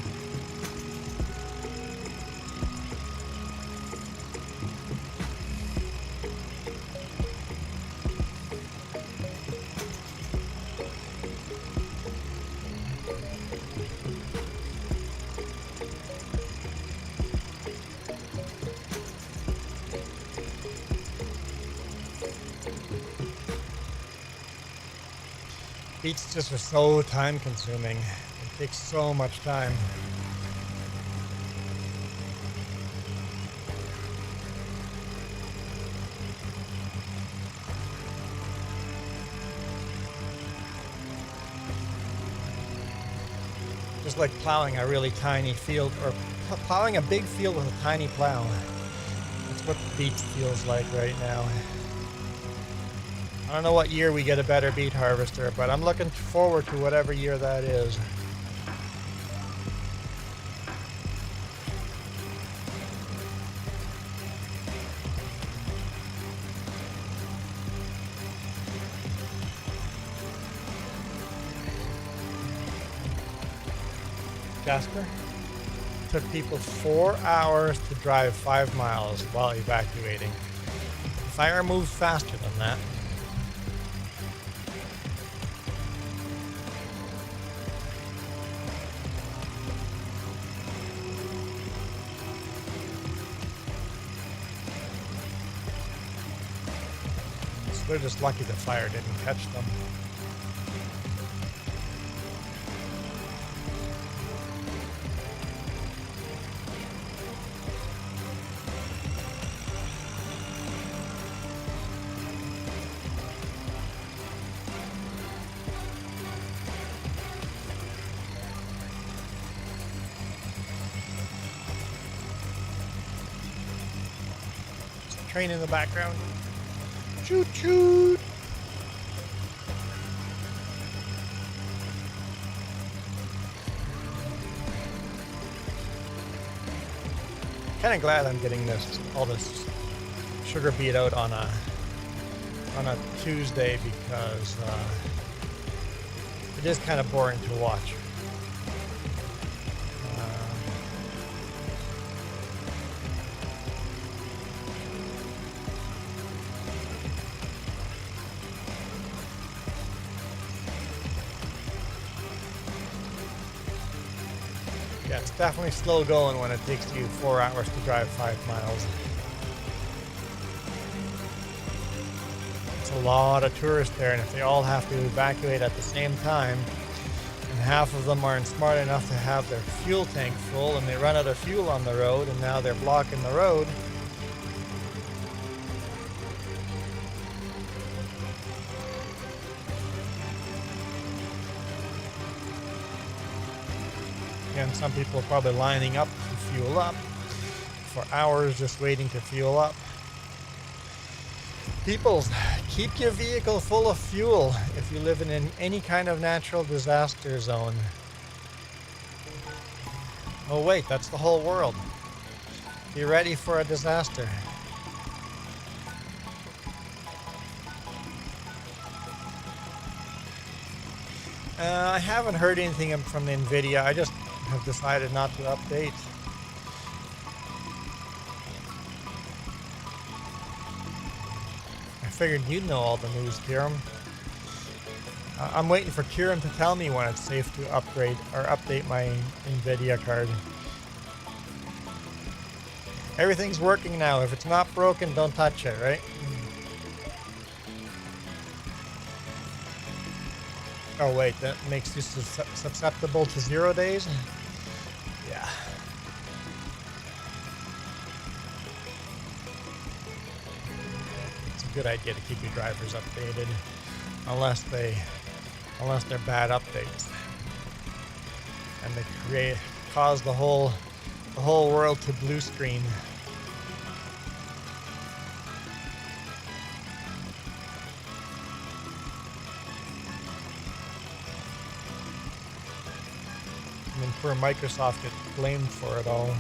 Beets just are so time consuming. It takes so much time. Just like plowing a really tiny field, or plowing a big field with a tiny plow. That's what beet feels like right now. I don't know what year we get a better beet harvester, but I'm looking forward to whatever year that is. Jasper? Took people 4 hours to drive 5 miles while evacuating. Fire moves faster than that. So they're just lucky the fire didn't catch them. Train in the background. Choo choo. Kind of glad I'm getting all this sugar beet out on a Tuesday, because it is kind of boring to watch. Yeah, it's definitely slow going when it takes you 4 hours to drive 5 miles. It's a lot of tourists there, and if they all have to evacuate at the same time, and half of them aren't smart enough to have their fuel tank full, and they run out of fuel on the road, and now they're blocking the road. And some people are probably lining up to fuel up for hours, just waiting to fuel up. People, keep your vehicle full of fuel if you live in any kind of natural disaster zone. Oh wait, that's the whole world. Be ready for a disaster. I haven't heard anything from NVIDIA. I just have decided not to update. I figured you'd know all the news, Kieran. I'm waiting for Kieran to tell me when it's safe to upgrade or update my NVIDIA card. Everything's working now. If it's not broken, don't touch it, right? Oh wait, that makes you susceptible to 0 days? Yeah. It's a good idea to keep your drivers updated, unless they're bad updates, and they cause the whole world to blue screen. And then poor Microsoft gets blamed for it all.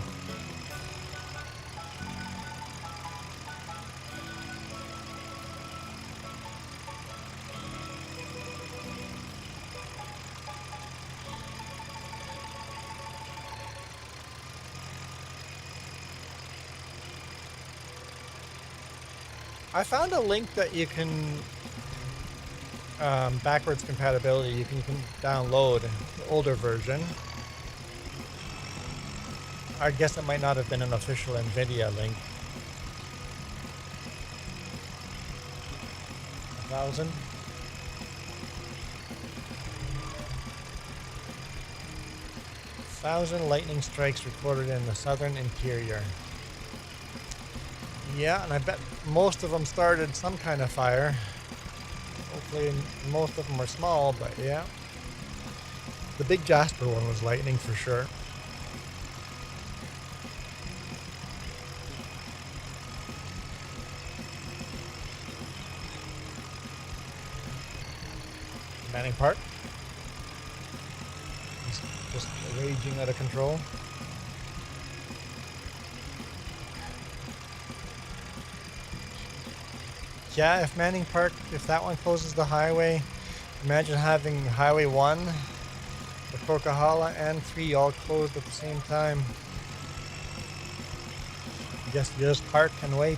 I found a link that you can backwards compatibility. You can download the older version. I guess it might not have been an official NVIDIA link. 1,000. Thousand lightning strikes recorded in the southern interior. Yeah, and I bet most of them started some kind of fire. Hopefully most of them were small, but yeah. The big Jasper one was lightning for sure. Manning Park. It's just raging out of control. Yeah, if Manning Park, if that one closes the highway, imagine having Highway 1, the Coquihalla, and 3 all closed at the same time. I guess you just park and wait.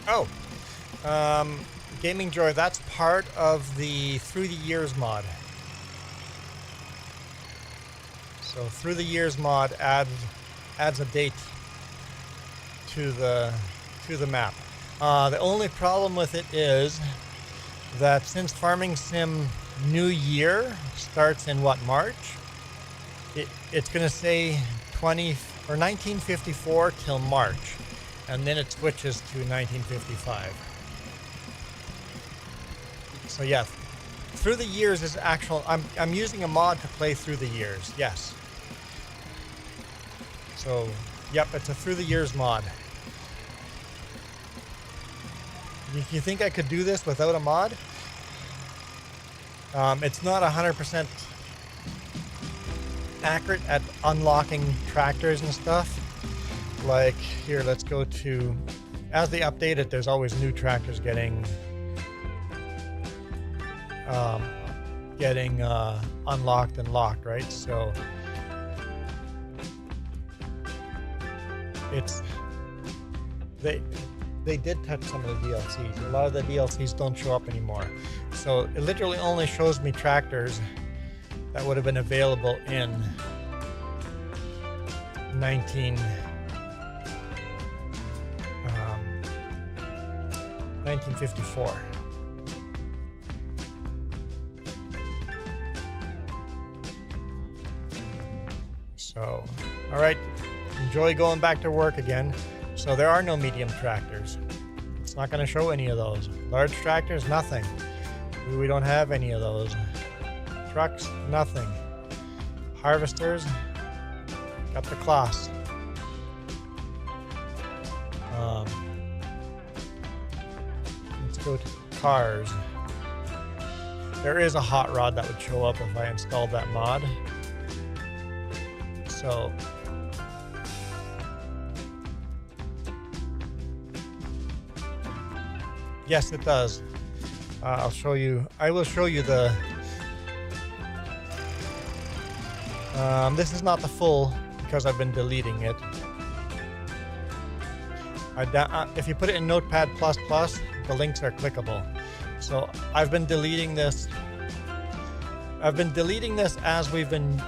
Oh, Gaming Joy, that's part of the Through the Years mod. So Through the Years mod adds a date to the map. The only problem with it is that since Farming Sim New Year starts in March, it's going to say 1954 till March, and then it switches to 1955. So yeah, Through the Years is actual. I'm using a mod to play Through the Years. Yes. So, yep, it's a Through the Years mod. You think I could do this without a mod? It's not 100% accurate at unlocking tractors and stuff. Like here, let's go to, as they update it, there's always new tractors getting unlocked and locked, right? So it's they did touch some of the DLCs. A lot of the DLCs don't show up anymore. So it literally only shows me tractors that would have been available in 1954. So, all right, enjoy going back to work again. So there are no medium tractors. It's not going to show any of those. Large tractors, nothing. We don't have any of those. Trucks, nothing. Harvesters, got the class. Let's go to cars. There is a hot rod that would show up if I installed that mod. So yes, it does. I'll show you. I will show you the. This is not the full because I've been deleting it. If you put it in Notepad++, the links are clickable. So I've been deleting this. I've been deleting this as we've been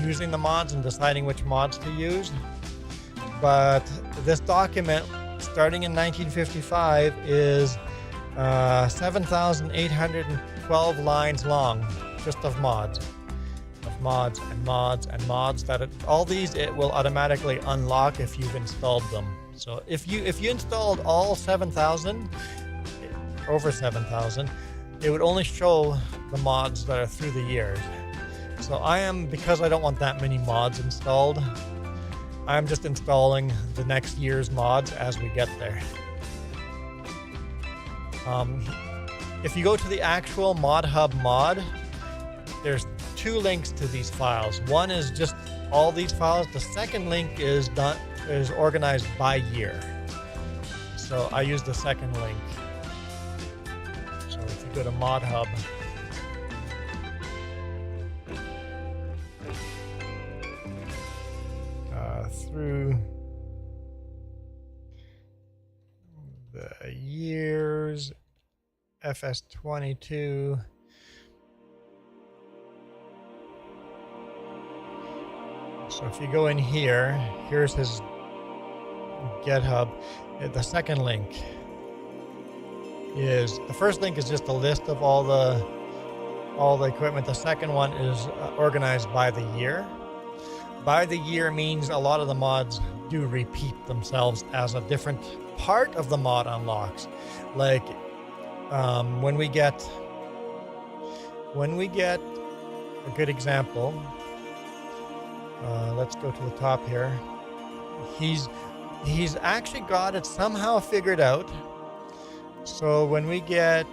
using the mods and deciding which mods to use. But this document, starting in 1955, is 7,812 lines long, just of mods. Mods and mods and mods all these it will automatically unlock if you've installed them. So if you installed all 7,000, over 7,000, it would only show the mods that are through the years. So because I don't want that many mods installed, I'm just installing the next year's mods as we get there. If you go to the actual Mod Hub mod, there's 2 links to these files. One is just all these files. The second link is organized by year. So I use the second link. So if you go to Mod Hub, through the years, FS22. So if you go in here, here's his GitHub. The second link is, the first link is just a list of all the equipment. The second one is organized by the year. by the year means a lot of the mods do repeat themselves as a different part of the mod unlocks. Like when we get a good example, let's go to the top here. He's actually got it somehow figured out. So when we get,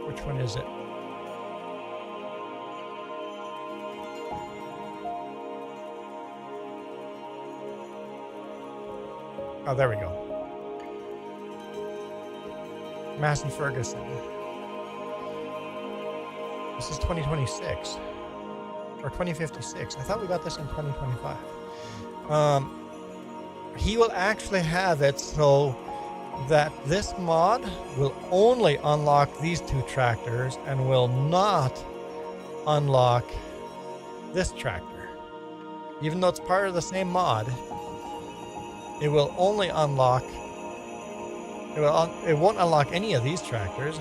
which one is it? Oh, there we go. Massey Ferguson. This is 2026 or 2056. I thought we got this in 2025. He will actually have it so that this mod will only unlock these two tractors and will not unlock this tractor. Even though it's part of the same mod, it will only unlock, it won't unlock any of these tractors.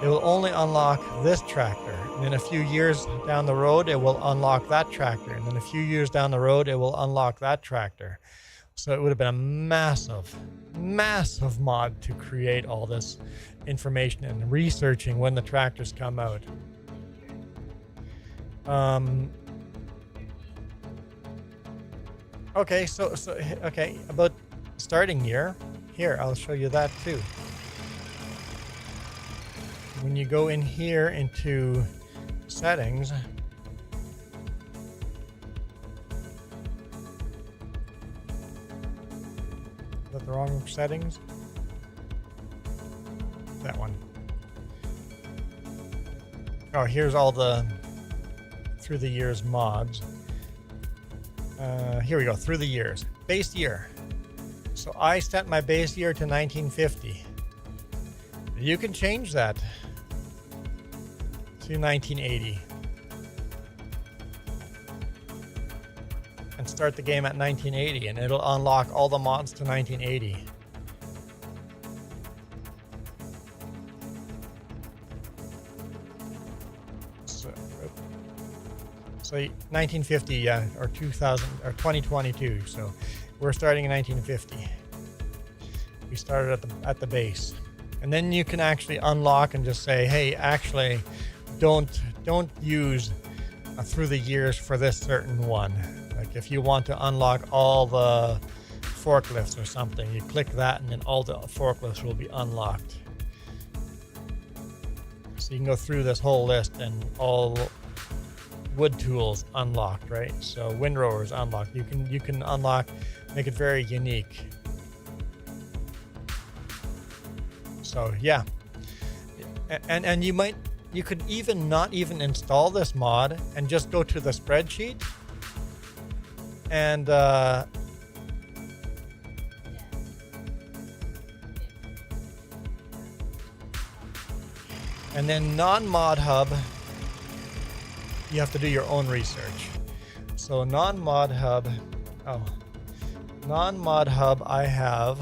It will only unlock this tractor. And in a few years down the road, it will unlock that tractor. And then a few years down the road, it will unlock that tractor. So it would have been a massive, massive mod to create all this information and researching when the tractors come out. Okay, okay, about starting year. Here, I'll show you that too. When you go in here into settings, is that the wrong settings? That one. Oh, here's all the through the years mods. Here we go, through the years. Base year. So I set my base year to 1950. You can change that to 1980. And start the game at 1980, and it'll unlock all the mods to 1980. So 1950, yeah, or 2000 or 2022. So we're starting in 1950. We started at the base, and then you can actually unlock and just say, hey, actually, don't use through the years for this certain one. Like if you want to unlock all the forklifts or something, you click that, and then all the forklifts will be unlocked. So you can go through this whole list and all wood tools unlocked, right? So windrowers unlocked. You can unlock, make it very unique. So yeah, and you could even not even install this mod and just go to the spreadsheet and then non-mod hub, you have to do your own research. So non-mod hub, I have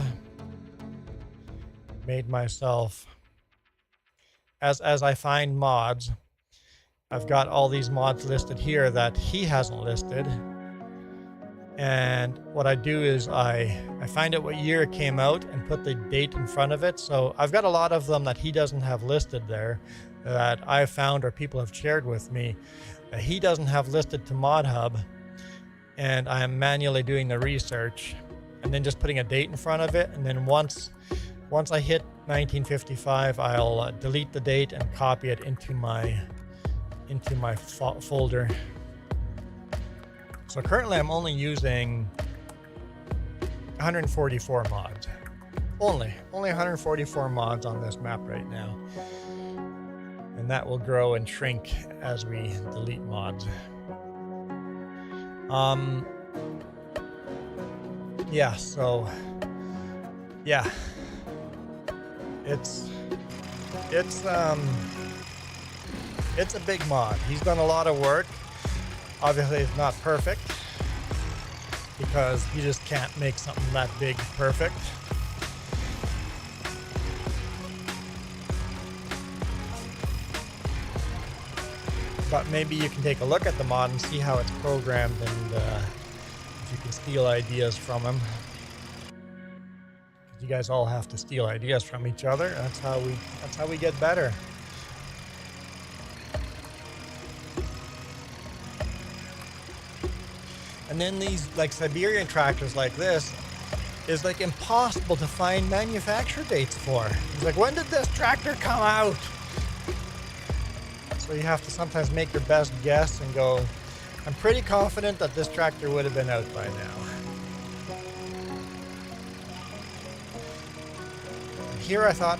made myself, as I find mods, I've got all these mods listed here that he hasn't listed. And what I do is I find out what year it came out and put the date in front of it. So I've got a lot of them that he doesn't have listed there that I've found or people have shared with me that he doesn't have listed to Mod Hub. And I'm manually doing the research and then just putting a date in front of it. And then once I hit 1955, I'll delete the date and copy it into my folder. So currently I'm only using 144 mods. Only 144 mods on this map right now. And that will grow and shrink as we delete mods. Yeah, so yeah. It's a big mod. He's done a lot of work. Obviously it's not perfect because you just can't make something that big perfect. But maybe you can take a look at the mod and see how it's programmed, and if you can steal ideas from him. You guys all have to steal ideas from each other. That's how we get better. And then these like Siberian tractors like this is like impossible to find manufacture dates for. It's like, when did this tractor come out? So you have to sometimes make your best guess and go, I'm pretty confident that this tractor would have been out by now. Here I thought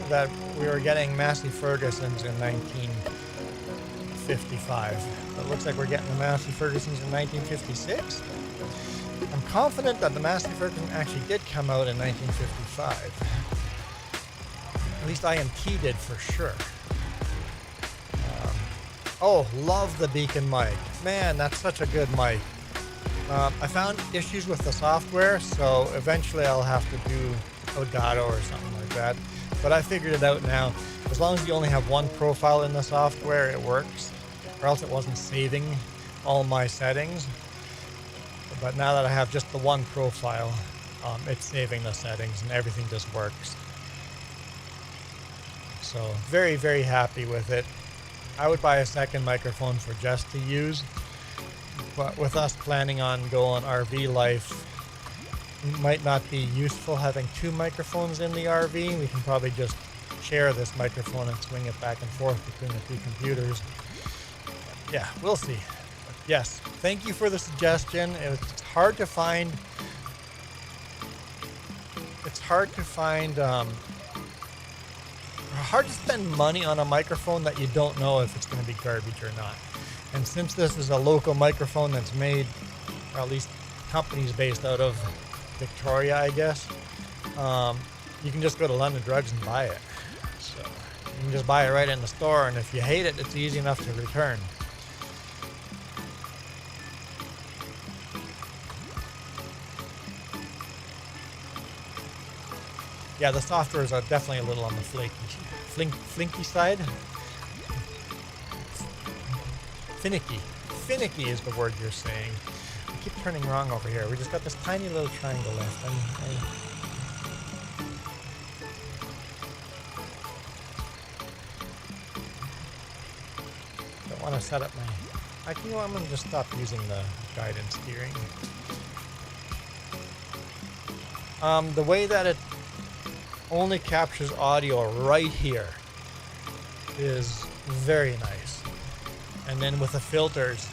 that we were getting Massey Fergusons in 1955. But it looks like we're getting the Massey Fergusons in 1956. I'm confident that the Massey Ferguson actually did come out in 1955. At least IMT did for sure. Oh, love the Beacon mic. Man, that's such a good mic. I found issues with the software, so eventually I'll have to do Elgato or something like that. But I figured it out now. As long as you only have one profile in the software, it works. Or else it wasn't saving all my settings. But now that I have just the one profile, it's saving the settings and everything just works. So very, very happy with it. I would buy a second microphone for just to use. But with us planning on going RV life, it might not be useful having two microphones in the RV. We can probably just share this microphone and swing it back and forth between the two computers. Yeah, we'll see. But yes, thank you for the suggestion. It's hard to find. It's hard to find. Hard to spend money on a microphone that you don't know if it's going to be garbage or not. And since this is a local microphone that's made, or at least companies based out of Victoria, I guess, you can just go to London Drugs and buy it. So you can just buy it right in the store, and if you hate it, it's easy enough to return. Yeah, the software is definitely a little on the flinky side. Finicky is the word you're saying. I keep turning wrong over here. We just got this tiny little triangle left. I don't want to set up my... You know what, I'm going to just stop using the guidance steering. The way that it only captures audio right here is very nice. And then with the filters,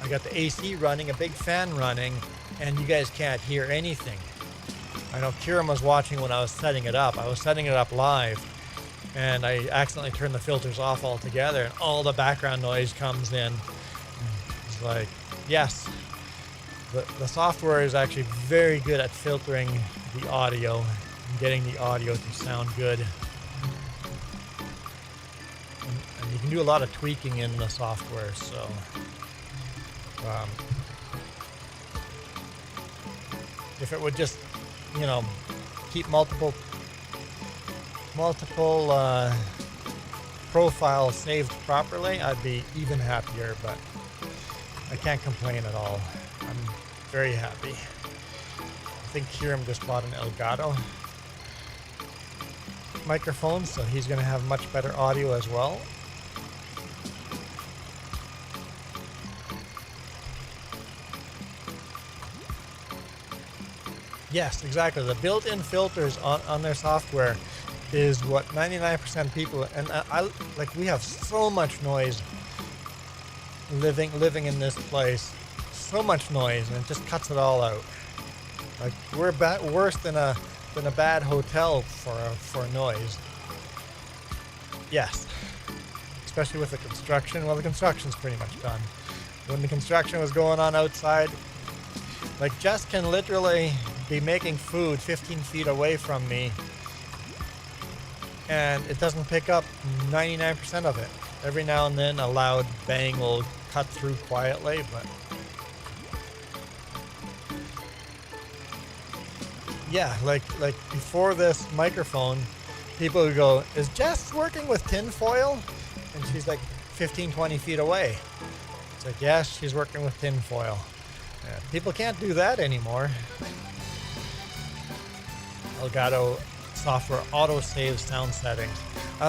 I got the AC running, a big fan running, and you guys can't hear anything. I know Kieran was watching when I was setting it up. I was setting it up live, and I accidentally turned the filters off altogether, and all the background noise comes in. It's like, yes, the software is actually very good at filtering the audio and getting the audio to sound good. And you can do a lot of tweaking in the software, so if it would just, keep multiple profiles saved properly, I'd be even happier, but I can't complain at all. I'm very happy. I think Kieran just bought an Elgato microphone, so he's going to have much better audio as well. Yes, exactly. The built-in filters on their software is what 99% people, and we have so much noise living in this place, so much noise, and it just cuts it all out. Like, we're worse than a bad hotel for noise. Yes, especially with the construction. Well, the construction's pretty much done. When the construction was going on outside, like, Jess can literally be making food 15 feet away from me, and it doesn't pick up 99% of it. Every now and then a loud bang will cut through quietly, but yeah, like before this microphone, people would go, "Is Jess working with tin foil?" And she's like, 15, 20 feet away. It's like, yes, she's working with tinfoil. People can't do that anymore. Elgato software auto-saves sound settings.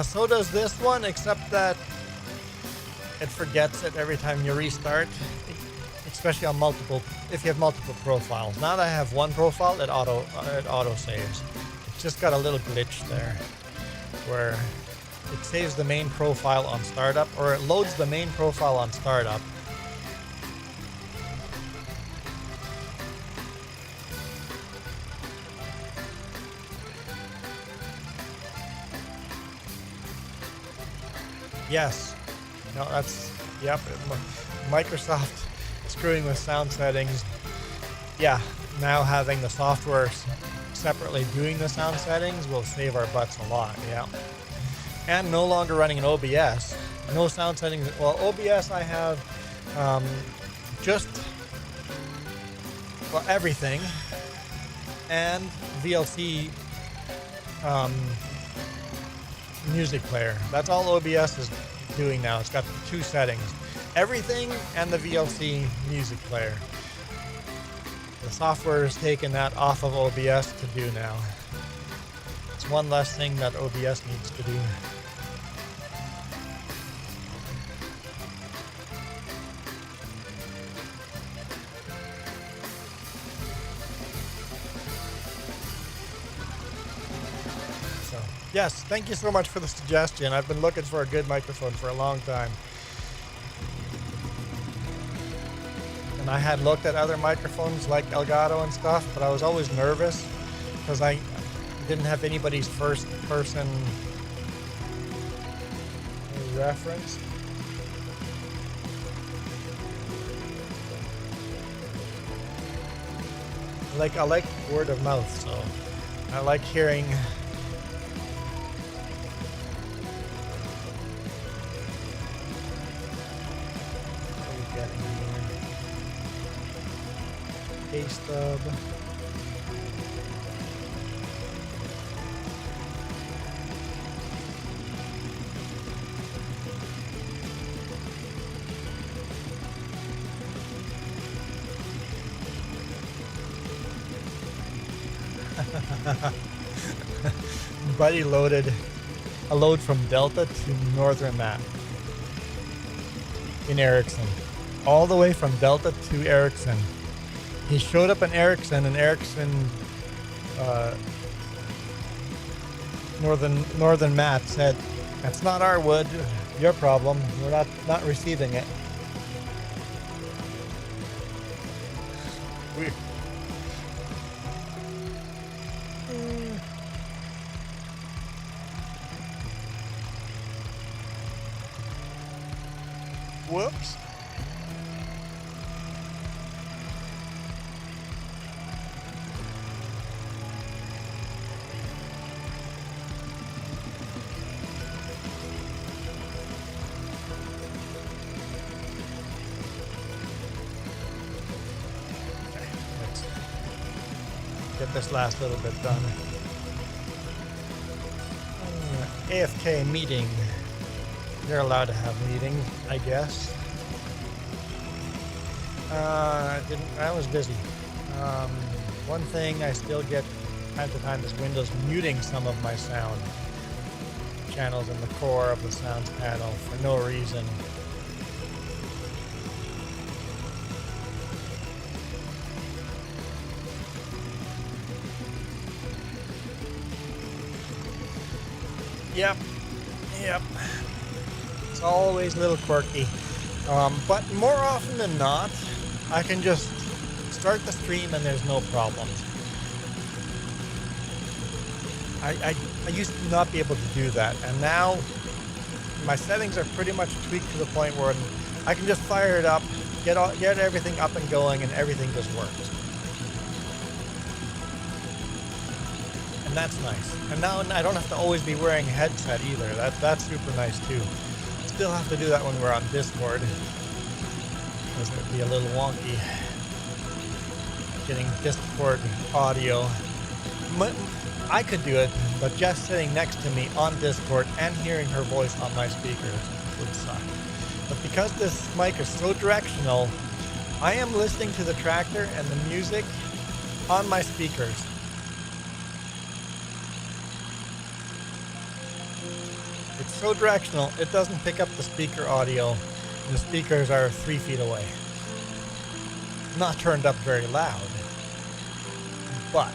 So does this one, except that it forgets it every time you restart, especially on if you have multiple profiles. Now that I have one profile, it auto-saves. It's just got a little glitch there where it saves the main profile on startup, or it loads the main profile on startup. Yes. No, that's, yep. Microsoft screwing with sound settings. Yeah, now having the software separately doing the sound settings will save our butts a lot, yeah. And no longer running an OBS. No sound settings. Well, OBS I have just, well, everything. And VLC music player. That's all OBS is doing now. It's got two settings. Everything and the VLC music player. The software has taken that off of OBS to do now. It's one less thing that OBS needs to do. So, yes, thank you so much for the suggestion. I've been looking for a good microphone for a long time. And I had looked at other microphones like Elgato and stuff, but I was always nervous because I didn't have anybody's first person reference. I like word of mouth, so I like hearing stub. Buddy loaded a load from Delta to Northern Map in Ericsson, all the way from Delta to Ericsson. He showed up in Ericsson, and Ericsson Northern Matt said, "That's not our wood, your problem. We're not receiving it." Weird. Whoops. Get this last little bit done. AFK meeting. They're allowed to have meetings, I guess. I was busy. One thing I still get time to time is Windows muting some of my sound channels in the core of the sounds panel for no reason. Yep. It's always a little quirky. But more often than not, I can just start the stream and there's no problems. I used to not be able to do that, and now my settings are pretty much tweaked to the point where I can just fire it up, get everything up and going, and everything just works. And that's nice. And now I don't have to always be wearing a headset either. That's super nice too. Still have to do that when we're on Discord, because it would be a little wonky getting Discord audio. I could do it, but just sitting next to me on Discord and hearing her voice on my speakers would suck. because this mic is so directional, I am listening to the tractor and the music on my speakers. It's so directional, it doesn't pick up the speaker audio, and the speakers are 3 feet away. Not turned up very loud, but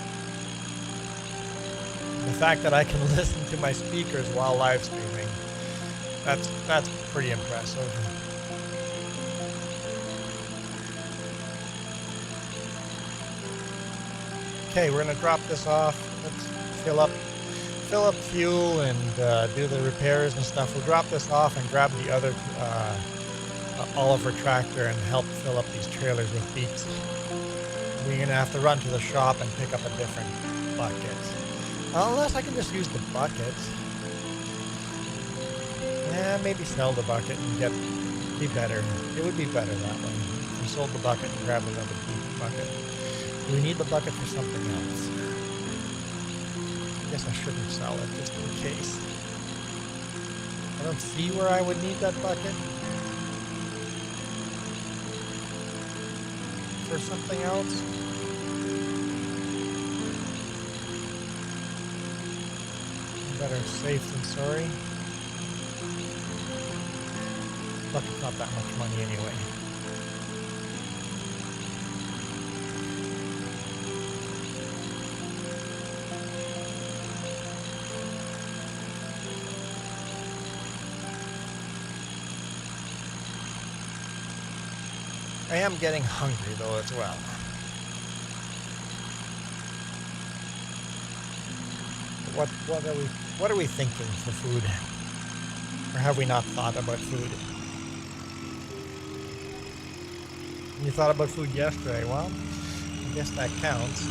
the fact that I can listen to my speakers while live streaming, that's pretty impressive. Okay, we're gonna drop this off. Let's fill up fuel and do the repairs and stuff. We'll drop this off and grab the other Oliver tractor and help fill up these trailers with beets. We're gonna have to run to the shop and pick up a different bucket. Unless I can just use the buckets. Yeah, maybe sell the bucket and be better. It would be better that way. We sold the bucket and grabbed another beet bucket. We need the bucket for something else. I guess I shouldn't sell it just in case. I don't see where I would need that bucket. For something else. Better safe than sorry. Bucket's not that much money anyway. I am getting hungry though as well. What are we thinking for food? Or have we not thought about food? You thought about food yesterday. Well, I guess that counts.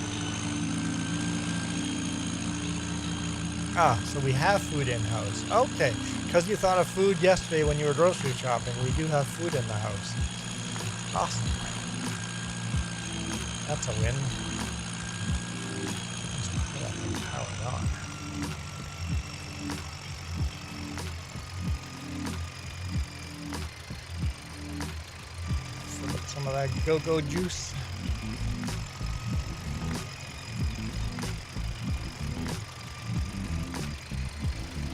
So we have food in-house. Okay, because you thought of food yesterday when you were grocery shopping, we do have food in the house. Awesome. That's a win. Let's put that thing powered on. Fill up some of that go-go juice.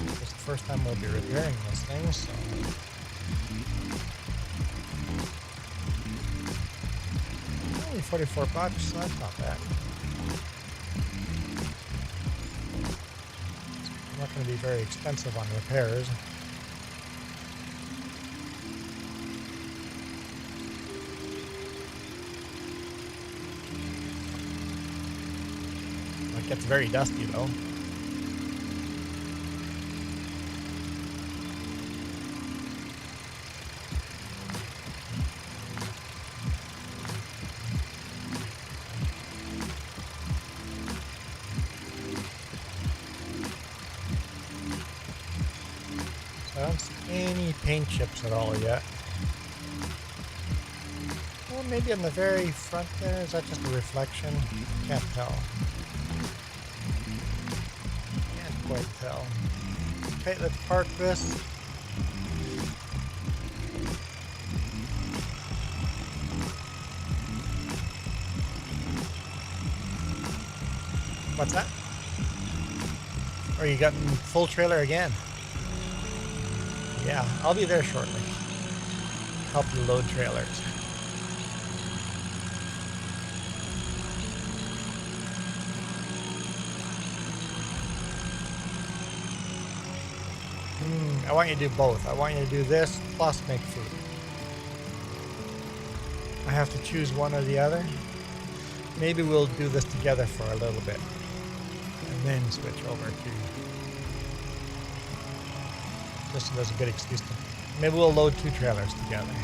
This is the first time we'll be repairing this thing, so... Only $44, so that's not bad. It's not going to be very expensive on repairs. It gets very dusty though. I don't see any paint chips at all yet. Well, maybe on the very front there. Is that just a reflection? Can't tell. Can't quite tell. Okay, let's park this. What's that? Oh, you got full trailer again? Yeah, I'll be there shortly. Help you load trailers. I want you to do both. I want you to do this plus make food. I have to choose one or the other. Maybe we'll do this together for a little bit and then switch over to... Just so there's a good excuse to... Maybe we'll load 2 trailers together.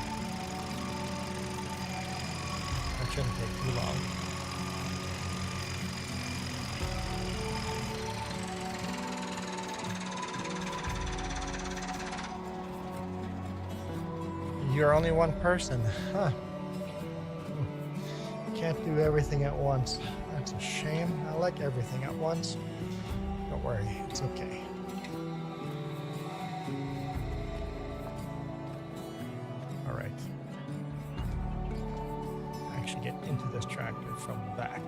That shouldn't take too long. You're only one person, huh? Can't do everything at once. That's a shame. I like everything at once. Don't worry, it's okay. actually get into this tractor from the back.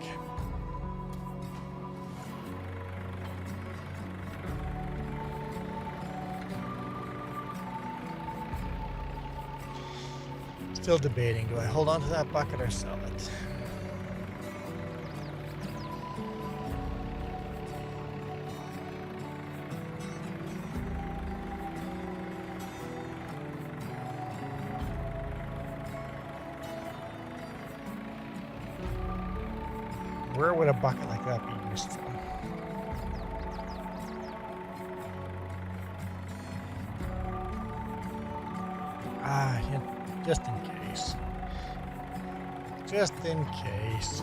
Still debating, do I hold on to that bucket or sell it? Where would a bucket like that be useful? Yeah, just in case. Just in case.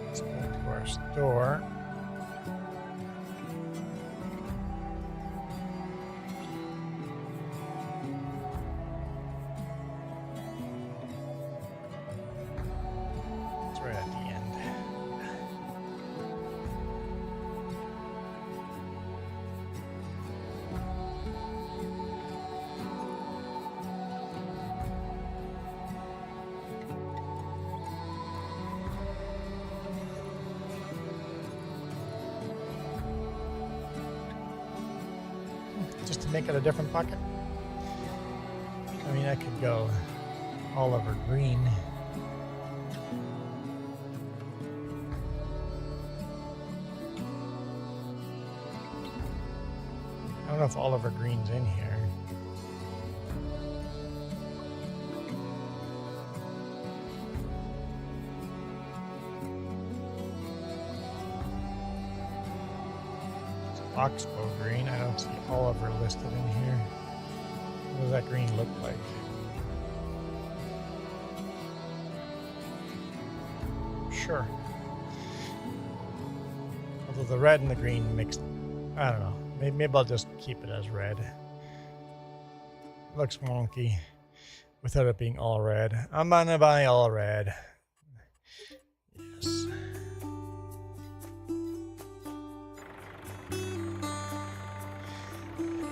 Let's go to our store. It's right at the end. Just to make it a different bucket. I mean, I could go Oliver Green. I don't know if Oliver Green's in here. Oxbow green. I don't see Oliver listed in here. What does that green look like? Sure. Although the red and the green mixed, I don't know. Maybe I'll just keep it as red. Looks wonky without it being all red. I'm gonna buy all red. Yes.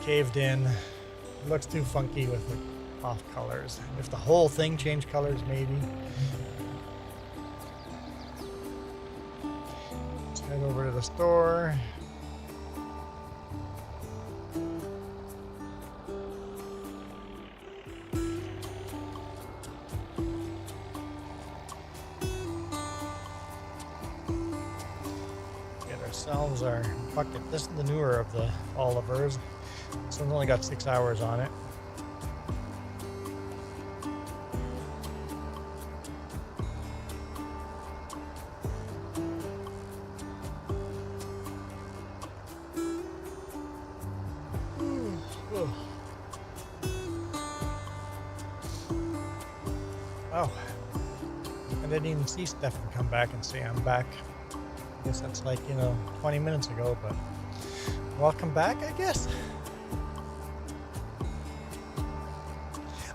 Caved in. Looks too funky with the off colors. If the whole thing changed colors, maybe. Let's head over to the store. Get ourselves our bucket. This is the newer of the Olivers. This one's only got 6 hours on it. Oh, I didn't even see Stefan come back and say I'm back. I guess that's like, 20 minutes ago, but welcome back, I guess.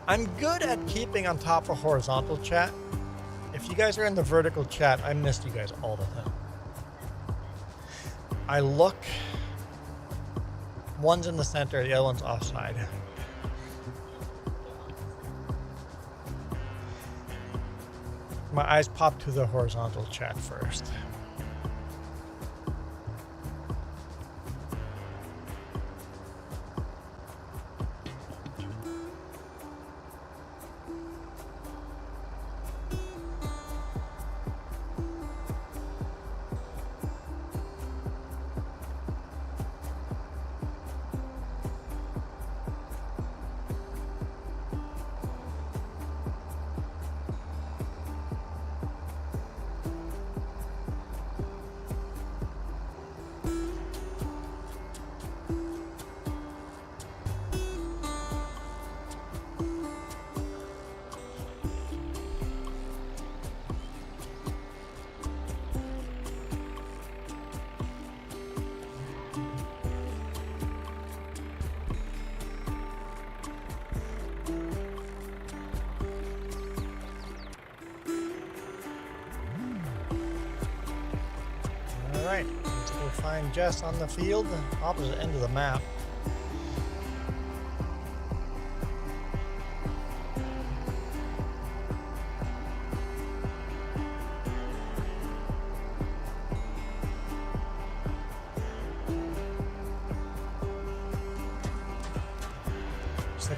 I'm good at keeping on top of horizontal chat. If you guys are in the vertical chat, I missed you guys all the time. I look, one's in the center, the other one's offside. My eyes pop to the horizontal chat first. Alright, let's go find Jess on the field, opposite end of the map.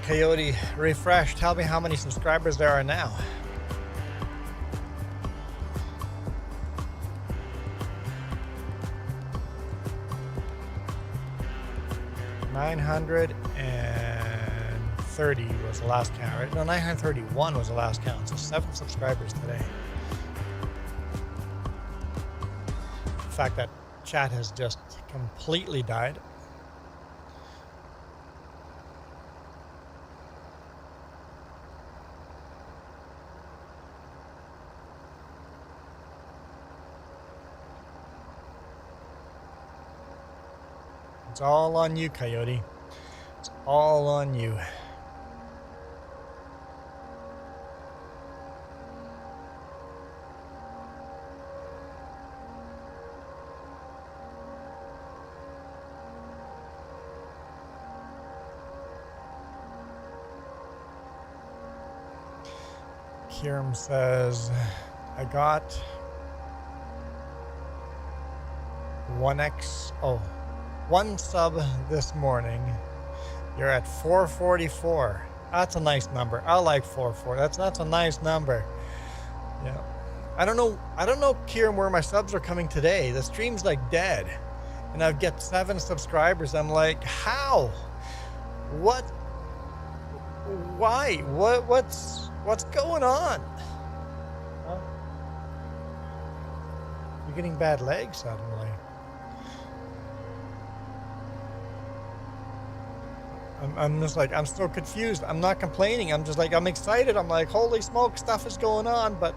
Coyote, refresh. Tell me how many subscribers there are now. $930 was the last count, right? No, 931 was the last count, so 7 subscribers today. In fact, that chat has just completely died. It's all on you, Coyote. It's all on you. Kiram says, I got 1 sub this morning. You're at 444. That's a nice number. I like 440. That's a nice number. Yeah. I don't know, Kiram, where my subs are coming today. The stream's like dead. And I've got 7 subscribers. I'm like, how? What? Why? What's going on? Huh? You're getting bad legs suddenly. I'm just like, I'm so confused. I'm not complaining. I'm just like, I'm excited. I'm like, holy smoke, stuff is going on. But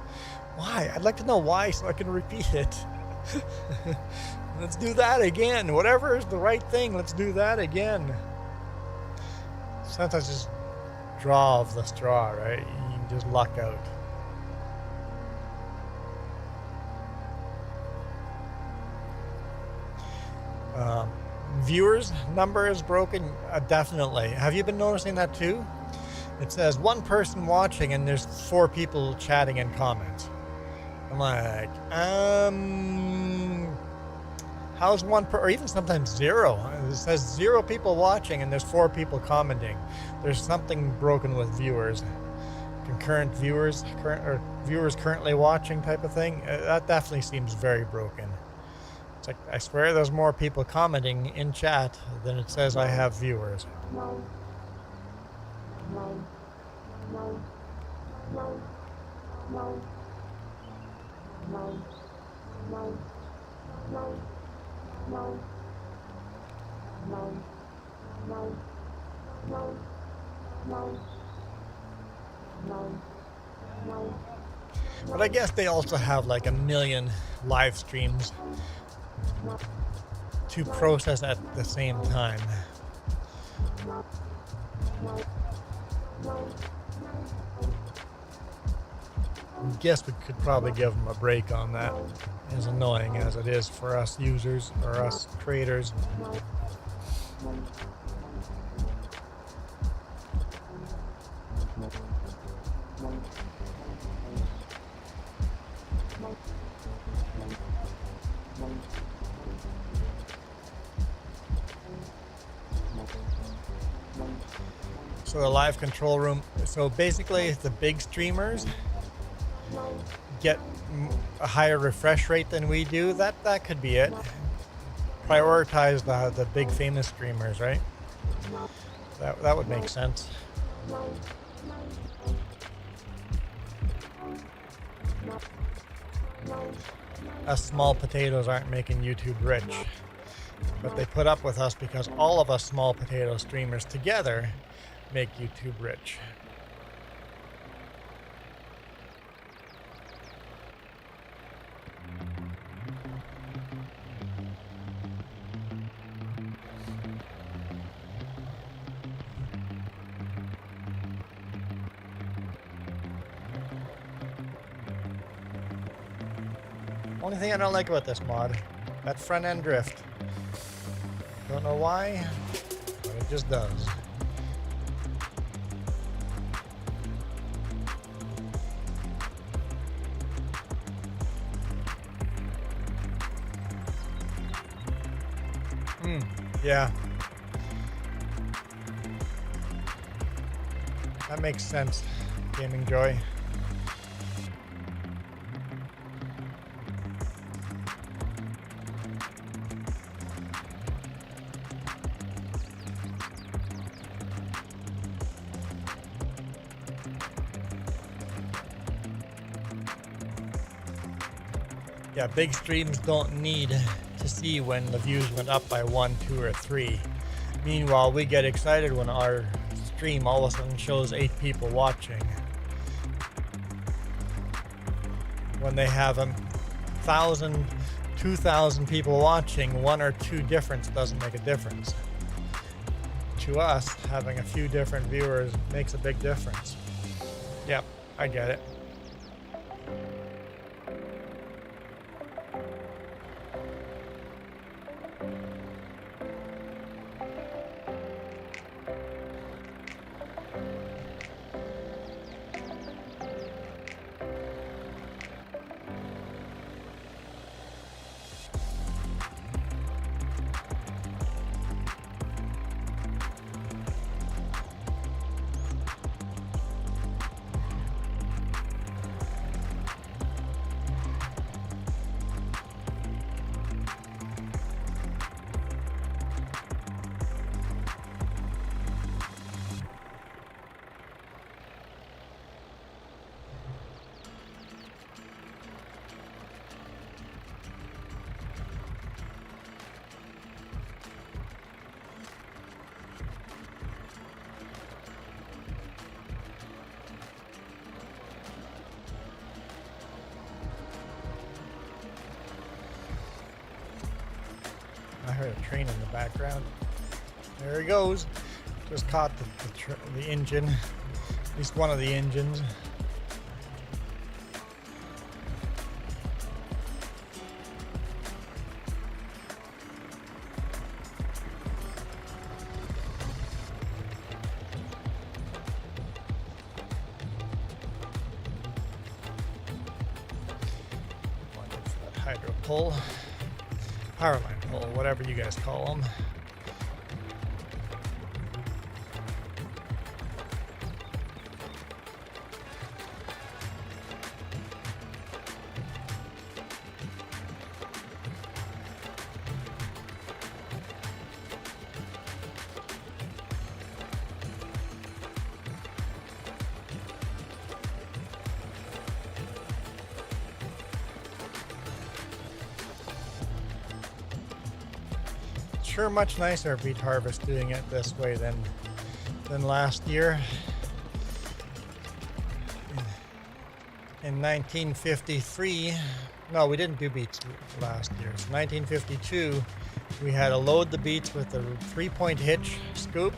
why? I'd like to know why so I can repeat it. Let's do that again. Whatever is the right thing, let's do that again. Sometimes just draw of the straw, right? You can just luck out. Viewers number is broken. Definitely. Have you been noticing that too? It says 1 person watching and there's 4 people chatting in comments. I'm like, how's or even sometimes 0. It says 0 people watching and there's 4 people commenting. There's something broken with viewers. Concurrent viewers, viewers currently watching type of thing. That definitely seems very broken. It's like, I swear there's more people commenting in chat than it says I have viewers. But I guess they also have like 1 million live streams to process at the same time. I guess we could probably give them a break on that, as annoying as it is for us users or us creators. So the live control room, so basically the big streamers get a higher refresh rate than we do. That could be it. Prioritize the big famous streamers, right? That would make sense. Us small potatoes aren't making YouTube rich, but they put up with us because all of us small potato streamers together make YouTube rich. Only thing I don't like about this mod, that front end drift. Don't know why, but it just does. Yeah. That makes sense, Gaming Joy. Yeah, big streams don't need to see when the views went up by 1, 2, or 3. Meanwhile, we get excited when our stream all of a sudden shows 8 people watching. When they have 1,000, 2,000 people watching, 1 or 2 difference doesn't make a difference. To us, having a few different viewers makes a big difference. Yep, I get it. I heard a train in the background. There he goes. Just caught the engine, at least one of the engines. That hydro pole, power line pole, whatever you guys call them. Sure, much nicer beet harvest doing it this way than last year. In 1953, no, we didn't do beets last year. So 1952, we had to load the beets with a 3-point hitch scoop,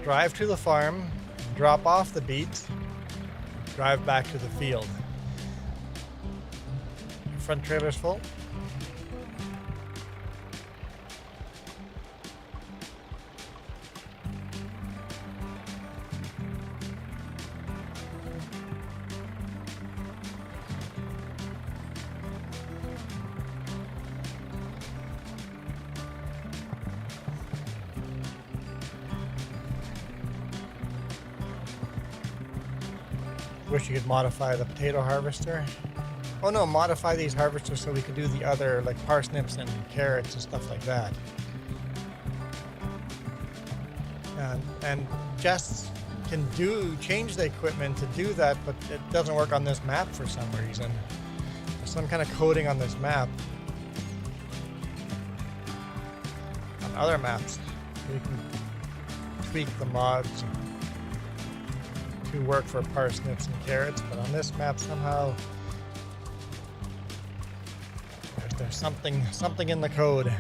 drive to the farm, drop off the beets, drive back to the field. Front trailer's full. Wish you could modify the potato harvester. Oh no, modify these harvesters so we could do the other, like parsnips and carrots and stuff like that. And Jess can change the equipment to do that, but it doesn't work on this map for some reason. There's some kind of coding on this map. On other maps, we can tweak the mods to work for parsnips and carrots, but on this map somehow there's something in the code.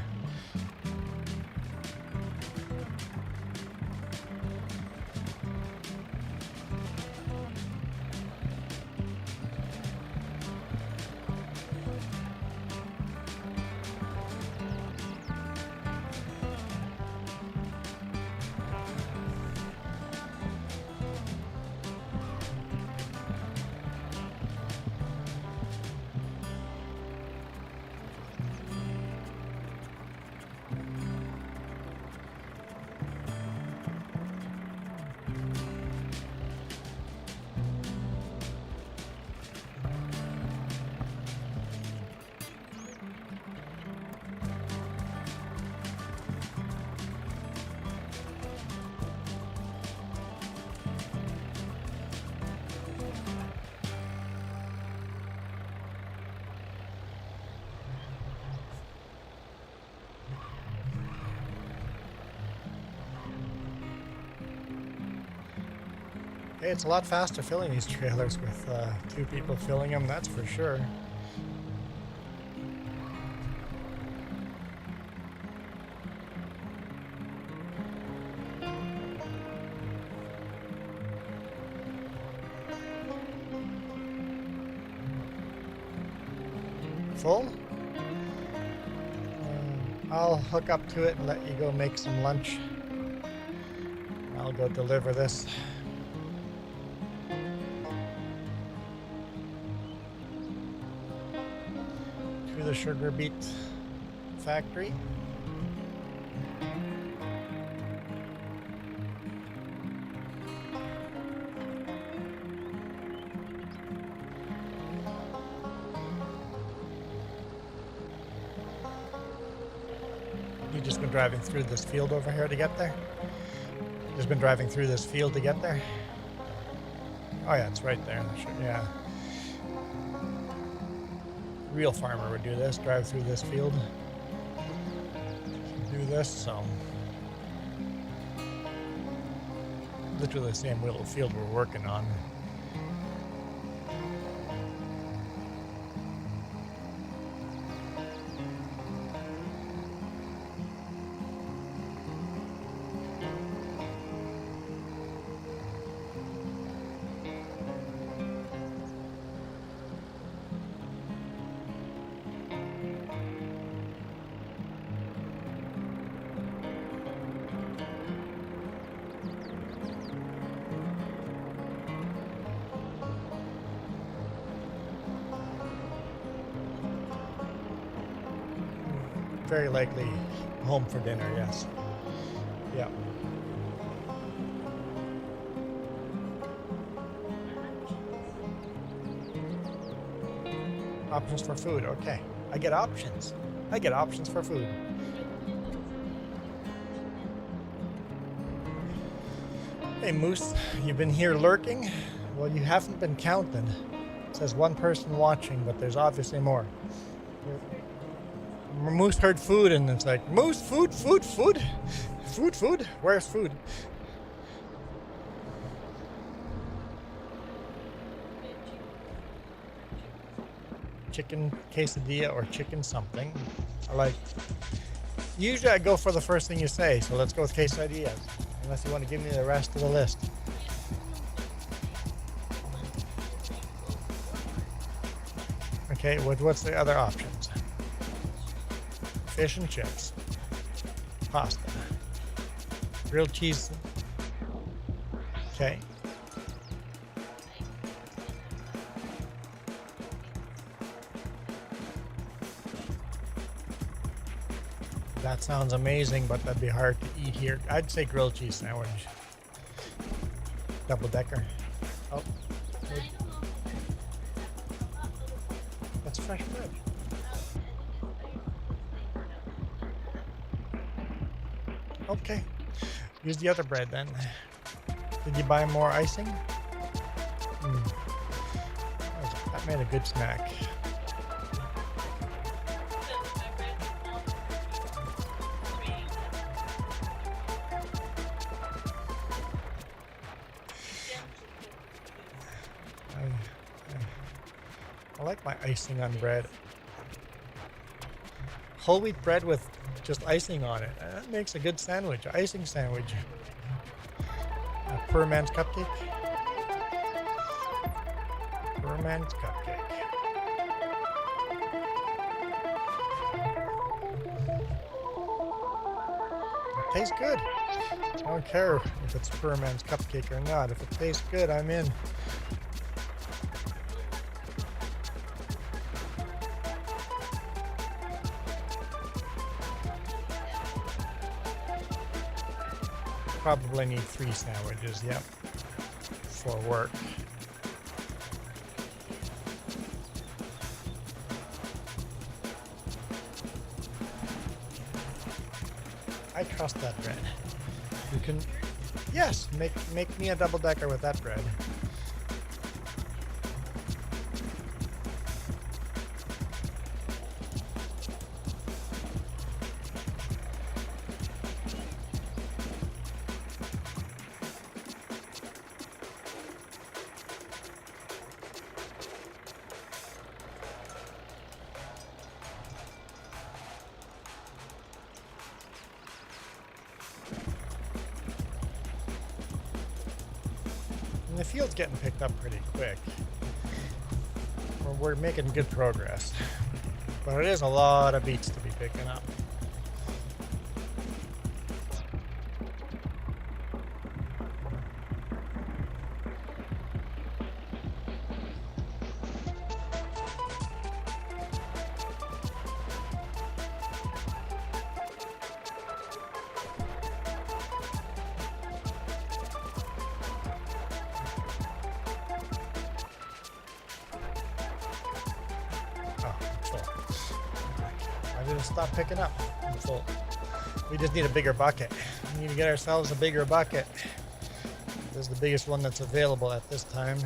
Hey, it's a lot faster filling these trailers with 2 people filling them, that's for sure. Full? I'll hook up to it and let you go make some lunch. I'll go deliver this. To the sugar beet factory. You just been driving through this field over here to get there? Just been driving through this field to get there? Oh yeah, it's right there. Yeah. Real farmer would do this, drive through this field. Do this, so. Literally the same little field we're working on. Very likely home for dinner, yes. Yeah. Options for food, okay. I get options. I get options for food. Hey Moose, you've been here lurking? Well, you haven't been counting. It says 1 person watching, but there's obviously more. Moose heard food and it's like, Moose, food. Where's food? Chicken quesadilla or chicken something. Usually I go for the first thing you say, so let's go with quesadillas. Unless you want to give me the rest of the list. Okay, what's the other options? Fish and chips, pasta, grilled cheese. Okay. That sounds amazing, but that'd be hard to eat here. I'd say grilled cheese sandwich. Double decker. Oh. That's fresh bread. Okay, use the other bread then. Did you buy more icing? That made a good snack. I like my icing on bread. Whole wheat bread with just icing on it. That makes a good sandwich, icing sandwich. A poor man's cupcake. Poor man's cupcake. It tastes good. I don't care if it's poor man's cupcake or not. If it tastes good, I'm in. Probably need 3 sandwiches, yep, for work. I trust that bread. You can, yes, make me a double decker with that bread. field's getting picked up pretty quick. We're making good progress. But it is a lot of beets to be picking up. I didn't stop picking up. I'm full. We just need a bigger bucket. We need to get ourselves a bigger bucket. This is the biggest one that's available at this time.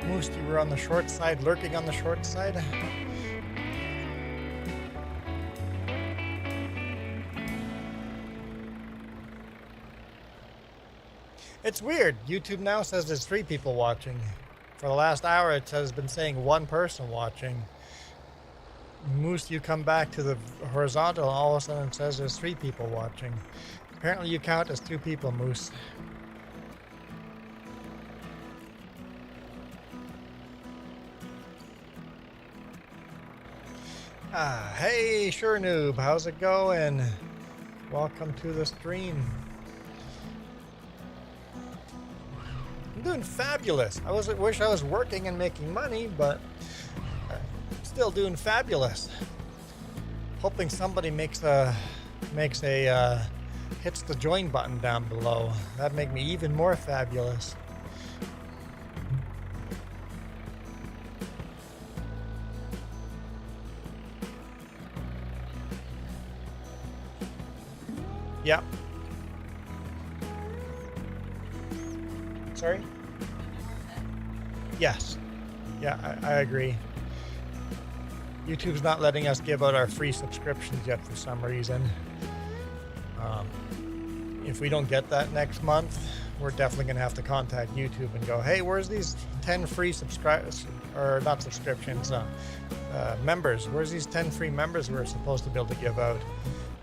Moose, you were on the short side, lurking on the short side. It's weird. YouTube now says there's 3 people watching. For the last hour, it has been saying 1 person watching. Moose, you come back to the horizontal, and all of a sudden it says there's 3 people watching. Apparently you count as 2 people, Moose. Hey, Sure Noob, how's it going? Welcome to the stream. I'm doing fabulous. I wish I was working and making money, but I'm still doing fabulous. Hoping somebody hits the join button down below. That'd make me even more fabulous. Yep. Sorry? Yes. Yeah, I agree. YouTube's not letting us give out our free subscriptions yet for some reason. If we don't get that next month, we're definitely going to have to contact YouTube and go, hey, where's these 10 free subscribers, or not subscriptions, members? Where's these 10 free members we're supposed to be able to give out?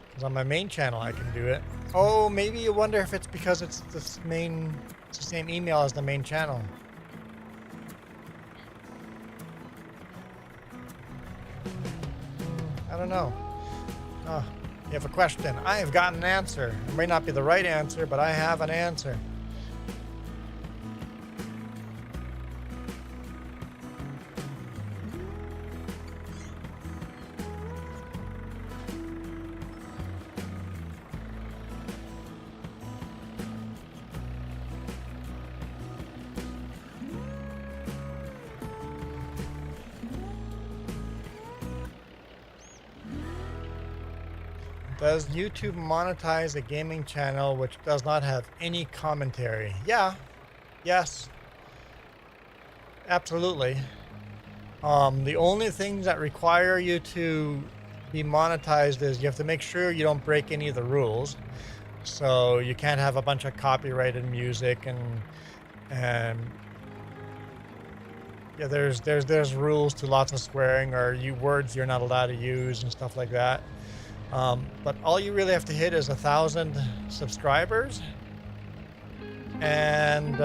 Because on my main channel, I can do it. Oh, maybe you wonder if it's because it's the same email as the main channel. I don't know. Oh, you have a question. I have got an answer. It may not be the right answer, but I have an answer. Does YouTube monetize a gaming channel which does not have any commentary? Yeah. Yes. Absolutely. The only things that require you to be monetized is you have to make sure you don't break any of the rules. So you can't have a bunch of copyrighted music and yeah, there's rules to lots of swearing or words you're not allowed to use and stuff like that. But all you really have to hit is 1,000 subscribers and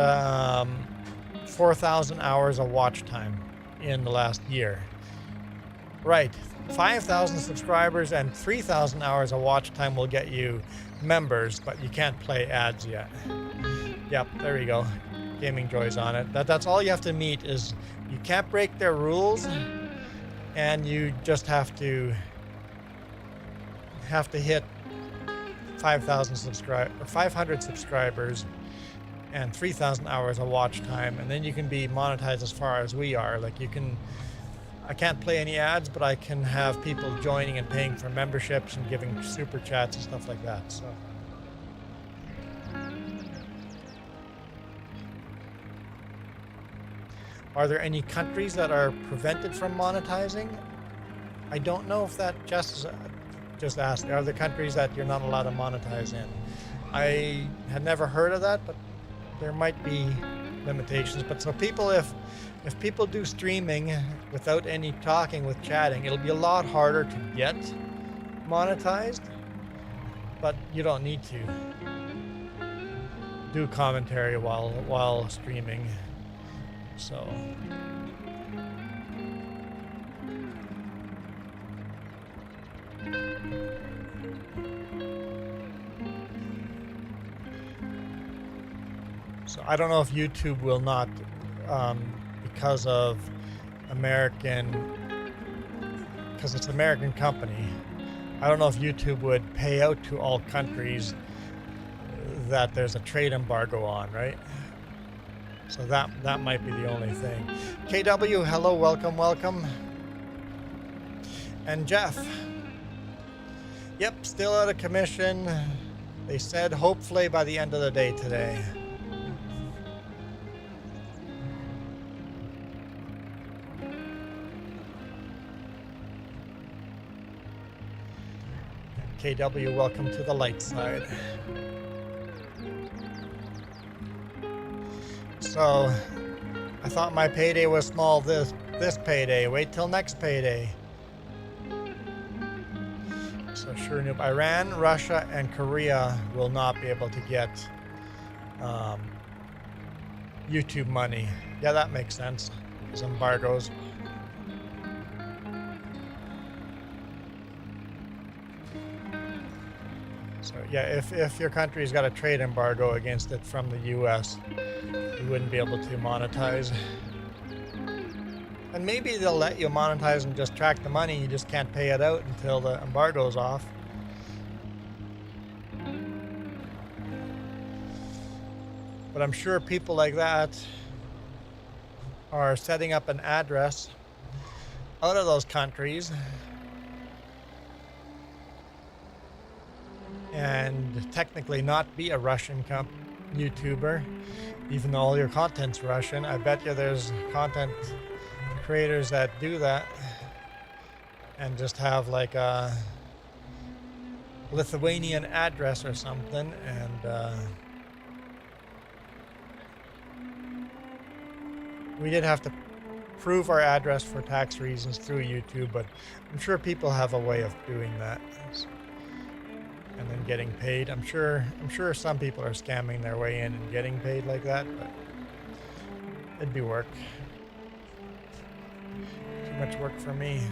4,000 hours of watch time in the last year. Right, 5,000 subscribers and 3,000 hours of watch time will get you members, but you can't play ads yet. Yep, there you go. Gaming Joy's on it. That's all you have to meet is you can't break their rules, and you just have to hit 500 subscribers and 3,000 hours of watch time, and then you can be monetized as far as we are. Like I can't play any ads, but I can have people joining and paying for memberships and giving super chats and stuff like that. So. Are there any countries that are prevented from monetizing? I don't know if that just asked. Are there countries that you're not allowed to monetize in? I had never heard of that, but there might be limitations. But so people, if people do streaming without any talking with chatting, it'll be a lot harder to get monetized, but you don't need to do commentary while streaming. So I don't know if YouTube will not, because it's an American company. I don't know if YouTube would pay out to all countries that there's a trade embargo on, right? So that might be the only thing. KW, hello, welcome. And Jeff. Yep, still out of commission. They said hopefully by the end of the day today. KW, welcome to the light side. So, I thought my payday was small this payday. Wait till next payday. So sure noob. Iran, Russia, and Korea will not be able to get YouTube money. Yeah, that makes sense. There's embargoes. So yeah, if your country's got a trade embargo against it from the US, you wouldn't be able to monetize. And maybe they'll let you monetize and just track the money, you just can't pay it out until the embargo's off. But I'm sure people like that are setting up an address out of those countries and technically not be a Russian YouTuber, even though all your content's Russian. I bet you there's content creators that do that and just have like a Lithuanian address or something, and we did have to prove our address for tax reasons through YouTube, but I'm sure people have a way of doing that and then getting paid. I'm sure some people are scamming their way in and getting paid like that, but it'd be work. Too much work for me.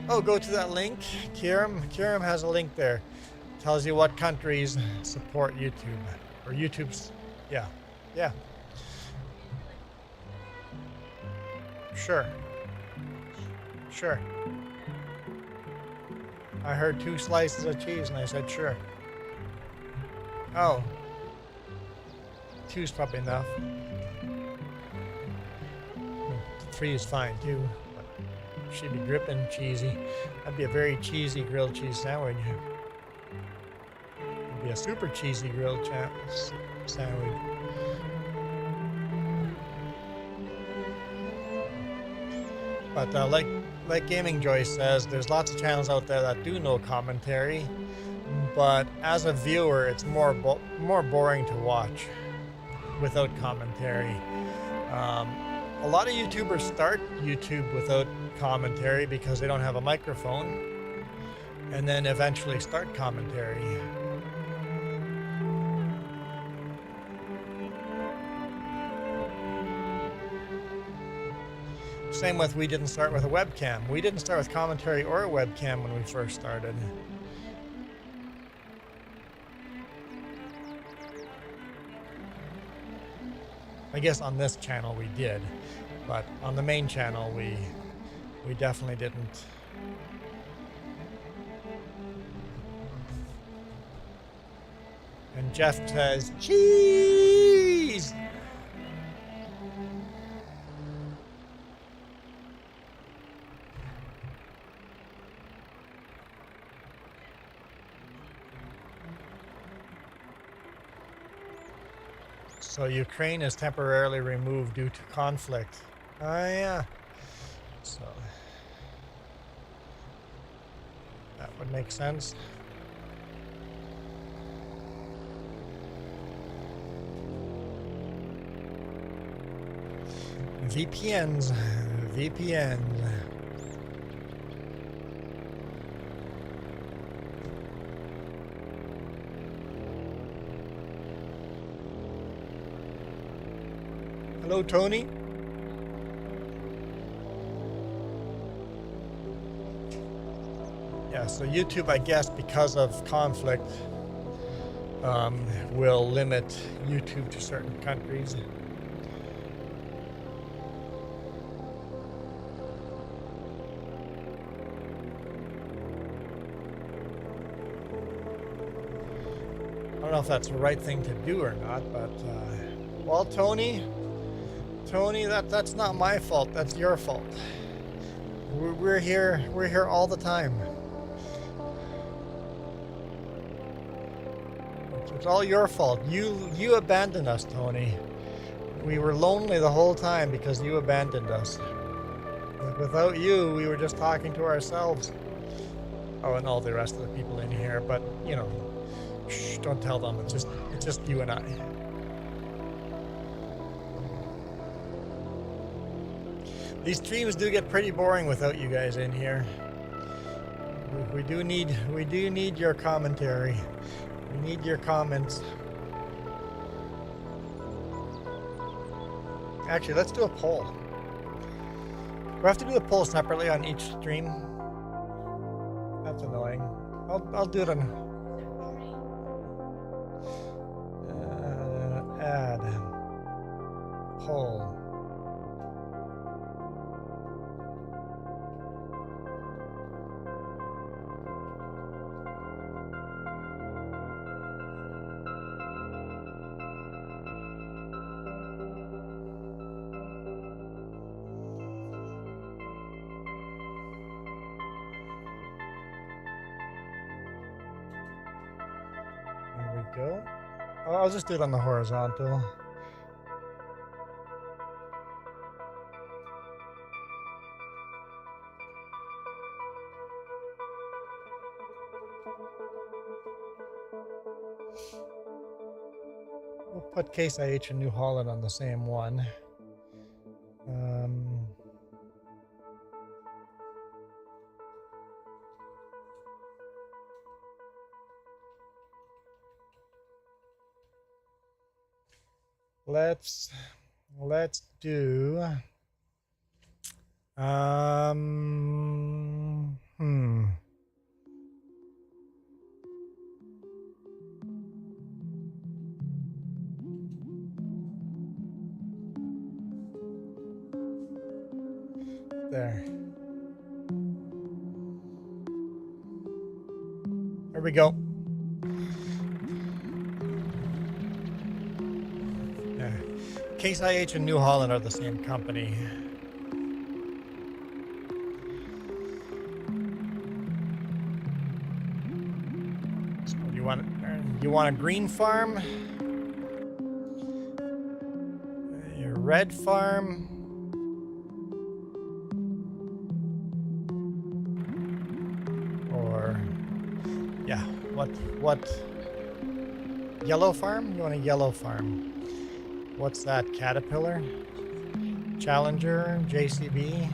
Oh, go to that link. Kiram has a link there. Tells you what countries support YouTube. Or YouTube's, yeah. Sure. I heard 2 slices of cheese and I said sure. Oh. 2's probably enough. 3 is fine too. But She'd be dripping cheesy. That'd be a very cheesy grilled cheese sandwich. It'd be a super cheesy grilled sandwich. But like Gaming Joyce says, there's lots of channels out there that do no commentary, but as a viewer, it's more boring to watch without commentary. A lot of YouTubers start YouTube without commentary because they don't have a microphone, and then eventually start commentary. Same with, we didn't start with a webcam. We didn't start with commentary or a webcam when we first started. I guess on this channel we did, but on the main channel we definitely didn't. And Jeff says, cheese! So Ukraine is temporarily removed due to conflict. Oh yeah. So that would make sense. VPNs. Hello, Tony. Yeah, so YouTube, I guess, because of conflict, will limit YouTube to certain countries. I don't know if that's the right thing to do or not, but well, Tony, that's not my fault. That's your fault. We're here all the time. It's all your fault. You abandoned us, Tony. We were lonely the whole time because you abandoned us. Without you, we were just talking to ourselves. Oh, and all the rest of the people in here, but you know, shh, don't tell them. It's just you and I. These streams do get pretty boring without you guys in here. We do need your commentary. We need your comments. Actually, let's do a poll. We have to do a poll separately on each stream. That's annoying. I'll do it on add poll. Go. I'll just do it on the horizontal. We'll put Case IH and New Holland on the same one. Let's do there. There we go. Case IH and New Holland are the same company. You want a green farm? A red farm? Or yeah, what? Yellow farm? You want a yellow farm? What's that? Caterpillar? Challenger? JCB?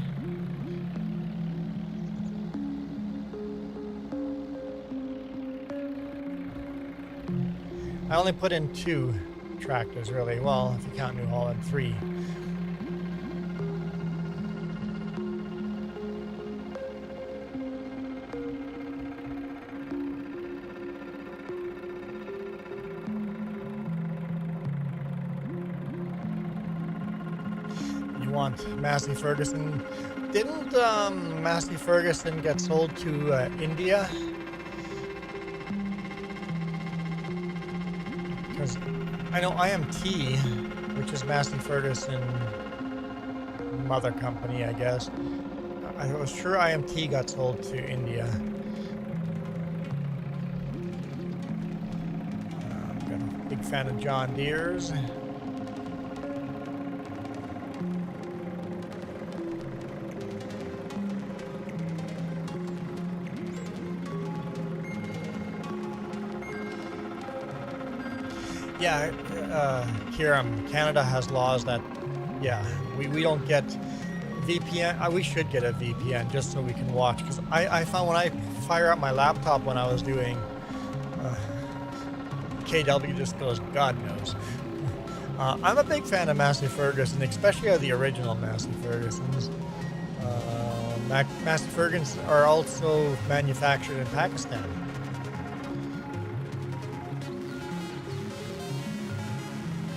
I only put in 2 tractors, really. Well, if you count New Holland, 3. You want Massey Ferguson? Didn't Massey Ferguson get sold to India? Because I know IMT, which is Massey Ferguson mother company, I guess. I was sure IMT got sold to India. I'm a big fan of John Deere's. Yeah, Kiram, Canada has laws that, yeah, we don't get VPN. We should get a VPN just so we can watch. Because I found when I fire up my laptop when I was doing KW, just goes, God knows. I'm a big fan of Massey Ferguson, especially of the original Massey Fergusons. Massey Fergusons are also manufactured in Pakistan.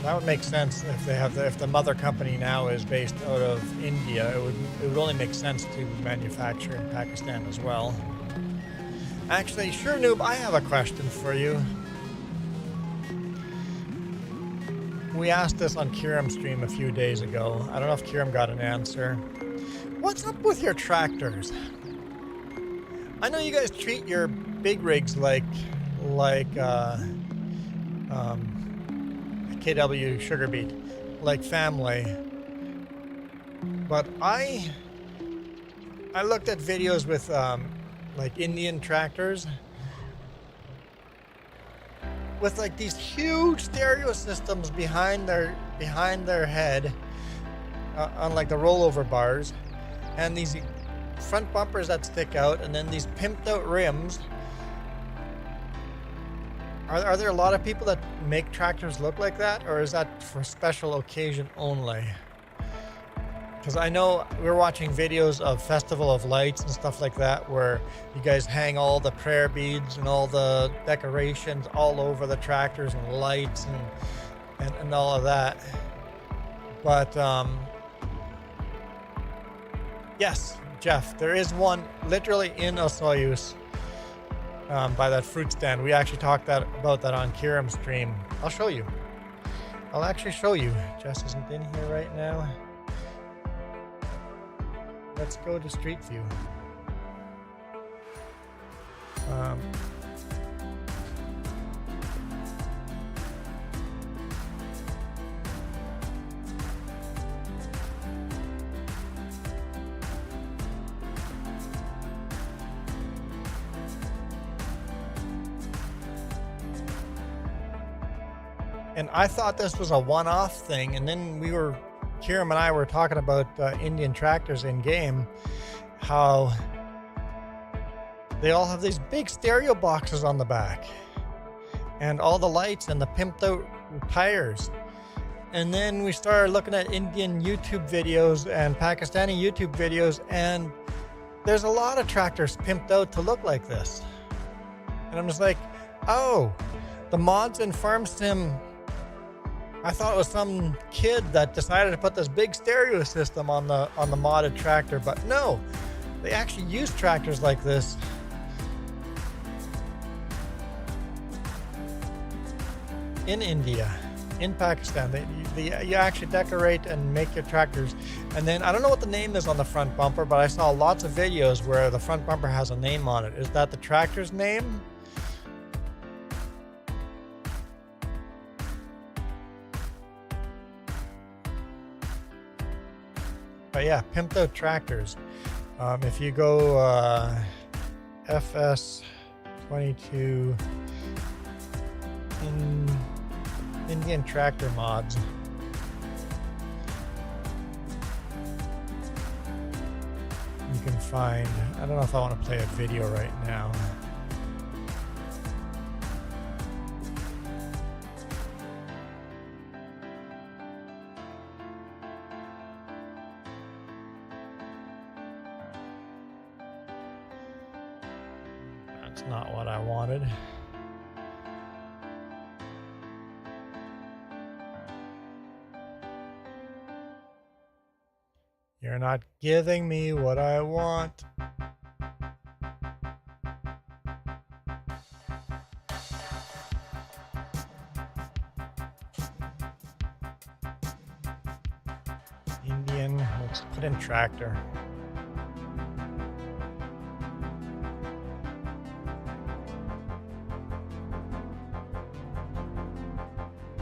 That would make sense if they have if the mother company now is based out of India. It would only make sense to manufacture in Pakistan as well. Actually, sure, Noob, I have a question for you. We asked this on Kiram's stream a few days ago. I don't know if Kiram got an answer. What's up with your tractors? I know you guys treat your big rigs like KW Sugar Beet, like family. But I looked at videos with like Indian tractors with like these huge stereo systems behind their head on like the rollover bars, and these front bumpers that stick out, and then these pimped out rims. Are there a lot of people that make tractors look like that, or is that for special occasion only? Because I know we're watching videos of Festival of Lights and stuff like that, where you guys hang all the prayer beads and all the decorations all over the tractors and lights and all of that. But yes, Jeff, there is one literally in Osoyoos. By that fruit stand. We actually talked about that on Kiram's stream. I'll show you. I'll actually show you. Jess isn't in here right now. Let's go to Street View. And I thought this was a one-off thing, and then Kiram and I were talking about Indian tractors in game, how they all have these big stereo boxes on the back, and all the lights and the pimped out tires. And then we started looking at Indian YouTube videos and Pakistani YouTube videos, and there's a lot of tractors pimped out to look like this. And I'm just like, oh, the mods in Farm Sim, I thought it was some kid that decided to put this big stereo system on the modded tractor, but no, they actually use tractors like this in India, in Pakistan. You actually decorate and make your tractors, and then I don't know what the name is on the front bumper, but I saw lots of videos where the front bumper has a name on it. Is that the tractor's name? But yeah, pimped out tractors. If you go FS22 in Indian tractor mods, you can find, I don't know if I want to play a video right now. That's not what I wanted. You're not giving me what I want. Indian, let's put in tractor.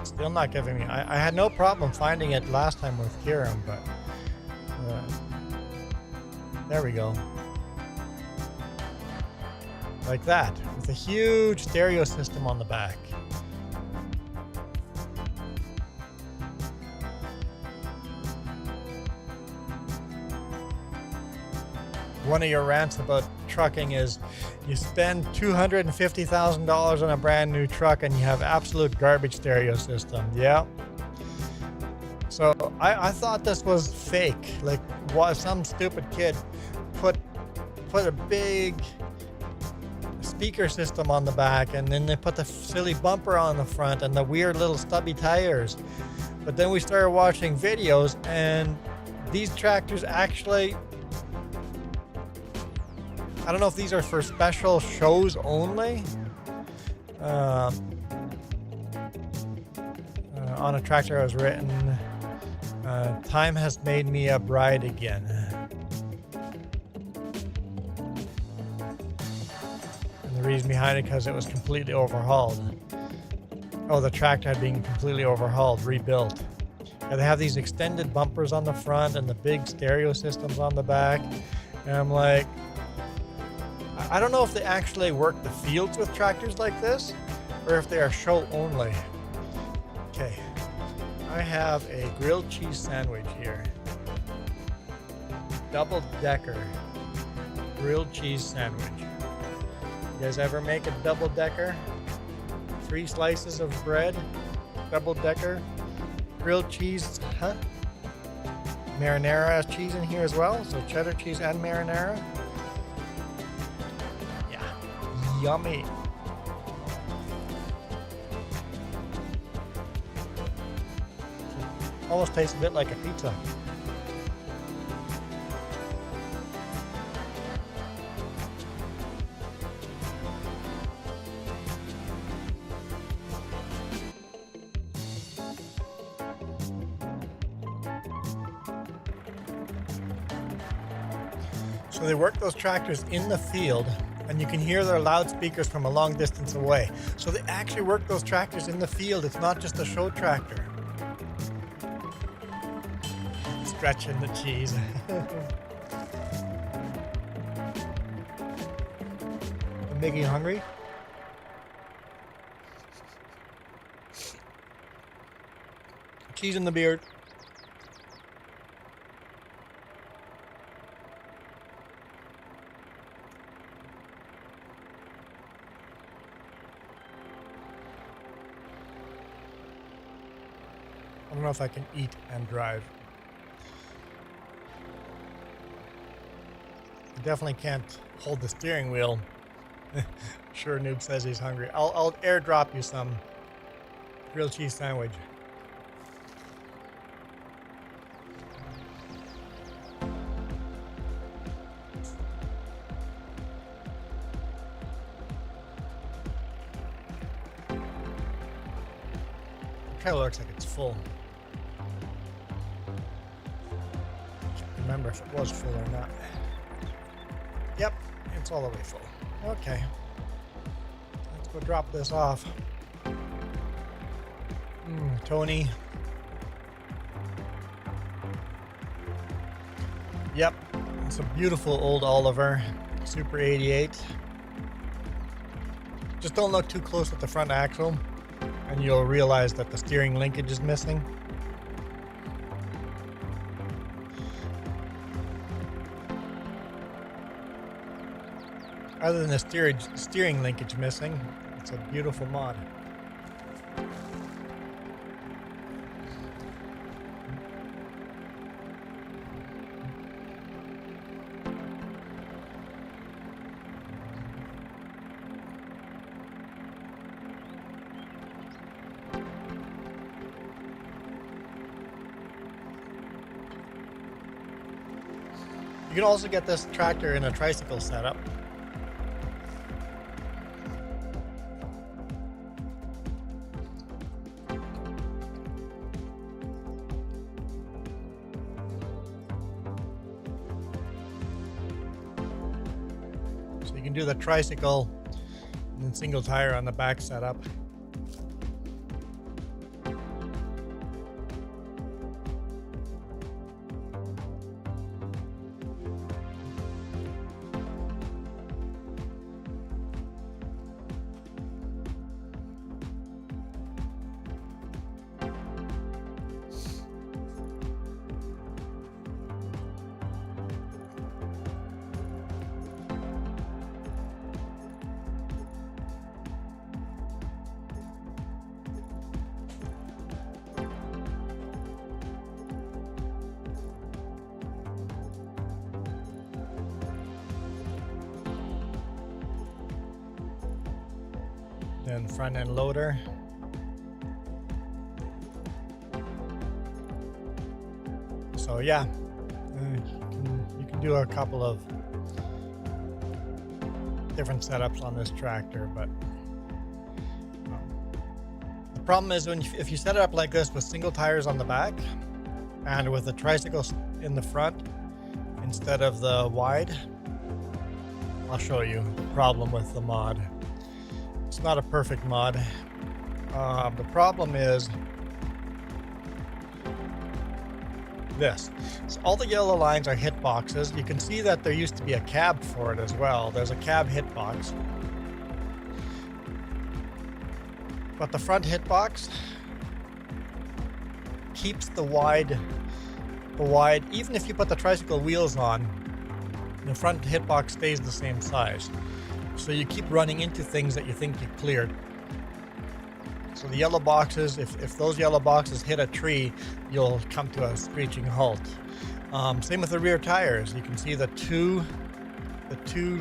Still not giving me. I had no problem finding it last time with Kiram, but there we go. Like that, with a huge stereo system on the back. One of your rants about trucking is you spend $250,000 on a brand new truck and you have absolute garbage stereo system. Yeah. So I thought this was fake. Like, what, some stupid kid put a big speaker system on the back, and then they put the silly bumper on the front and the weird little stubby tires. But then we started watching videos, and these tractors actually, I don't know if these are for special shows only. On a tractor I was written, time has made me a bride again. And the reason behind it, because it was completely overhauled. Oh, the tractor had been completely overhauled, rebuilt. And they have these extended bumpers on the front and the big stereo systems on the back. And I'm like, I don't know if they actually work the fields with tractors like this, or if they are show only. Okay, I have a grilled cheese sandwich here. Double decker grilled cheese sandwich. You guys ever make a double decker? 3 slices of bread, double decker, grilled cheese, huh? Marinara has cheese in here as well, so cheddar cheese and marinara. Yummy. Almost tastes a bit like a pizza. So they work those tractors in the field, and you can hear their loudspeakers from a long distance away. So they actually work those tractors in the field. It's not just a show tractor. Stretching the cheese. I'm making you hungry? Cheese in the beard. I don't know if I can eat and drive. I definitely can't hold the steering wheel. Sure, Noob says he's hungry. I'll airdrop you some grilled cheese sandwich. It kind of looks like it's full. Remember if it was full or not. Yep, it's all the way full. Okay, let's go drop this off. Tony. Yep, it's a beautiful old Oliver, Super 88. Just don't look too close at the front axle and you'll realize that the steering linkage is missing. Other than the steering linkage missing, it's a beautiful mod. You can also get this tractor in a tricycle setup. So you can do the tricycle and then single tire on the back setup. Then front end loader. So yeah, you can do a couple of different setups on this tractor, but the problem is if you set it up like this with single tires on the back and with the tricycle in the front instead of the wide, I'll show you the problem with the mod. It's not a perfect mod. The problem is this. So all the yellow lines are hitboxes. You can see that there used to be a cab for it as well. There's a cab hitbox. But the front hitbox keeps the wide, even if you put the tricycle wheels on, the front hitbox stays the same size. So you keep running into things that you think you cleared. So the yellow boxes, if those yellow boxes hit a tree, you'll come to a screeching halt. Same with the rear tires. You can see the two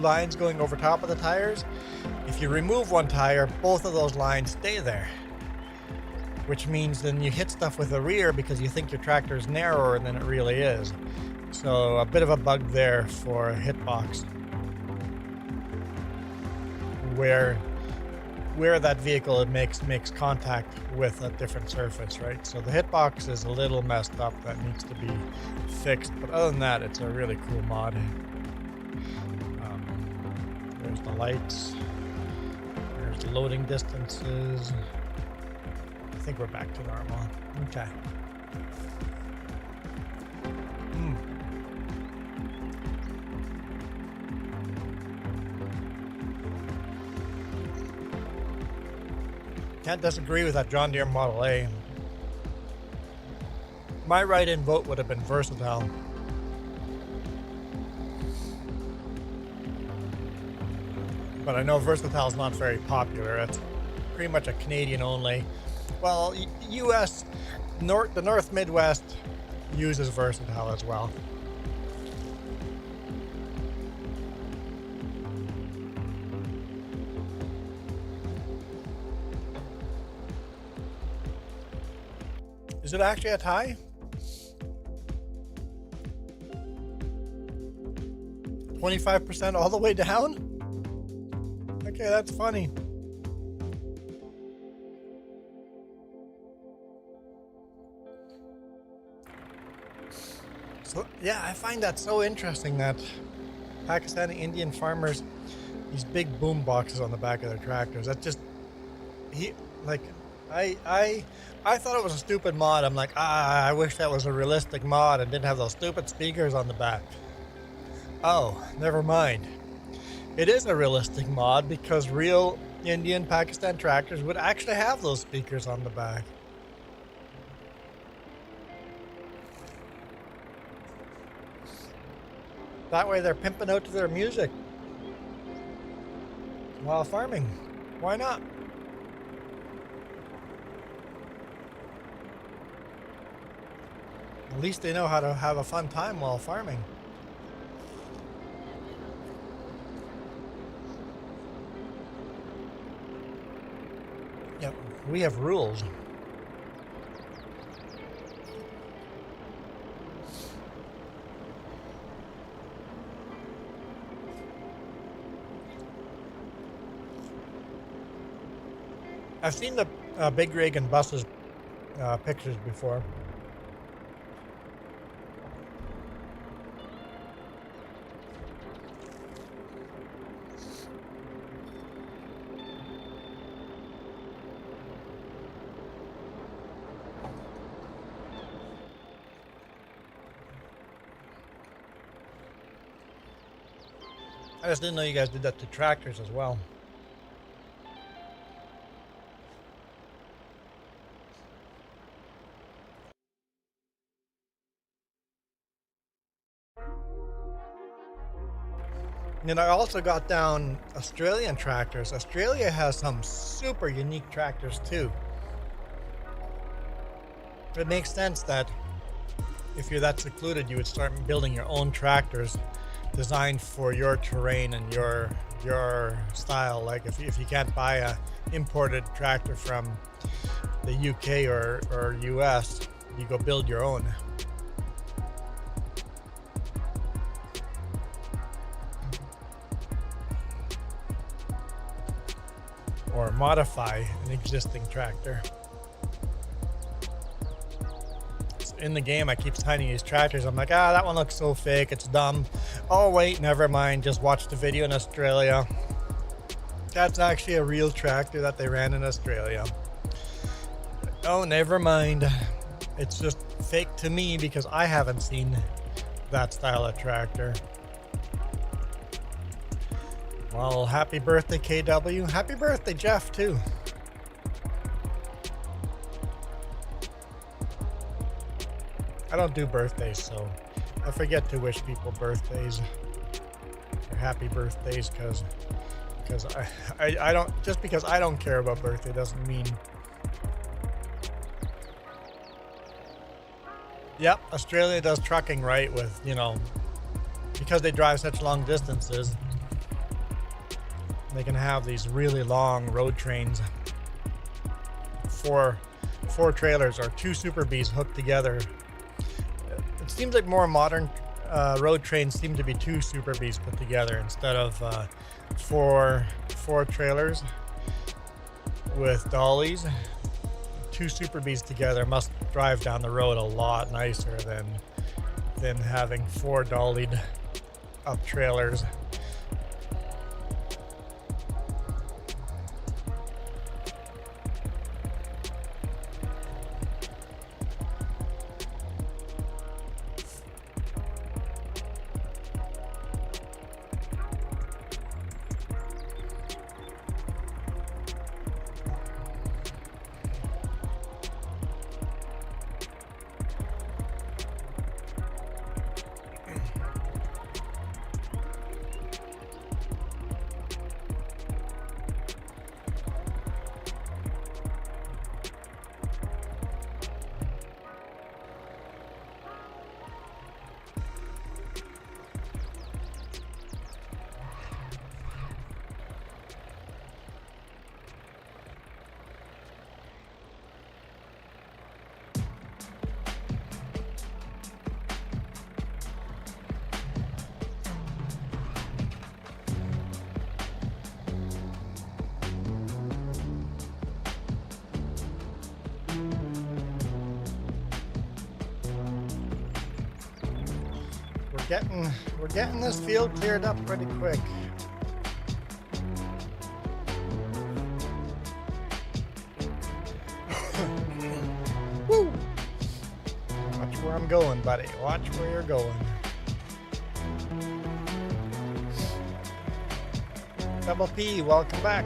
lines going over top of the tires. If you remove one tire, both of those lines stay there, which means then you hit stuff with the rear because you think your tractor is narrower than it really is. So a bit of a bug there for a hitbox. Where that vehicle makes contact with a different surface, right? So the hitbox is a little messed up, that needs to be fixed, but other than that, it's a really cool mod. There's the lights, there's the loading distances. I think we're back to normal. Okay. Can't disagree with that John Deere Model A. My write-in vote would have been Versatile. But I know Versatile is not very popular. It's pretty much a Canadian only. Well, US, the North Midwest uses Versatile as well. Is it actually a tie? 25% all the way down? Okay, that's funny. So, yeah, I find that so interesting that Pakistani Indian farmers, these big boom boxes on the back of their tractors, that just, I thought it was a stupid mod. I'm like, I wish that was a realistic mod and didn't have those stupid speakers on the back. Oh, never mind. It is a realistic mod because real Indian Pakistan tractors would actually have those speakers on the back. That way they're pimping out to their music while farming. Why not? At least they know how to have a fun time while farming. Yep, we have rules. I've seen the big rig and buses pictures before. I just didn't know you guys did that to tractors as well. And I also got down Australian tractors. Australia has some super unique tractors too. It makes sense that if you're that secluded, you would start building your own tractors designed for your terrain and your style. Like if you can't buy a imported tractor from the UK or US, you go build your own. Or modify an existing tractor. In the game, I keep finding these tractors. I'm like, that one looks so fake, it's dumb. Oh wait, never mind, just watch the video in Australia. That's actually a real tractor that they ran in Australia. Oh, never mind. It's just fake to me because I haven't seen that style of tractor. Well, happy birthday, KW. Happy birthday, Jeff, too. I don't do birthdays, so I forget to wish people birthdays or happy birthdays because I don't, just because I don't care about birthday doesn't mean. Yep, Australia does trucking right with, because they drive such long distances. They can have these really long road trains, four trailers or two Super Bees hooked together. It seems like more modern road trains seem to be two Super Bees put together instead of four trailers with dollies. Two Super Bees together must drive down the road a lot nicer than having four dollied up trailers. We're getting this field cleared up pretty quick. Woo! Watch where I'm going, buddy. Watch where you're going. Double P, welcome back.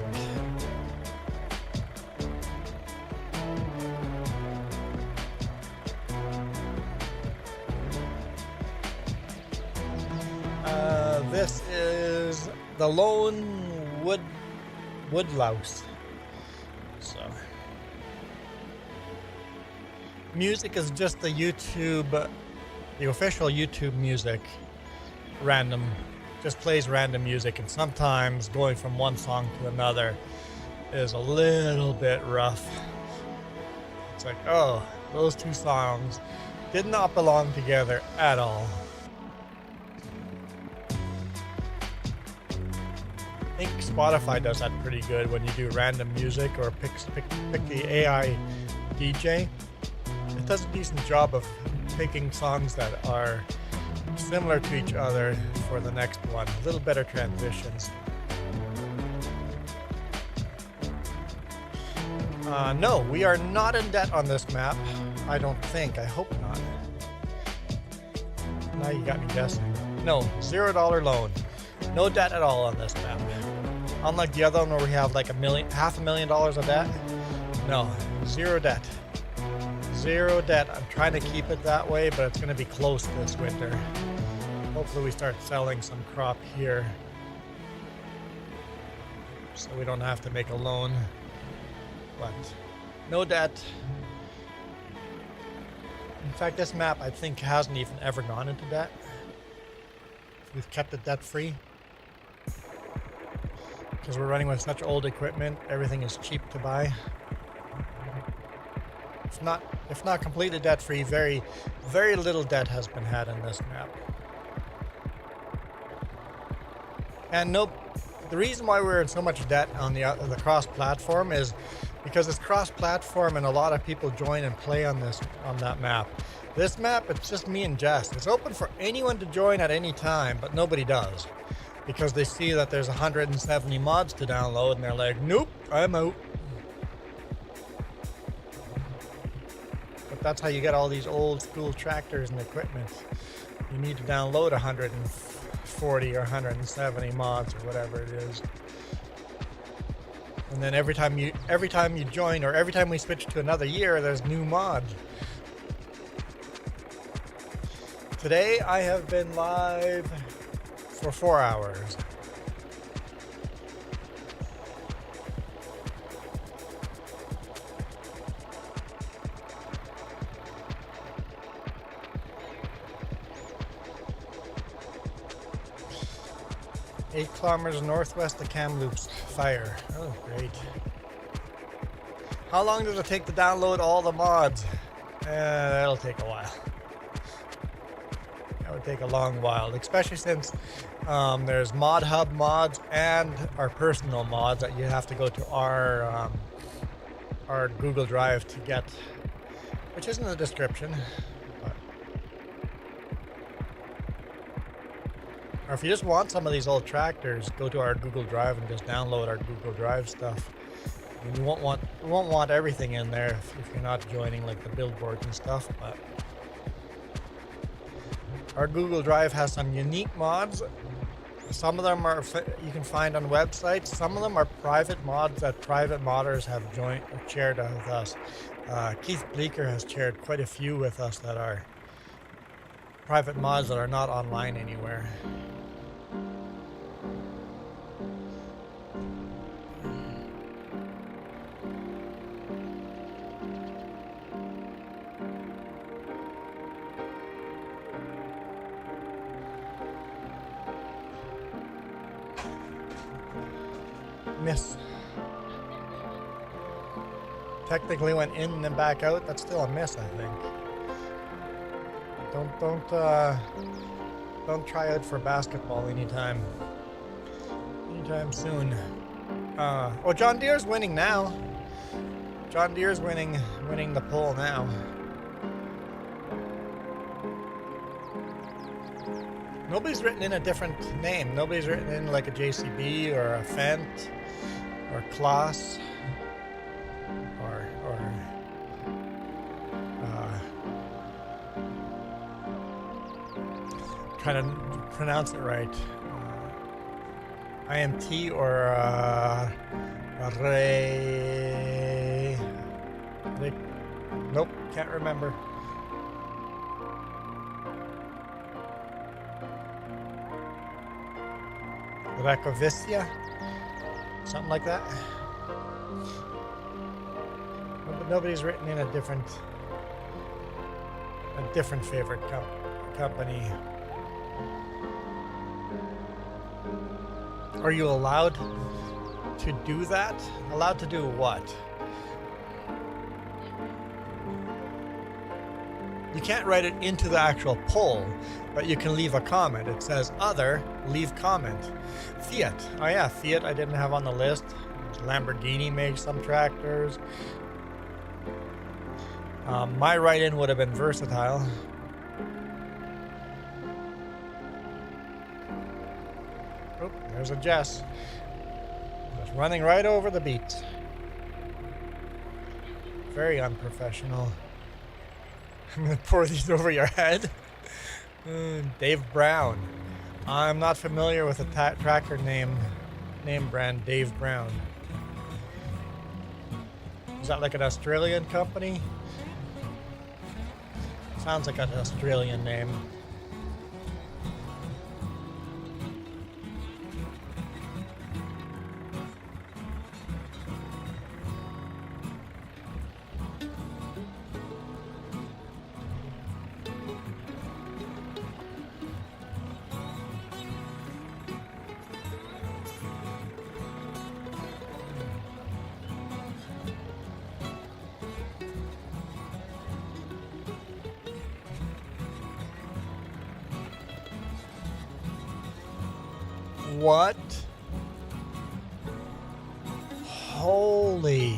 This is the lone woodlouse. So, music is just the official YouTube music. Random, just plays random music, and sometimes going from one song to another is a little bit rough. It's like, oh, those two songs did not belong together at all. I think Spotify does that pretty good when you do random music or pick the AI DJ. It does a decent job of picking songs that are similar to each other for the next one. A little better transitions. No, we are not in debt on this map. I don't think. I hope not. Now you got me guessing. No, $0 loan. No debt at all on this map. Unlike the other one where we have like $500,000 of debt. No, zero debt. Zero debt. I'm trying to keep it that way, but it's going to be close this winter. Hopefully we start selling some crop here, so we don't have to make a loan. But no debt. In fact, this map I think hasn't even ever gone into debt. We've kept it debt free because we're running with such old equipment. Everything is cheap to buy. If not completely debt free, very little debt has been had in this map. And nope, the reason why we're in so much debt on the cross-platform is because it's cross-platform and a lot of people join and play on that map. This map, it's just me and Jess. It's open for anyone to join at any time, but nobody does. Because they see that there's 170 mods to download and they're like, nope, I'm out. But that's how you get all these old school tractors and equipment. You need to download 140 or 170 mods or whatever it is. And then every time you join, or every time we switch to another year, there's new mods. Today I have been live for 4 hours. Eight kilometers northwest of Kamloops. Fire. Oh, great. How long does it take to download all the mods? That'll take a while. That would take a long while, especially since there's Mod Hub mods and our personal mods that you have to go to our Google Drive to get, which is in the description. Or if you just want some of these old tractors, go to our Google Drive and just download our Google Drive stuff. And you won't want everything in there if you're not joining, like the billboards and stuff. But our Google Drive has some unique mods. Some of them you can find on websites. Some of them are private mods that private modders have shared with us. Keith Bleeker has shared quite a few with us that are private mods that are not online anywhere. Miss. Technically went in and then back out. That's still a miss, I think. Don't try out for basketball anytime soon. Oh, John Deere's winning now. John Deere's winning the poll now. Nobody's written in a different name. Nobody's written in like a JCB or a Fendt or Kloss or trying to pronounce it right. IMT or nope, can't remember. Rakovica, something like that. But nobody's written in a different favorite company. Are you allowed to do that? Allowed to do what? You can't write it into the actual poll, but you can leave a comment. It says other, leave comment. Fiat. Oh yeah, Fiat I didn't have on the list. Lamborghini makes some tractors. My write-in would have been versatile. Oh, there's a Jess. Just running right over the beat. Very unprofessional. I'm gonna pour these over your head. Dave Brown. I'm not familiar with a tractor name brand Dave Brown. Is that like an Australian company? Sounds like an Australian name. What? Holy.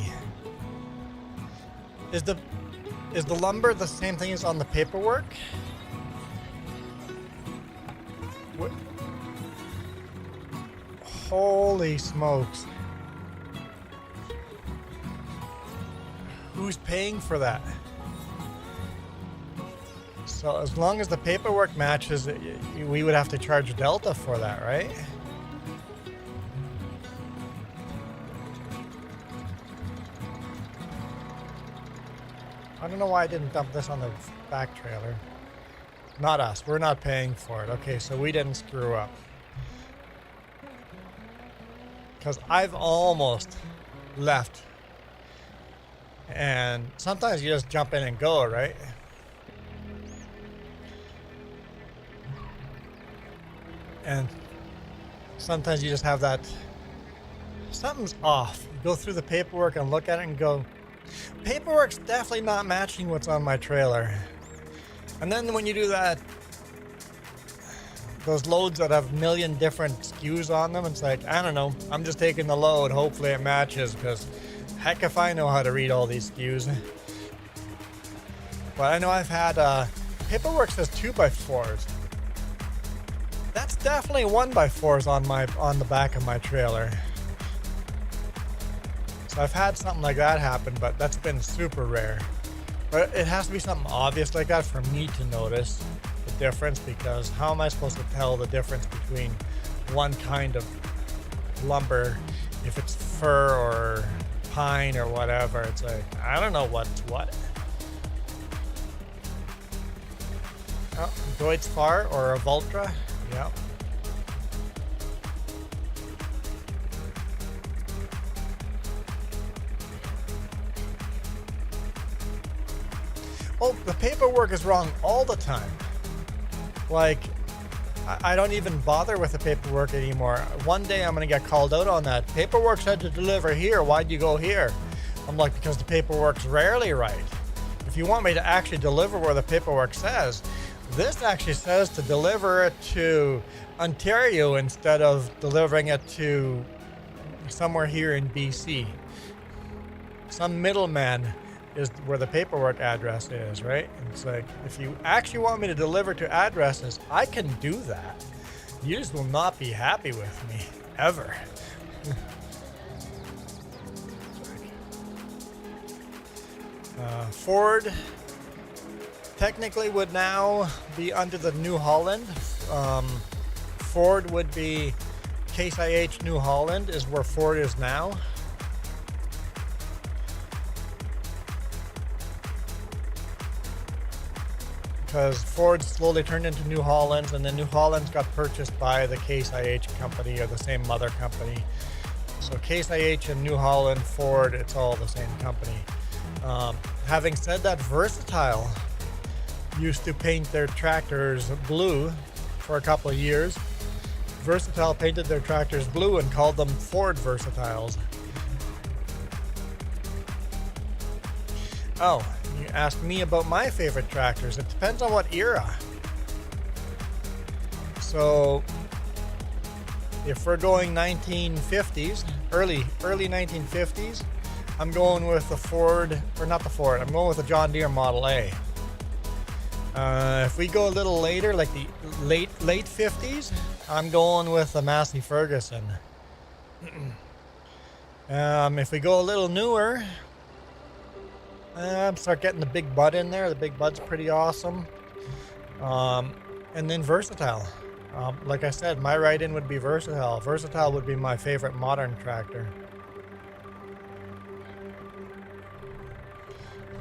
Is the lumber the same thing as on the paperwork? What? Holy smokes. Who's paying for that? So as long as the paperwork matches, we would have to charge Delta for that, right? I don't know why I didn't dump this on the back trailer. Not us. We're not paying for it. Okay, so we didn't screw up. Because I've almost left. And sometimes you just jump in and go, right? And sometimes you just have that, something's off. You go through the paperwork and look at it and go, paperwork's definitely not matching what's on my trailer. And then when you do that, those loads that have a million different SKUs on them, it's like, I don't know, I'm just taking the load, hopefully it matches, because heck if I know how to read all these SKUs. But I know I've had, paperwork says 2x4s. That's definitely 1x4s on the back of my trailer. So I've had something like that happen, but that's been super rare. But it has to be something obvious like that for me to notice the difference, because how am I supposed to tell the difference between one kind of lumber, if it's fir or pine or whatever? It's like, I don't know what's what. Oh, Deutz-Fahr or a Vultra. Yeah. Oh, the paperwork is wrong all the time. Like, I don't even bother with the paperwork anymore. One day I'm going to get called out on that. Paperwork said to deliver here. Why'd you go here? I'm like, because the paperwork's rarely right. If you want me to actually deliver where the paperwork says, this actually says to deliver it to Ontario instead of delivering it to somewhere here in BC. Some middleman is where the paperwork address is, right? And it's like, if you actually want me to deliver to addresses, I can do that. You just will not be happy with me, ever. Ford technically would now be under the New Holland. Ford would be Case IH New Holland is where Ford is now. Because Ford slowly turned into New Hollands, and then New Hollands got purchased by the Case IH company, or the same mother company. So Case IH and New Holland, Ford, it's all the same company. Having said that, Versatile used to paint their tractors blue for a couple of years. Versatile painted their tractors blue and called them Ford Versatiles. Oh, you asked me about my favorite tractors. It depends on what era. So if we're going 1950s, early 1950s, I'm going with the Ford, or not the Ford, I'm going with the John Deere Model A. If we go a little later, like the late 50s, I'm going with the Massey Ferguson. If we go a little newer, start getting the Big Bud in there. The Big Bud's pretty awesome. And then Versatile. Like I said, my write-in would be Versatile. Versatile would be my favorite modern tractor.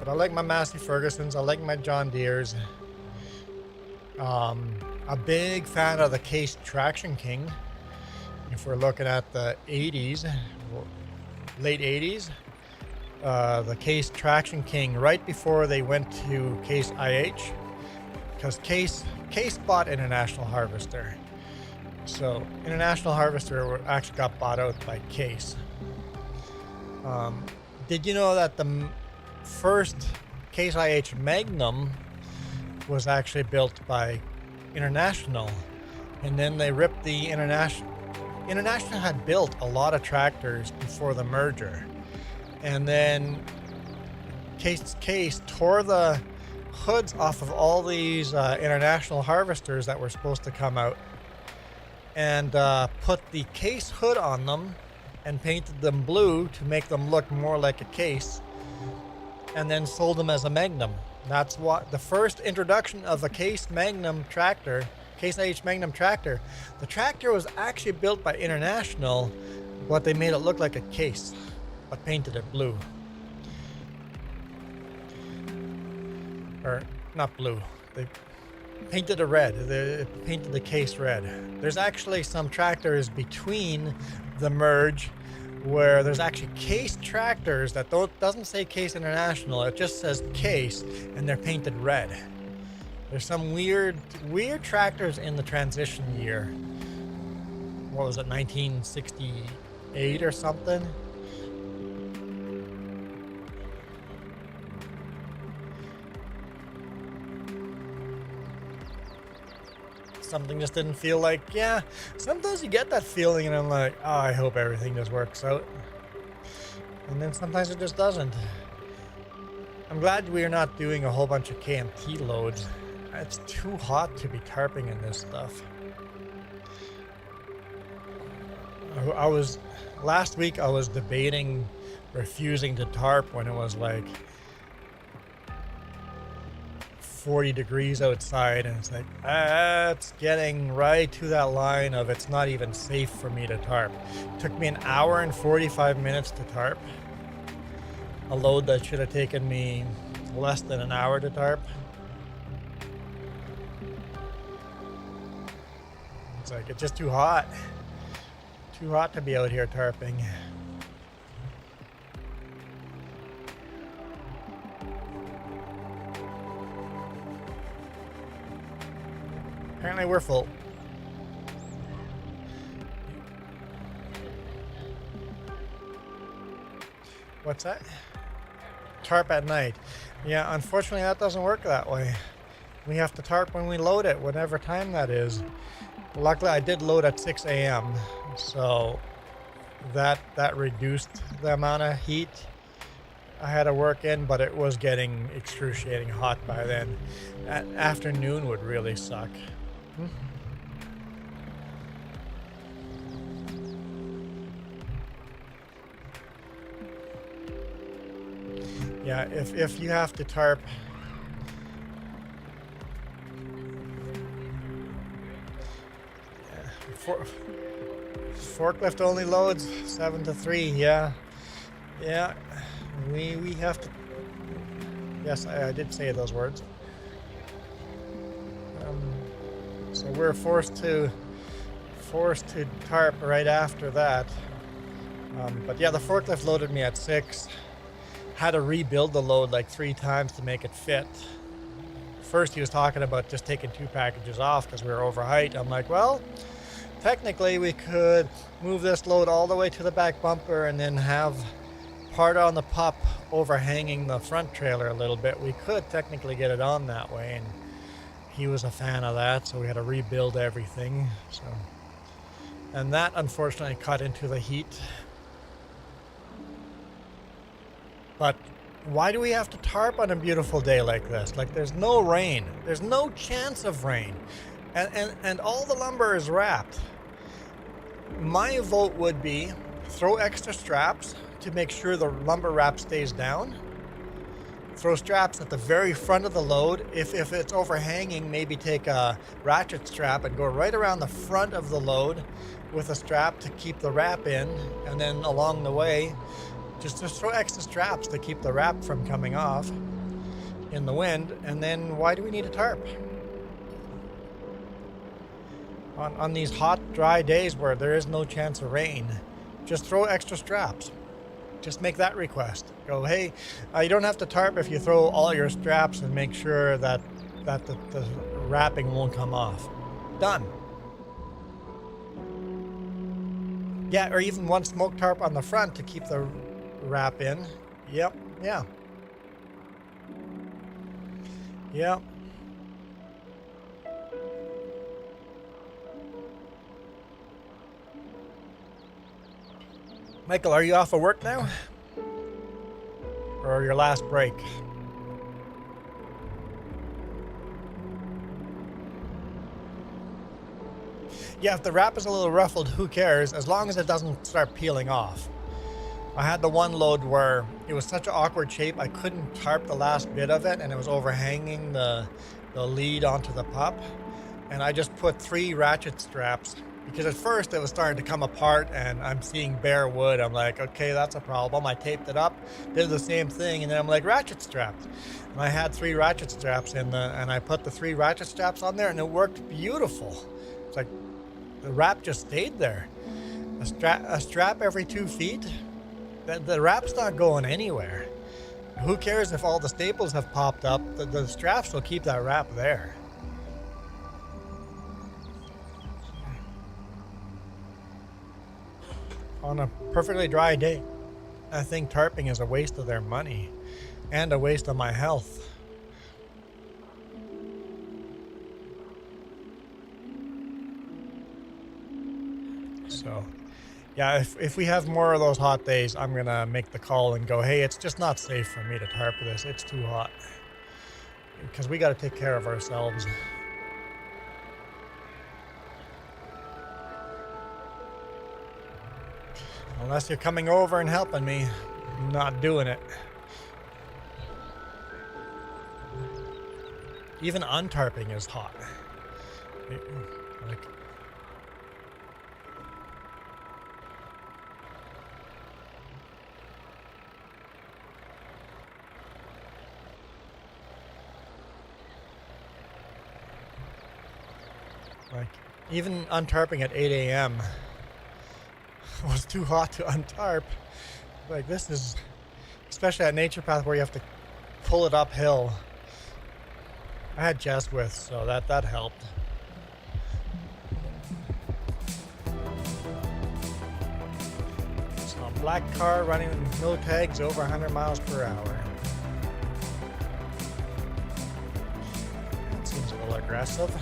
But I like my Massey Fergusons. I like my John Deeres. A big fan of the Case Traction King. If we're looking at the 80s, late 80s, the Case Traction King, right before they went to Case IH, because Case bought International Harvester. So International Harvester actually got bought out by Case. Did you know that the first Case IH Magnum was actually built by International, and then they ripped the International had built a lot of tractors before the merger, and then Case tore the hoods off of all these International Harvesters that were supposed to come out, and put the Case hood on them and painted them blue to make them look more like a Case, and then sold them as a Magnum. That's what the first introduction of a Case Magnum tractor, Case IH Magnum tractor. The tractor was actually built by International, but they made it look like a Case, but painted it blue. Or not blue. They painted it red. They painted the Case red. There's actually some tractors between the merge where there's actually Case tractors that doesn't say Case International, it just says Case, and they're painted red. There's some weird tractors in the transition year. What was it, 1968 or something? Something just didn't feel like, yeah, sometimes you get that feeling and I'm like, oh, I hope everything just works out. And then sometimes it just doesn't. I'm glad we're not doing a whole bunch of KMT loads. It's too hot to be tarping in this stuff. Last week I was debating refusing to tarp when it was like 40 degrees outside, and it's like, it's getting right to that line of it's not even safe for me to tarp. It took me an hour and 45 minutes to tarp. A load that should have taken me less than an hour to tarp. It's like, it's just too hot. Too hot to be out here tarping. Apparently we're full. What's that? Tarp at night. Yeah, unfortunately that doesn't work that way. We have to tarp when we load it, whatever time that is. Luckily I did load at 6 a.m. so that reduced the amount of heat I had to work in, but it was getting excruciating hot by then. Afternoon would really suck. Yeah, if you have to tarp, forklift only loads 7 to 3. Yeah. We have to. Yes, I did say those words. So we're forced to tarp right after that. But yeah, the forklift loaded me at 6. Had to rebuild the load like 3 times to make it fit. First he was talking about just taking 2 packages off because we were over height. I'm like, well, technically we could move this load all the way to the back bumper and then have part on the pup overhanging the front trailer a little bit. We could technically get it on that way, and he was a fan of that, so we had to rebuild everything. So, and that unfortunately cut into the heat. But why do we have to tarp on a beautiful day like this? Like, there's no rain. There's no chance of rain. And all the lumber is wrapped. My vote would be throw extra straps to make sure the lumber wrap stays down. Throw straps at the very front of the load. If it's overhanging, maybe take a ratchet strap and go right around the front of the load with a strap to keep the wrap in. And then along the way, just throw extra straps to keep the wrap from coming off in the wind. And then why do we need a tarp? On these hot, dry days where there is no chance of rain, just throw extra straps. Just make that request. Go, hey, you don't have to tarp if you throw all your straps and make sure that the wrapping won't come off. Done. Yeah, or even one smoke tarp on the front to keep the wrap in. Yep, yeah. Yep. Michael, are you off of work now? Or your last break? Yeah, if the wrap is a little ruffled, who cares? As long as it doesn't start peeling off. I had the one load where it was such an awkward shape, I couldn't tarp the last bit of it, and it was overhanging the lead onto the pup. And I just put 3 ratchet straps. Because at first it was starting to come apart and I'm seeing bare wood. I'm like, okay, that's a problem. I taped it up, did the same thing, and then I'm like, ratchet straps. And I had 3 ratchet straps and I put the 3 ratchet straps on there and it worked beautiful. It's like the wrap just stayed there. A strap every 2 feet, the wrap's not going anywhere. Who cares if all the staples have popped up? The straps will keep that wrap there. On a perfectly dry day, I think tarping is a waste of their money and a waste of my health. So, yeah, if we have more of those hot days, I'm going to make the call and go, hey, it's just not safe for me to tarp this. It's too hot. Because we got to take care of ourselves. Unless you're coming over and helping me, I'm not doing it. Even untarping is hot. Like even untarping at 8 a.m. was too hot to untarp. Like this is, especially at Nature Path where you have to pull it uphill. I had Jess with, so that helped. So a black car running with no tags over 100 miles per hour. That seems a little aggressive.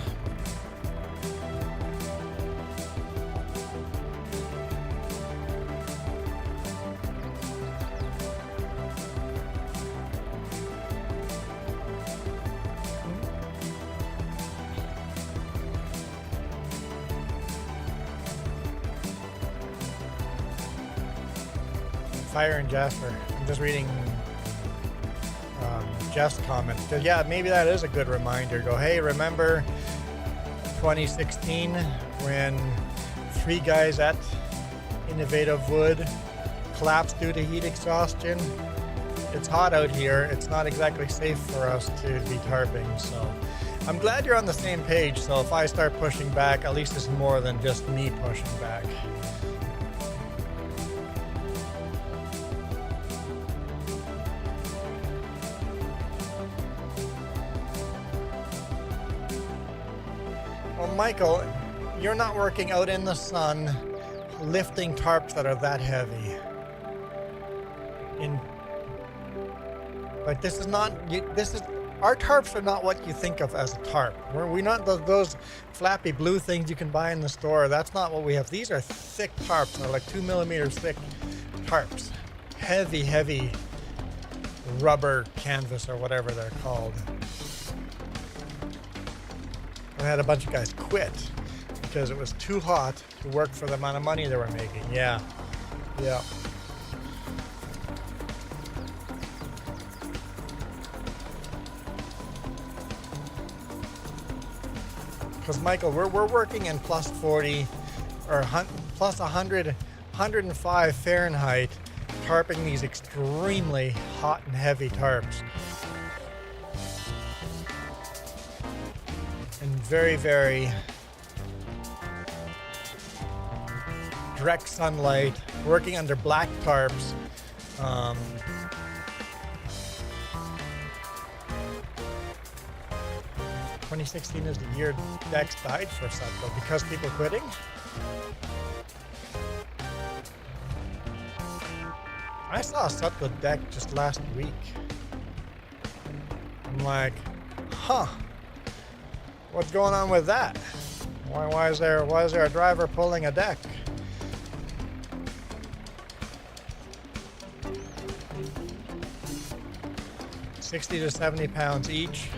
Fire and Jasper. I'm just reading Jeff's comment. Yeah, maybe that is a good reminder. Go, hey, remember 2016 when 3 guys at innovative wood collapsed due to heat exhaustion. It's hot out here. It's not exactly safe for us to be tarping, so I'm glad you're on the same page. So if I start pushing back, at least it's more than just me pushing back. Well, Michael, you're not working out in the sun lifting tarps that are that heavy. Like, this is our tarps are not what you think of as a tarp. We're not those flappy blue things you can buy in the store. That's not what we have. These are thick tarps. They're like 2 millimeters thick tarps. Heavy rubber canvas or whatever they're called. I had a bunch of guys quit because it was too hot to work for the amount of money they were making. Yeah. Because Michael, we're working in plus 40 or plus 100, 105 Fahrenheit, tarping these extremely hot and heavy tarps. In very direct sunlight, working under black tarps. 2016 is the year decks died for Sutco because people quitting. I saw a Sutco deck just last week. I'm like, what's going on with that? Why is there a driver pulling a deck? $60 to $70 each.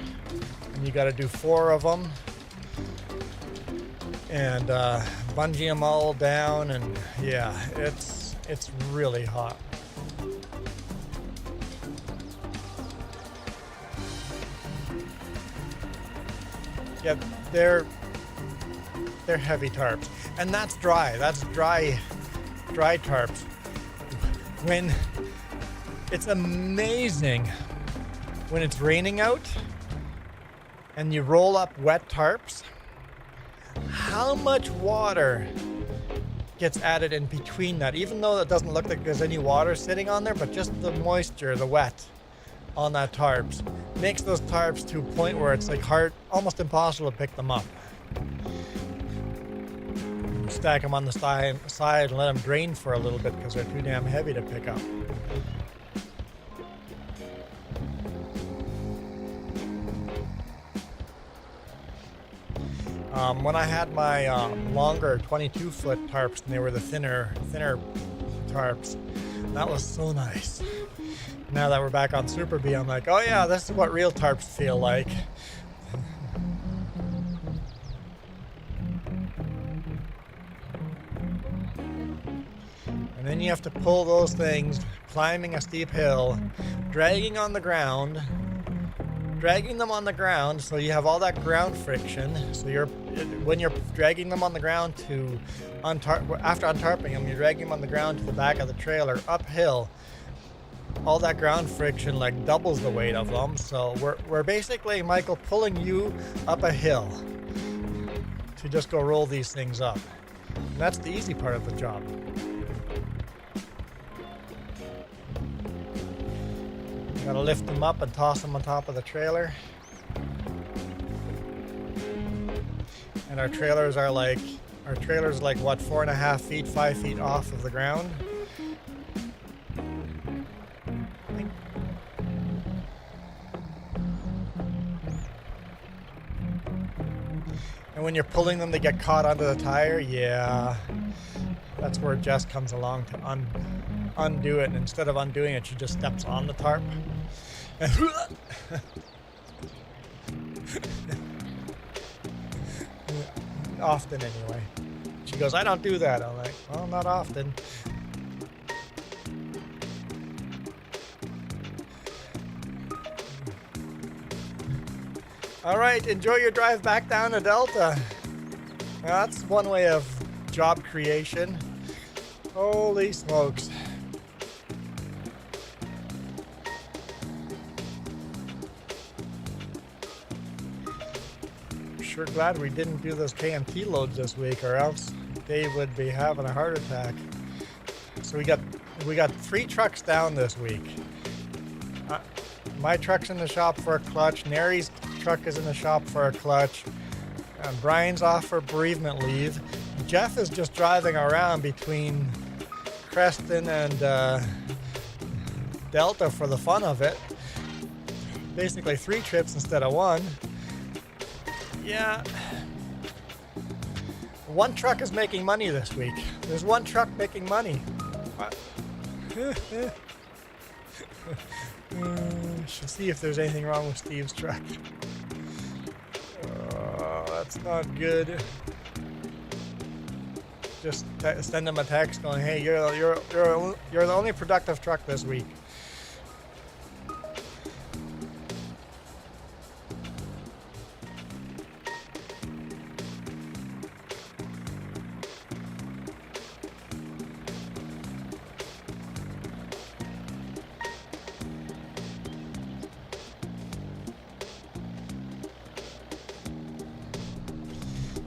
You got to do 4 of them and bungee them all down, and yeah, it's really hot. Yeah, they're heavy tarps, and that's dry. That's dry tarps. When it's amazing when it's raining out and you roll up wet tarps, how much water gets added in between that, even though it doesn't look like there's any water sitting on there, but just the moisture, the wet on that tarps makes those tarps to a point where it's like hard, almost impossible to pick them up. Stack them on the side and let them drain for a little bit because they're too damn heavy to pick up. When I had my longer 22-foot tarps, and they were the thinner tarps, that was so nice. Now that we're back on Super B, I'm like, oh yeah, this is what real tarps feel like. And then you have to pull those things, climbing a steep hill, dragging them on the ground, so you have all that ground friction. So when you're dragging them on the ground after untarping them, you're dragging them on the ground to the back of the trailer uphill. All that ground friction like doubles the weight of them. So we're basically, Michael, pulling you up a hill to just go roll these things up. And that's the easy part of the job. Gotta lift them up and toss them on top of the trailer. And our trailers like what, 4.5 feet, 5 feet off of the ground. And when you're pulling them, they get caught onto the tire. Yeah, that's where Jess comes along to undo it, and instead of undoing it, she just steps on the tarp. Often anyway. She goes, I don't do that. I'm like, well, not often. All right, enjoy your drive back down to Delta. Now, that's one way of job creation. Holy smokes. Sure glad we didn't do those KMT loads this week, or else Dave would be having a heart attack. So we got 3 trucks down this week. My truck's in the shop for a clutch. Nary's truck is in the shop for a clutch. Brian's off for bereavement leave. Jeff is just driving around between Creston and Delta for the fun of it. Basically 3 trips instead of 1. Yeah. 1 truck is making money this week. There's 1 truck making money. Should see if there's anything wrong with Steve's truck. Oh, that's not good. Just send him a text going, "Hey, you're the only productive truck this week."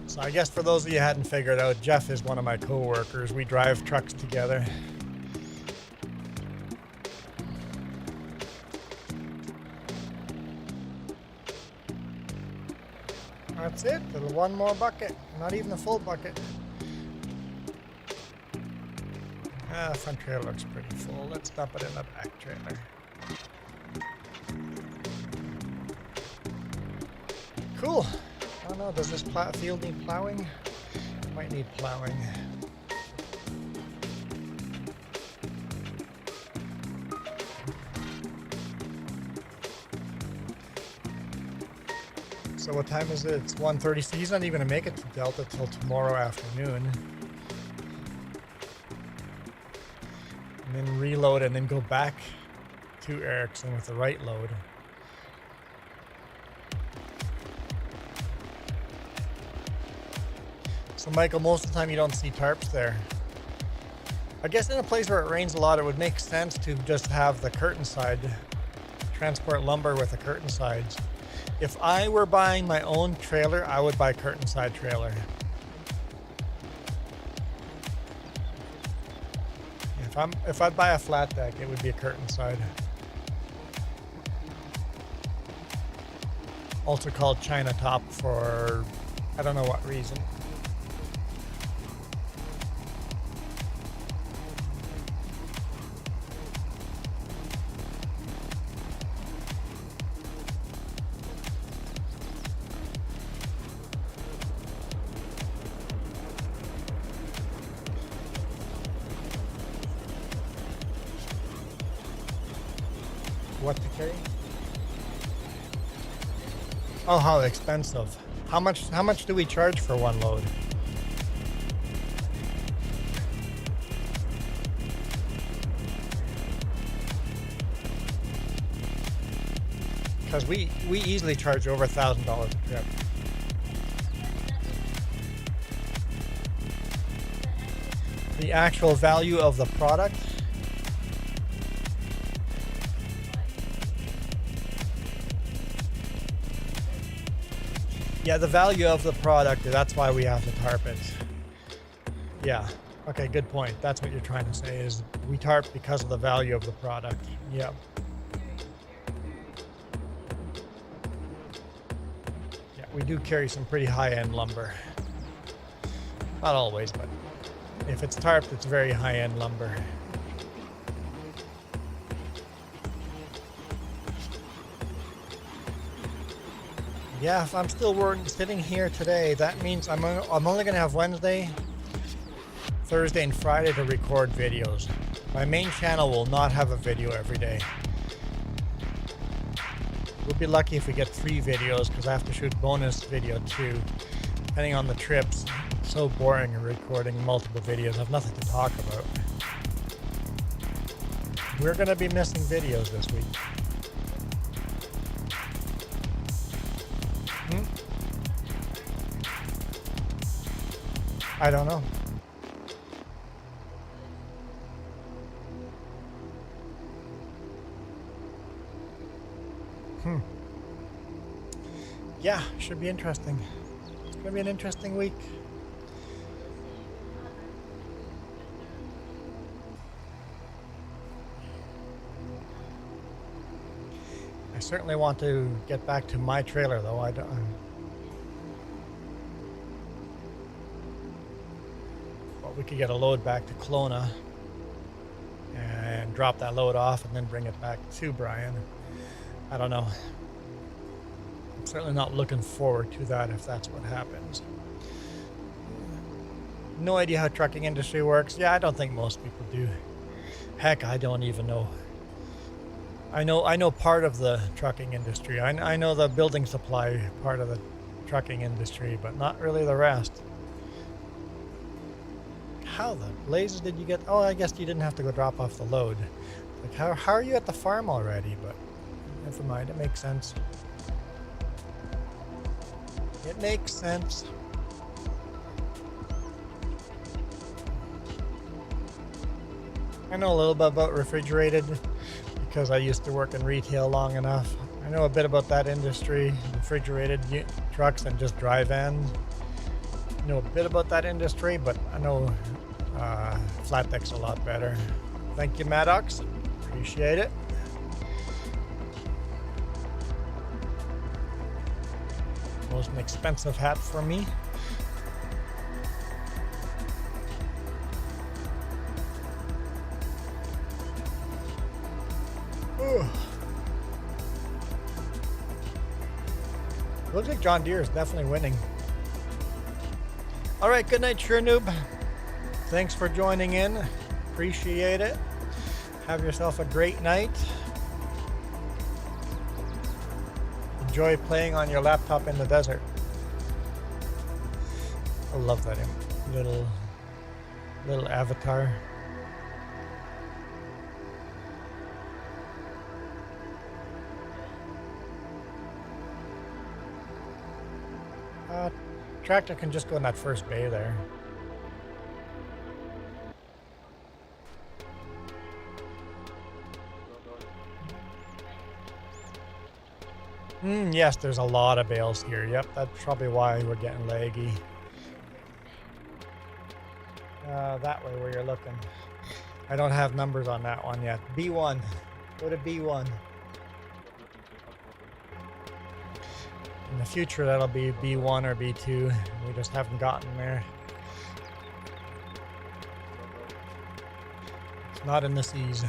So I guess for those of you who hadn't figured out, Jeff is one of my co-workers. We drive trucks together. That's it. There's 1 more bucket. Not even a full bucket. The front trailer looks pretty full. Let's dump it in the back trailer. Cool. I don't know, does this field need plowing? Might need plowing. So what time is it? It's 1:30. So he's not even gonna make it to Delta till tomorrow afternoon. And then reload and then go back to Erickson with the right load. So Michael, most of the time you don't see tarps there. I guess in a place where it rains a lot, it would make sense to just have the curtain side, transport lumber with the curtain sides. If I were buying my own trailer, I would buy curtain side trailer. If I'd buy a flat deck, it would be a curtain side. Also called China top for I don't know what reason. What to carry? Oh, how expensive. How much do we charge for 1 load? Because we easily charge over $1,000 a trip. The actual value of the product. Yeah, the value of the product, that's why we have to tarp it. Yeah, okay, good point. That's what you're trying to say, is we tarp because of the value of the product. Yeah. Yeah, we do carry some pretty high-end lumber. Not always, but if it's tarped, it's very high-end lumber. Yeah, if I'm still sitting here today, that means I'm only going to have Wednesday, Thursday, and Friday to record videos. My main channel will not have a video every day. We'll be lucky if we get 3 videos, because I have to shoot bonus video too. Depending on the trips, it's so boring recording multiple videos. I have nothing to talk about. We're going to be missing videos this week. I don't know. Yeah, should be interesting. It's going to be an interesting week. I certainly want to get back to my trailer, though. Well, we could get a load back to Kelowna and drop that load off and then bring it back to Brian. I don't know. I'm certainly not looking forward to that if that's what happens. No idea how trucking industry works. Yeah, I don't think most people do. Heck, I don't even know. I know part of the trucking industry. I know the building supply part of the trucking industry, but not really the rest. How the blazes did you get? Oh, I guess you didn't have to go drop off the load. Like, how are you at the farm already? But never mind, it makes sense. It makes sense. I know a little bit about refrigerated because I used to work in retail long enough. I know a bit about that industry, refrigerated trucks and just dry vans. I know a bit about that industry, but I know flat deck's a lot better. Thank you, Maddox. Appreciate it. Most an expensive hat for me. Looks like John Deere is definitely winning. All right, good night, Sure Noob. Thanks for joining in. Appreciate it. Have yourself a great night. Enjoy playing on your laptop in the desert. I love that little avatar. Tractor can just go in that first bay there. Yes, there's a lot of bales here. Yep, that's probably why we're getting laggy. That way where you're looking. I don't have numbers on that one yet. B1. Go to B1. In the future, that'll be B1 or B2. We just haven't gotten there. It's not in the seas.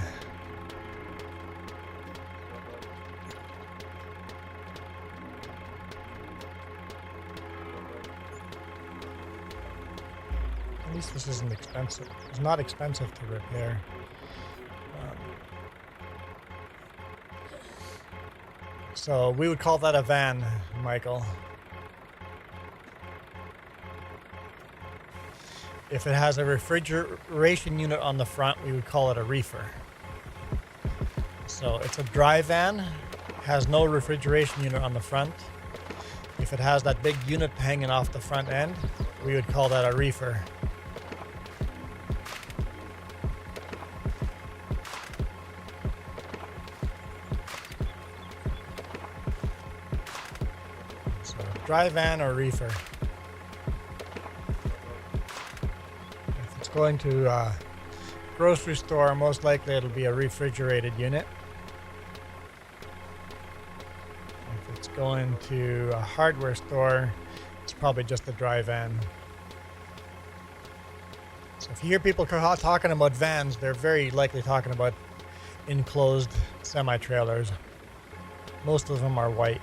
At least this isn't expensive. It's not expensive to repair. So we would call that a van, Michael. If it has a refrigeration unit on the front, we would call it a reefer. So it's a dry van, has no refrigeration unit on the front. If it has that big unit hanging off the front end, we would call that a reefer. Dry van or reefer. If it's going to a grocery store, most likely it'll be a refrigerated unit. If it's going to a hardware store, it's probably just a dry van. So if you hear people talking about vans, they're very likely talking about enclosed semi-trailers. Most of them are white.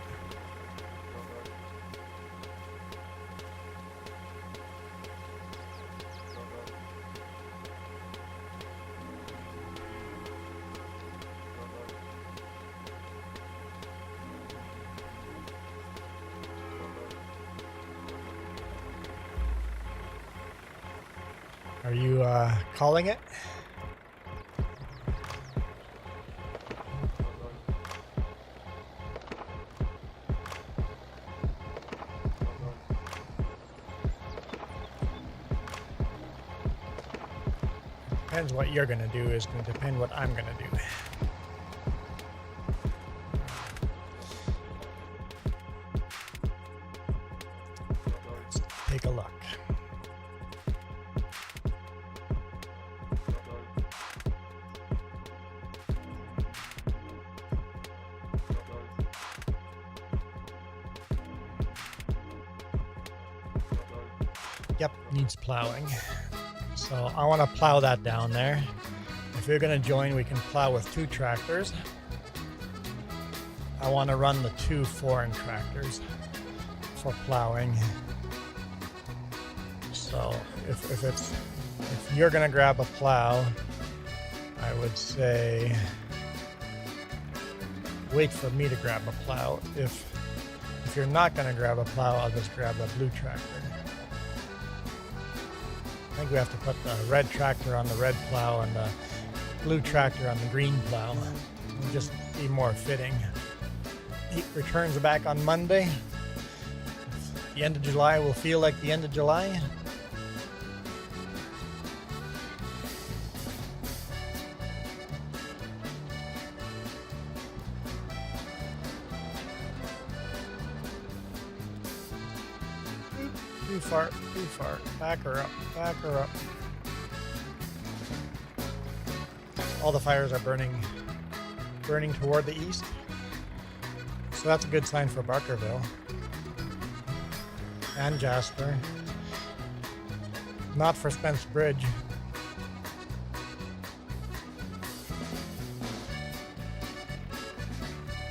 Are you calling it? Depends what you're going to do is going to depend what I'm going to do. Yep, needs plowing. So I want to plow that down there. If you're going to join, we can plow with 2 tractors. I want to run the 2 foreign tractors for plowing. So if you're going to grab a plow, I would say wait for me to grab a plow. If you're not going to grab a plow, I'll just grab a blue tractor. I think we have to put the red tractor on the red plow and the blue tractor on the green plow. It'll just be more fitting. He returns back on Monday. The end of July will feel like the end of July. Too far. Back her up. All the fires are burning toward the east. So that's a good sign for Barkerville and Jasper. Not for Spence Bridge.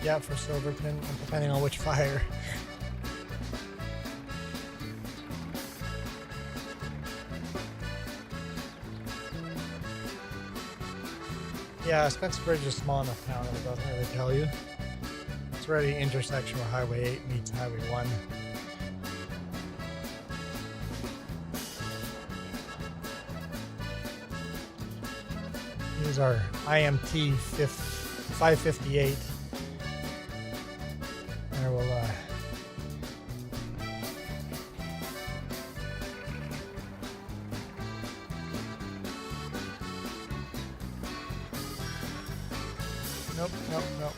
Yeah, for Silverton, depending on which fire. Yeah, Spence Bridge is small enough town that it doesn't really tell you. It's already intersection where Highway 8 meets Highway 1. Here's our IMT 558. And we'll Nope.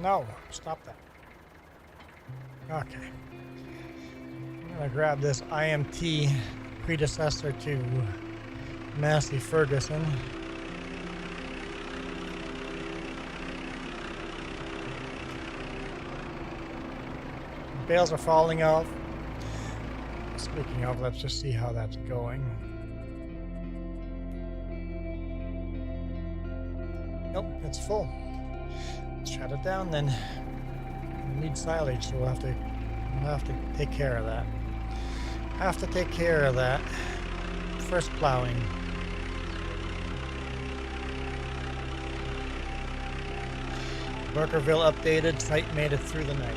No, stop that. Okay. I'm gonna grab this IMT predecessor to Massey Ferguson. Bales are falling off. Speaking of, let's just see how that's going. Nope, it's full. Let's shut it down then. We need silage, so we'll have to take care of that. First plowing. Barkerville updated, site made it through the night.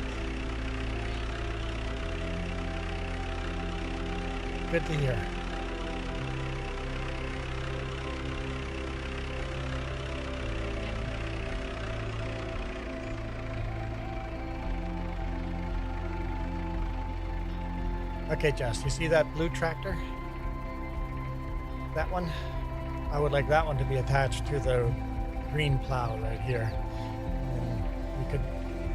Good to hear. Okay, Jess, you see that blue tractor? That one? I would like that one to be attached to the green plow right here. And we could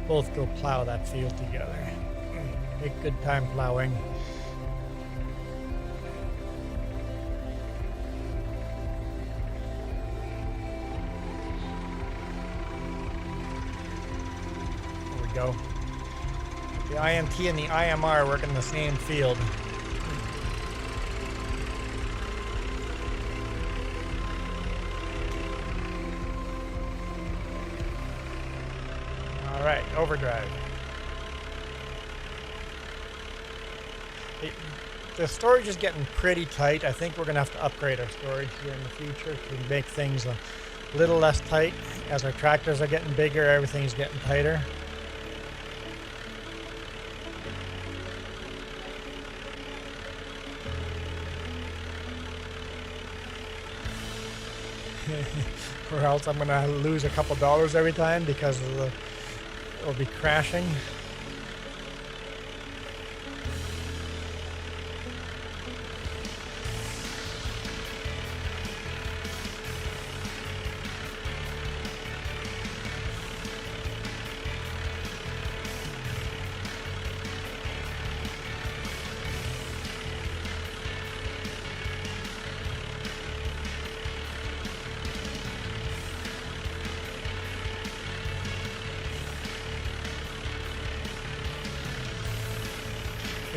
both go plow that field together. Make good time plowing. There we go. The IMT and the IMR work in the same field. All right, overdrive. The storage is getting pretty tight. I think we're going to have to upgrade our storage here in the future to make things a little less tight. As our tractors are getting bigger, everything's getting tighter. Or else I'm going to lose a couple dollars every time because of it'll be crashing.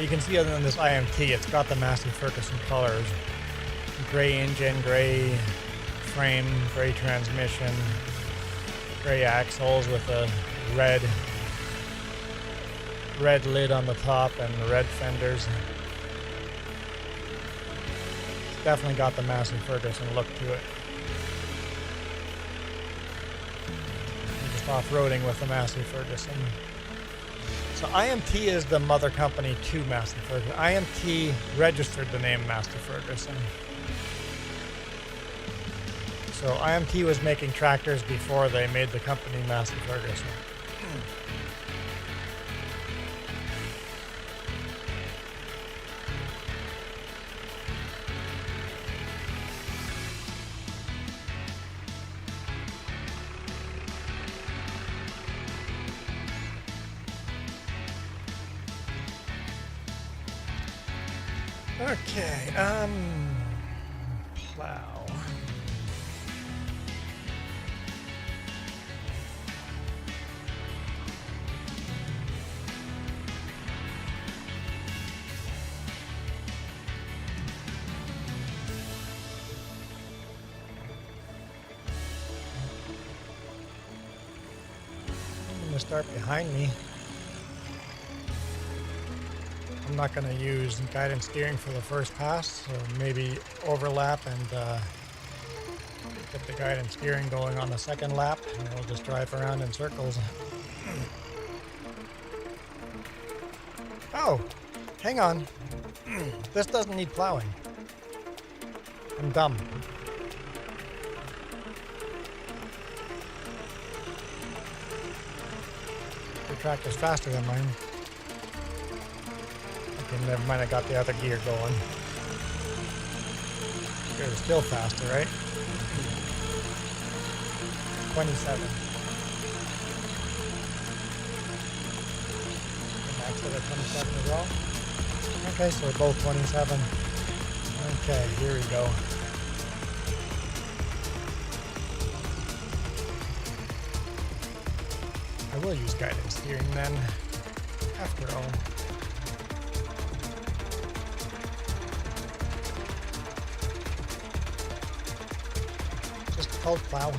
But you can see other than this IMT, it's got the Massey Ferguson colors. Gray engine, gray frame, gray transmission, gray axles with a red lid on the top and the red fenders. It's definitely got the Massey Ferguson look to it. I'm just off-roading with the Massey Ferguson. So IMT is the mother company to Massey Ferguson. IMT registered the name Massey Ferguson. So IMT was making tractors before they made the company Massey Ferguson. Okay, plow. I'm gonna start behind me. I'm not going to use guidance steering for the first pass, so maybe overlap and get the guidance steering going on the second lap, and we'll just drive around in circles. Oh, hang on. This doesn't need plowing. I'm dumb. Your tractor's faster than mine. Okay, never mind, I got the other gear going. You're still faster, right? 27. Max it at 27 as well. Okay, so we're both 27. Okay, here we go. I will use guidance steering then, after all. Cold plow.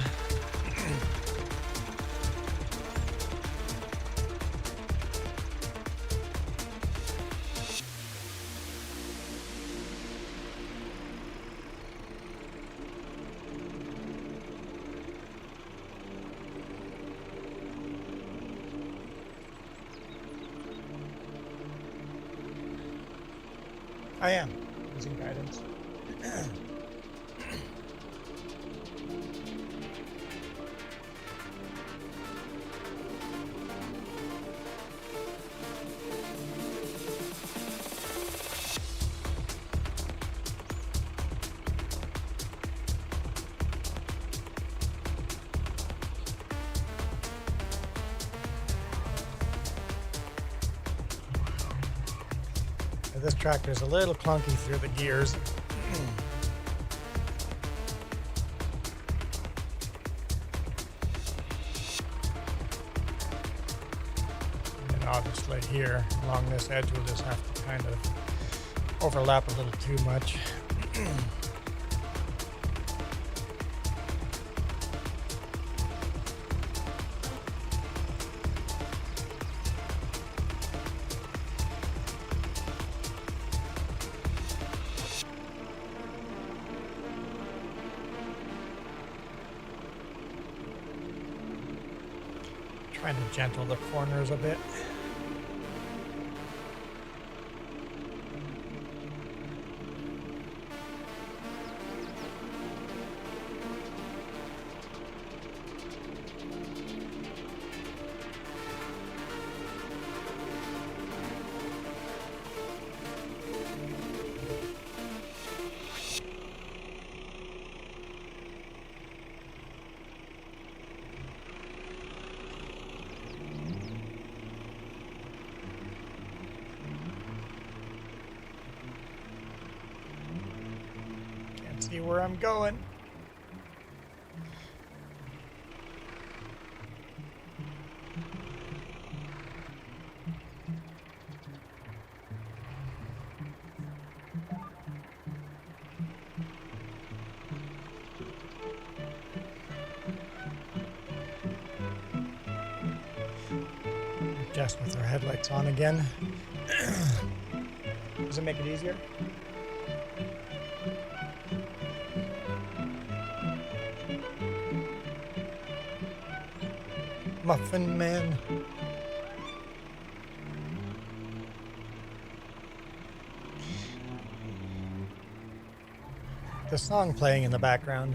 I am using guidance. This tractor is a little clunky through the gears. And obviously here, along this edge, we'll just have to kind of overlap a little too much. Trying to gentle the corners a bit. See where I'm going. Just with our headlights on again. Does it make it easier? Muffin Man. The song playing in the background.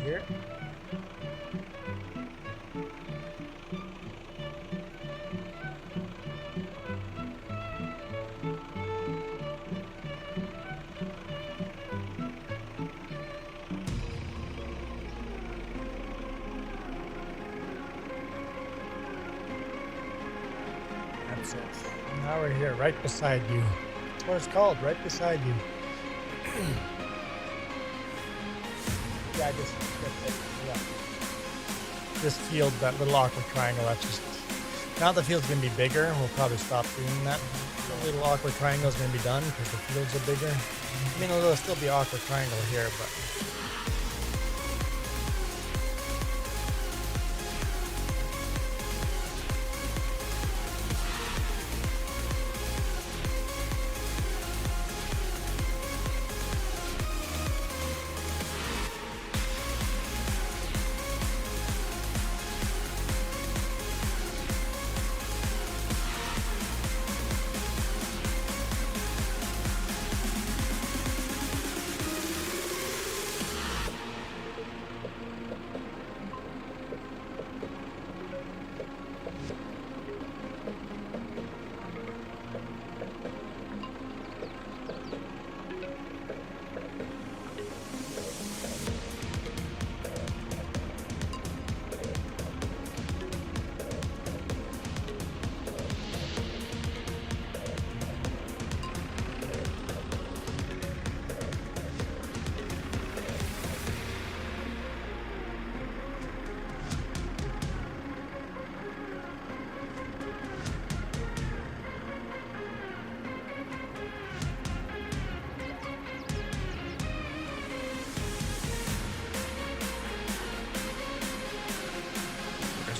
Here. That's it. Now we're here, right beside you. That's what it's called, right beside you. Yeah, this field, that little awkward triangle, that's just, now the field's going to be bigger, we'll probably stop doing that. The little awkward triangle is going to be done because the fields are bigger. I mean, there'll still be awkward triangle here, but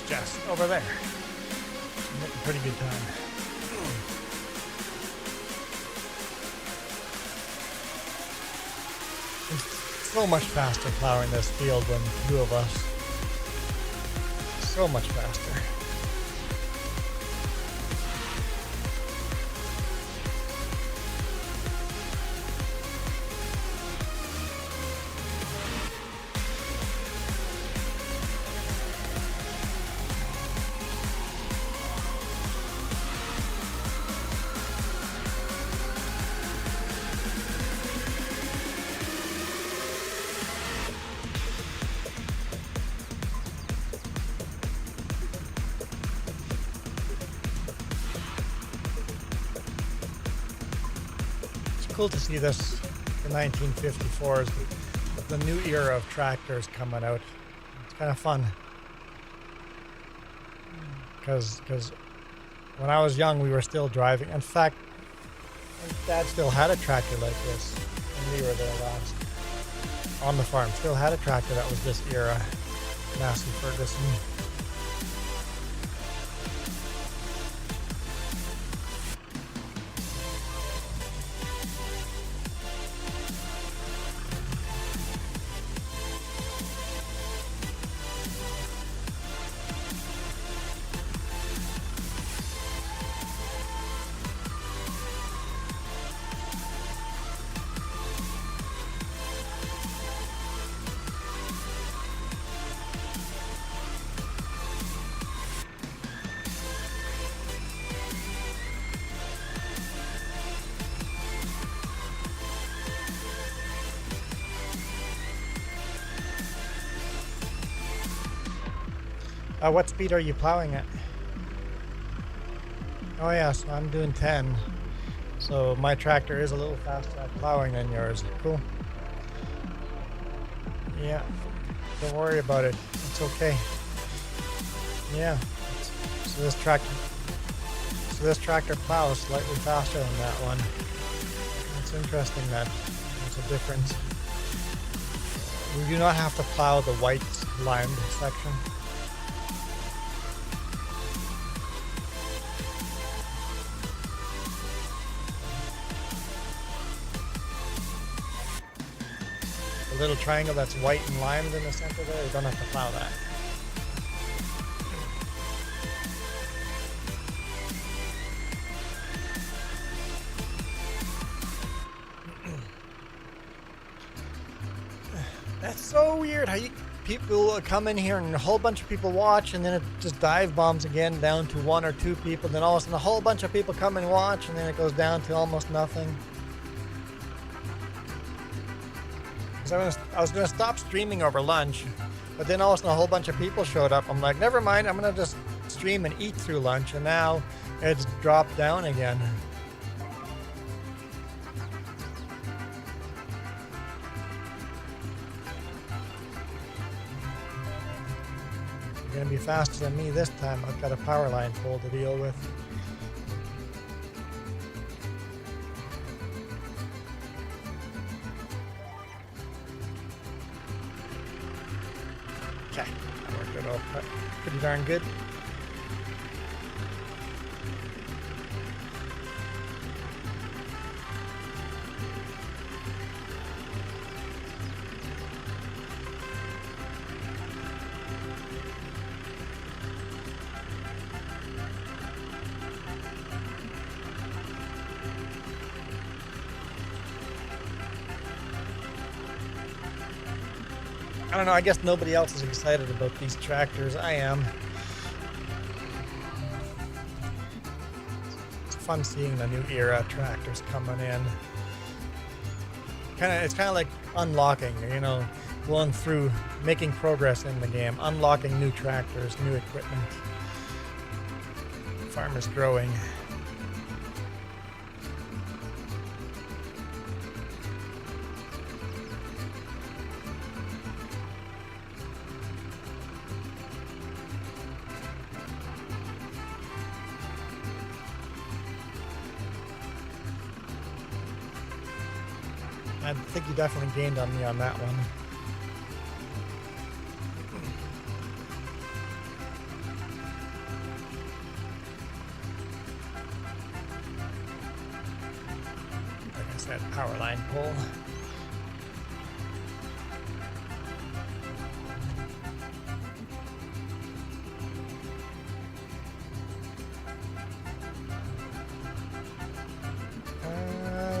Jess, over there. I'm making a pretty good time. It's so much faster plowing this field than two of us. So much faster. Cool to see this, the 1954s, the new era of tractors coming out. It's kind of fun. Because when I was young, we were still driving. In fact, my dad still had a tractor like this when we were there last. On the farm, still had a tractor that was this era. Massey Ferguson. What speed are you plowing at? Oh yeah, so I'm doing 10. So my tractor is a little faster at plowing than yours. Cool. Yeah, don't worry about it. It's okay. Yeah. So this tractor plows slightly faster than that one. It's interesting that there's a difference. We do not have to plow the white limed section. The little triangle that's white and limed in the center there, you don't have to plow that. That's so weird how people come in here and a whole bunch of people watch, and then it just dive bombs again down to 1 or 2 people. Then all of a sudden a whole bunch of people come and watch, and then it goes down to almost nothing. Because I was going to stop streaming over lunch, but then all of a sudden a whole bunch of people showed up. I'm like, never mind, I'm going to just stream and eat through lunch, and now it's dropped down again. You're going to be faster than me this time. I've got a power line pole to deal with. Okay, that worked out all pretty darn good. I don't know, I guess nobody else is excited about these tractors. I am. It's fun seeing the new era tractors coming in. It's kind of like unlocking, you know, going through, making progress in the game, unlocking new tractors, new equipment. Farmers growing. I think you definitely gained on me on that one. Like I said, power line pole.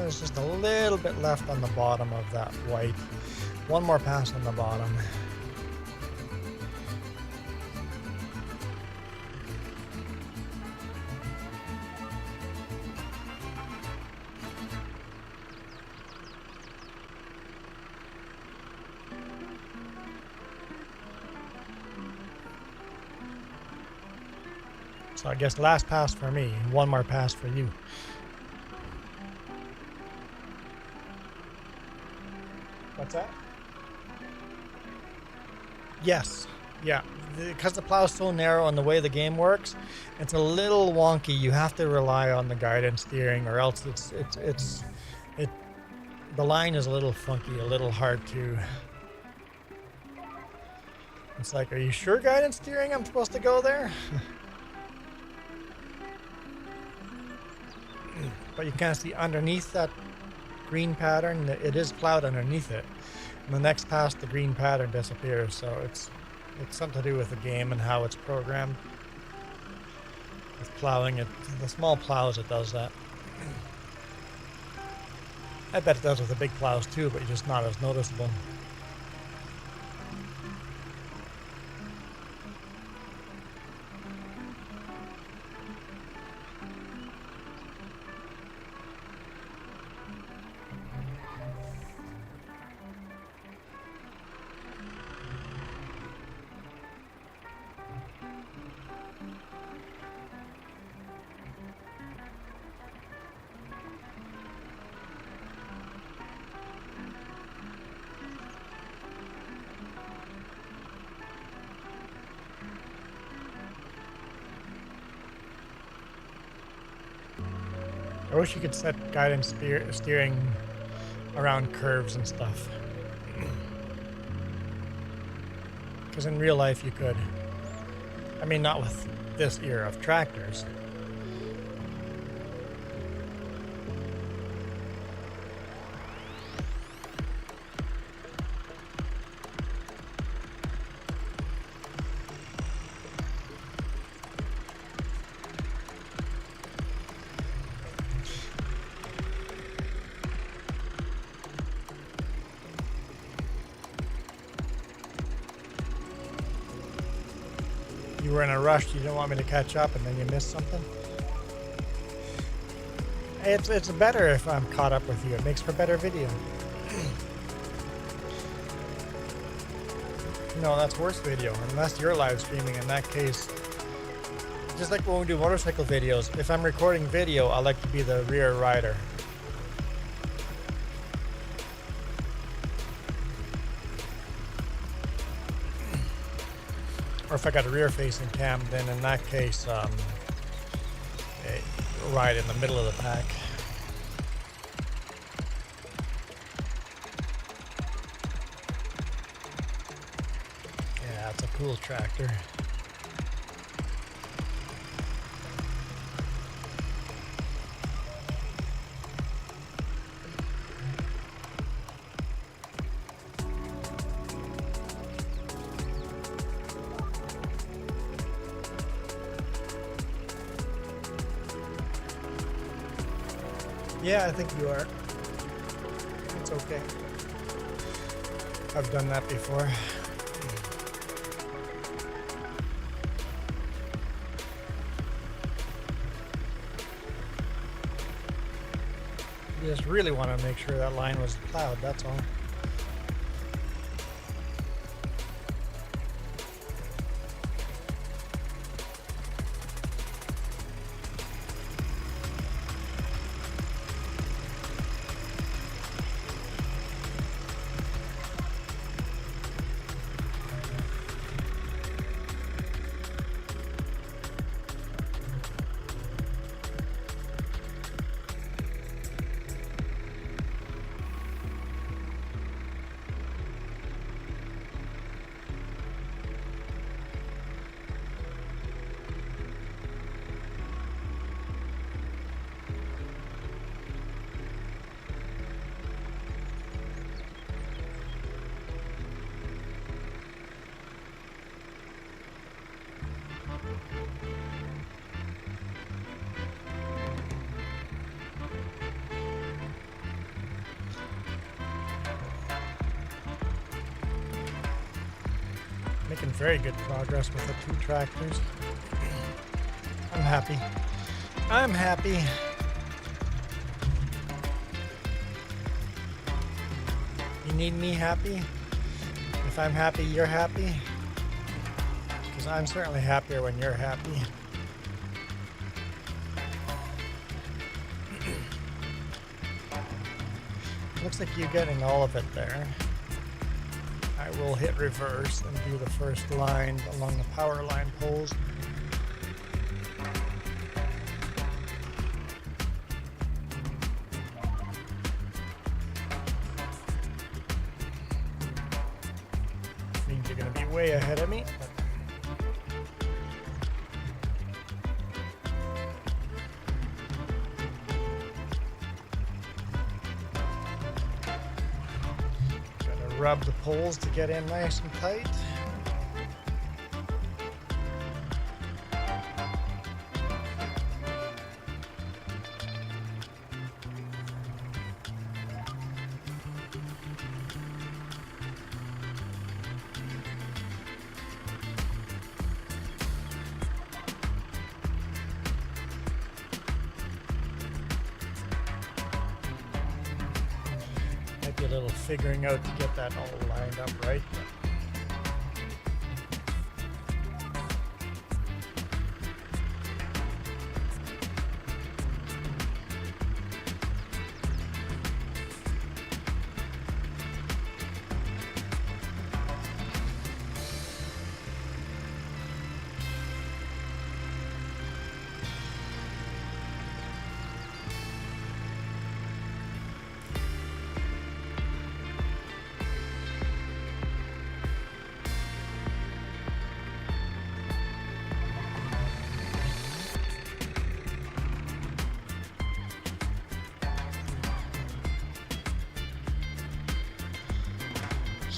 There's just a little bit left on the bottom of that white. One more pass on the bottom. So I guess last pass for me, one more pass for you. What's that? Yes. Yeah. Because the plow's so narrow and the way the game works, it's a little wonky. You have to rely on the guidance steering, or else the line is a little funky, a little hard to. It's like, are you sure guidance steering? I'm supposed to go there? But you kind of see underneath that green pattern, it is plowed underneath it. And the next pass, the green pattern disappears. So it's something to do with the game and how it's programmed. With plowing, the small plows, it does that. I bet it does with the big plows too, but just not as noticeable. I wish you could set guidance steering around curves and stuff. Because in real life you could. I mean, not with this era of tractors. You were in a rush, you didn't want me to catch up, and then you missed something? It's better if I'm caught up with you. It makes for better video. No, that's worse video, unless you're live streaming. In that case, just like when we do motorcycle videos, if I'm recording video, I like to be the rear rider. Or if I got a rear-facing cam, then in that case, ride in the middle of the pack. Yeah, it's a cool tractor. Yeah, I think you are. It's okay. I've done that before. You just really want to make sure that line was plowed, that's all. Making very good progress with the two tractors. I'm happy. I'm happy. You need me happy? If I'm happy, you're happy? Because I'm certainly happier when you're happy. Looks like you're getting all of it there. I will hit reverse and do the first line along the power line poles. Means you're going to be way ahead of me. Rub the poles to get in nice and tight. A little figuring out to get that all lined up right.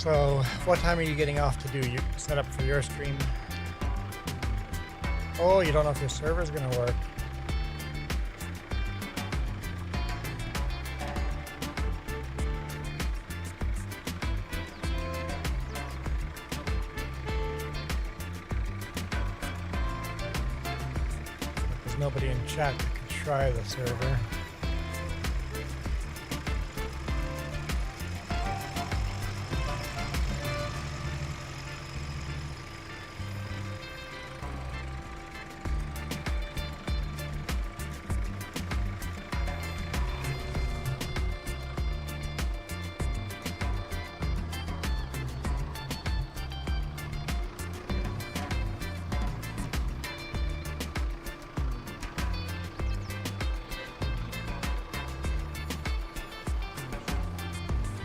So, what time are you getting off to do? You set up for your stream? Oh, you don't know if your server's gonna work. There's nobody in chat that can try the server.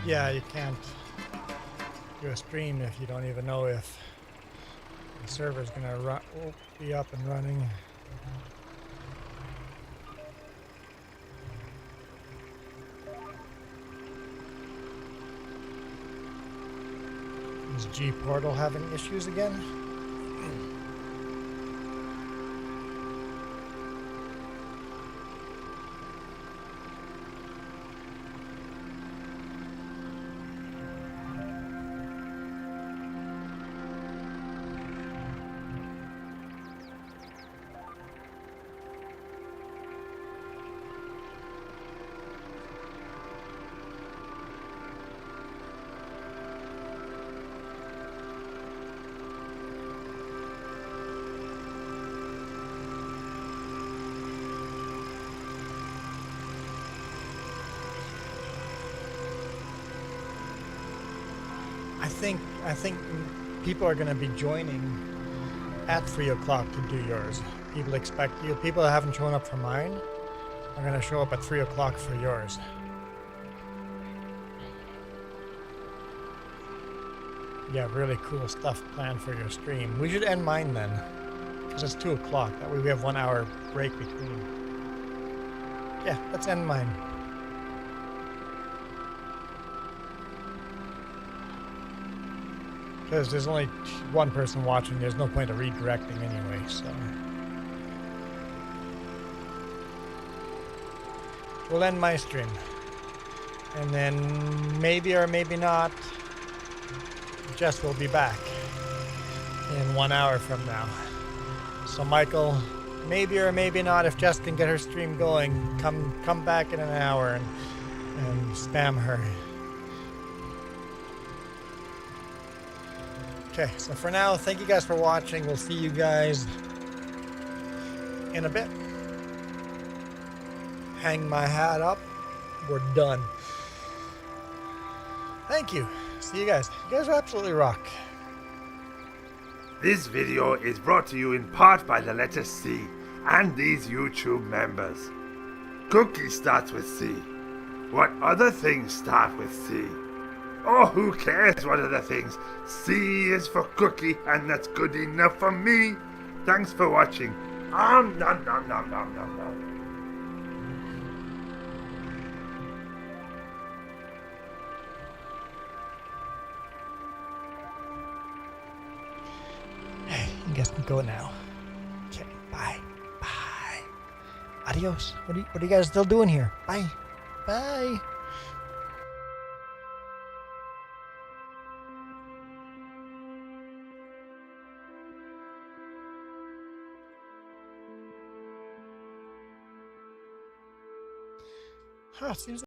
Yeah, you can't do a stream if you don't even know if the server's gonna be up and running. Is G Portal having issues again? I think people are going to be joining at 3 o'clock to do yours. People expect you. People that haven't shown up for mine are going to show up at 3 o'clock for yours. Yeah, really cool stuff planned for your stream. We should end mine then, because it's 2 o'clock. That way we have 1 hour break between. Yeah, let's end mine. Because there's only one person watching, there's no point of redirecting anyway, so. We'll end my stream. And then maybe or maybe not, Jess will be back in 1 hour from now. So Michael, maybe or maybe not, if Jess can get her stream going, come back in an hour and spam her. Okay, so for now, thank you guys for watching. We'll see you guys in a bit. Hang my hat up. We're done. Thank you. See you guys. You guys absolutely rock. This video is brought to you in part by the letter C and these YouTube members. Cookie starts with C. What other things start with C? Oh, who cares what other things? C is for cookie, and that's good enough for me. Thanks for watching. Nom nom nom nom nom nom. Hey, you guys can go now. Okay, bye. Bye. Adios. What are you guys still doing here? Bye. Bye. Huh, seems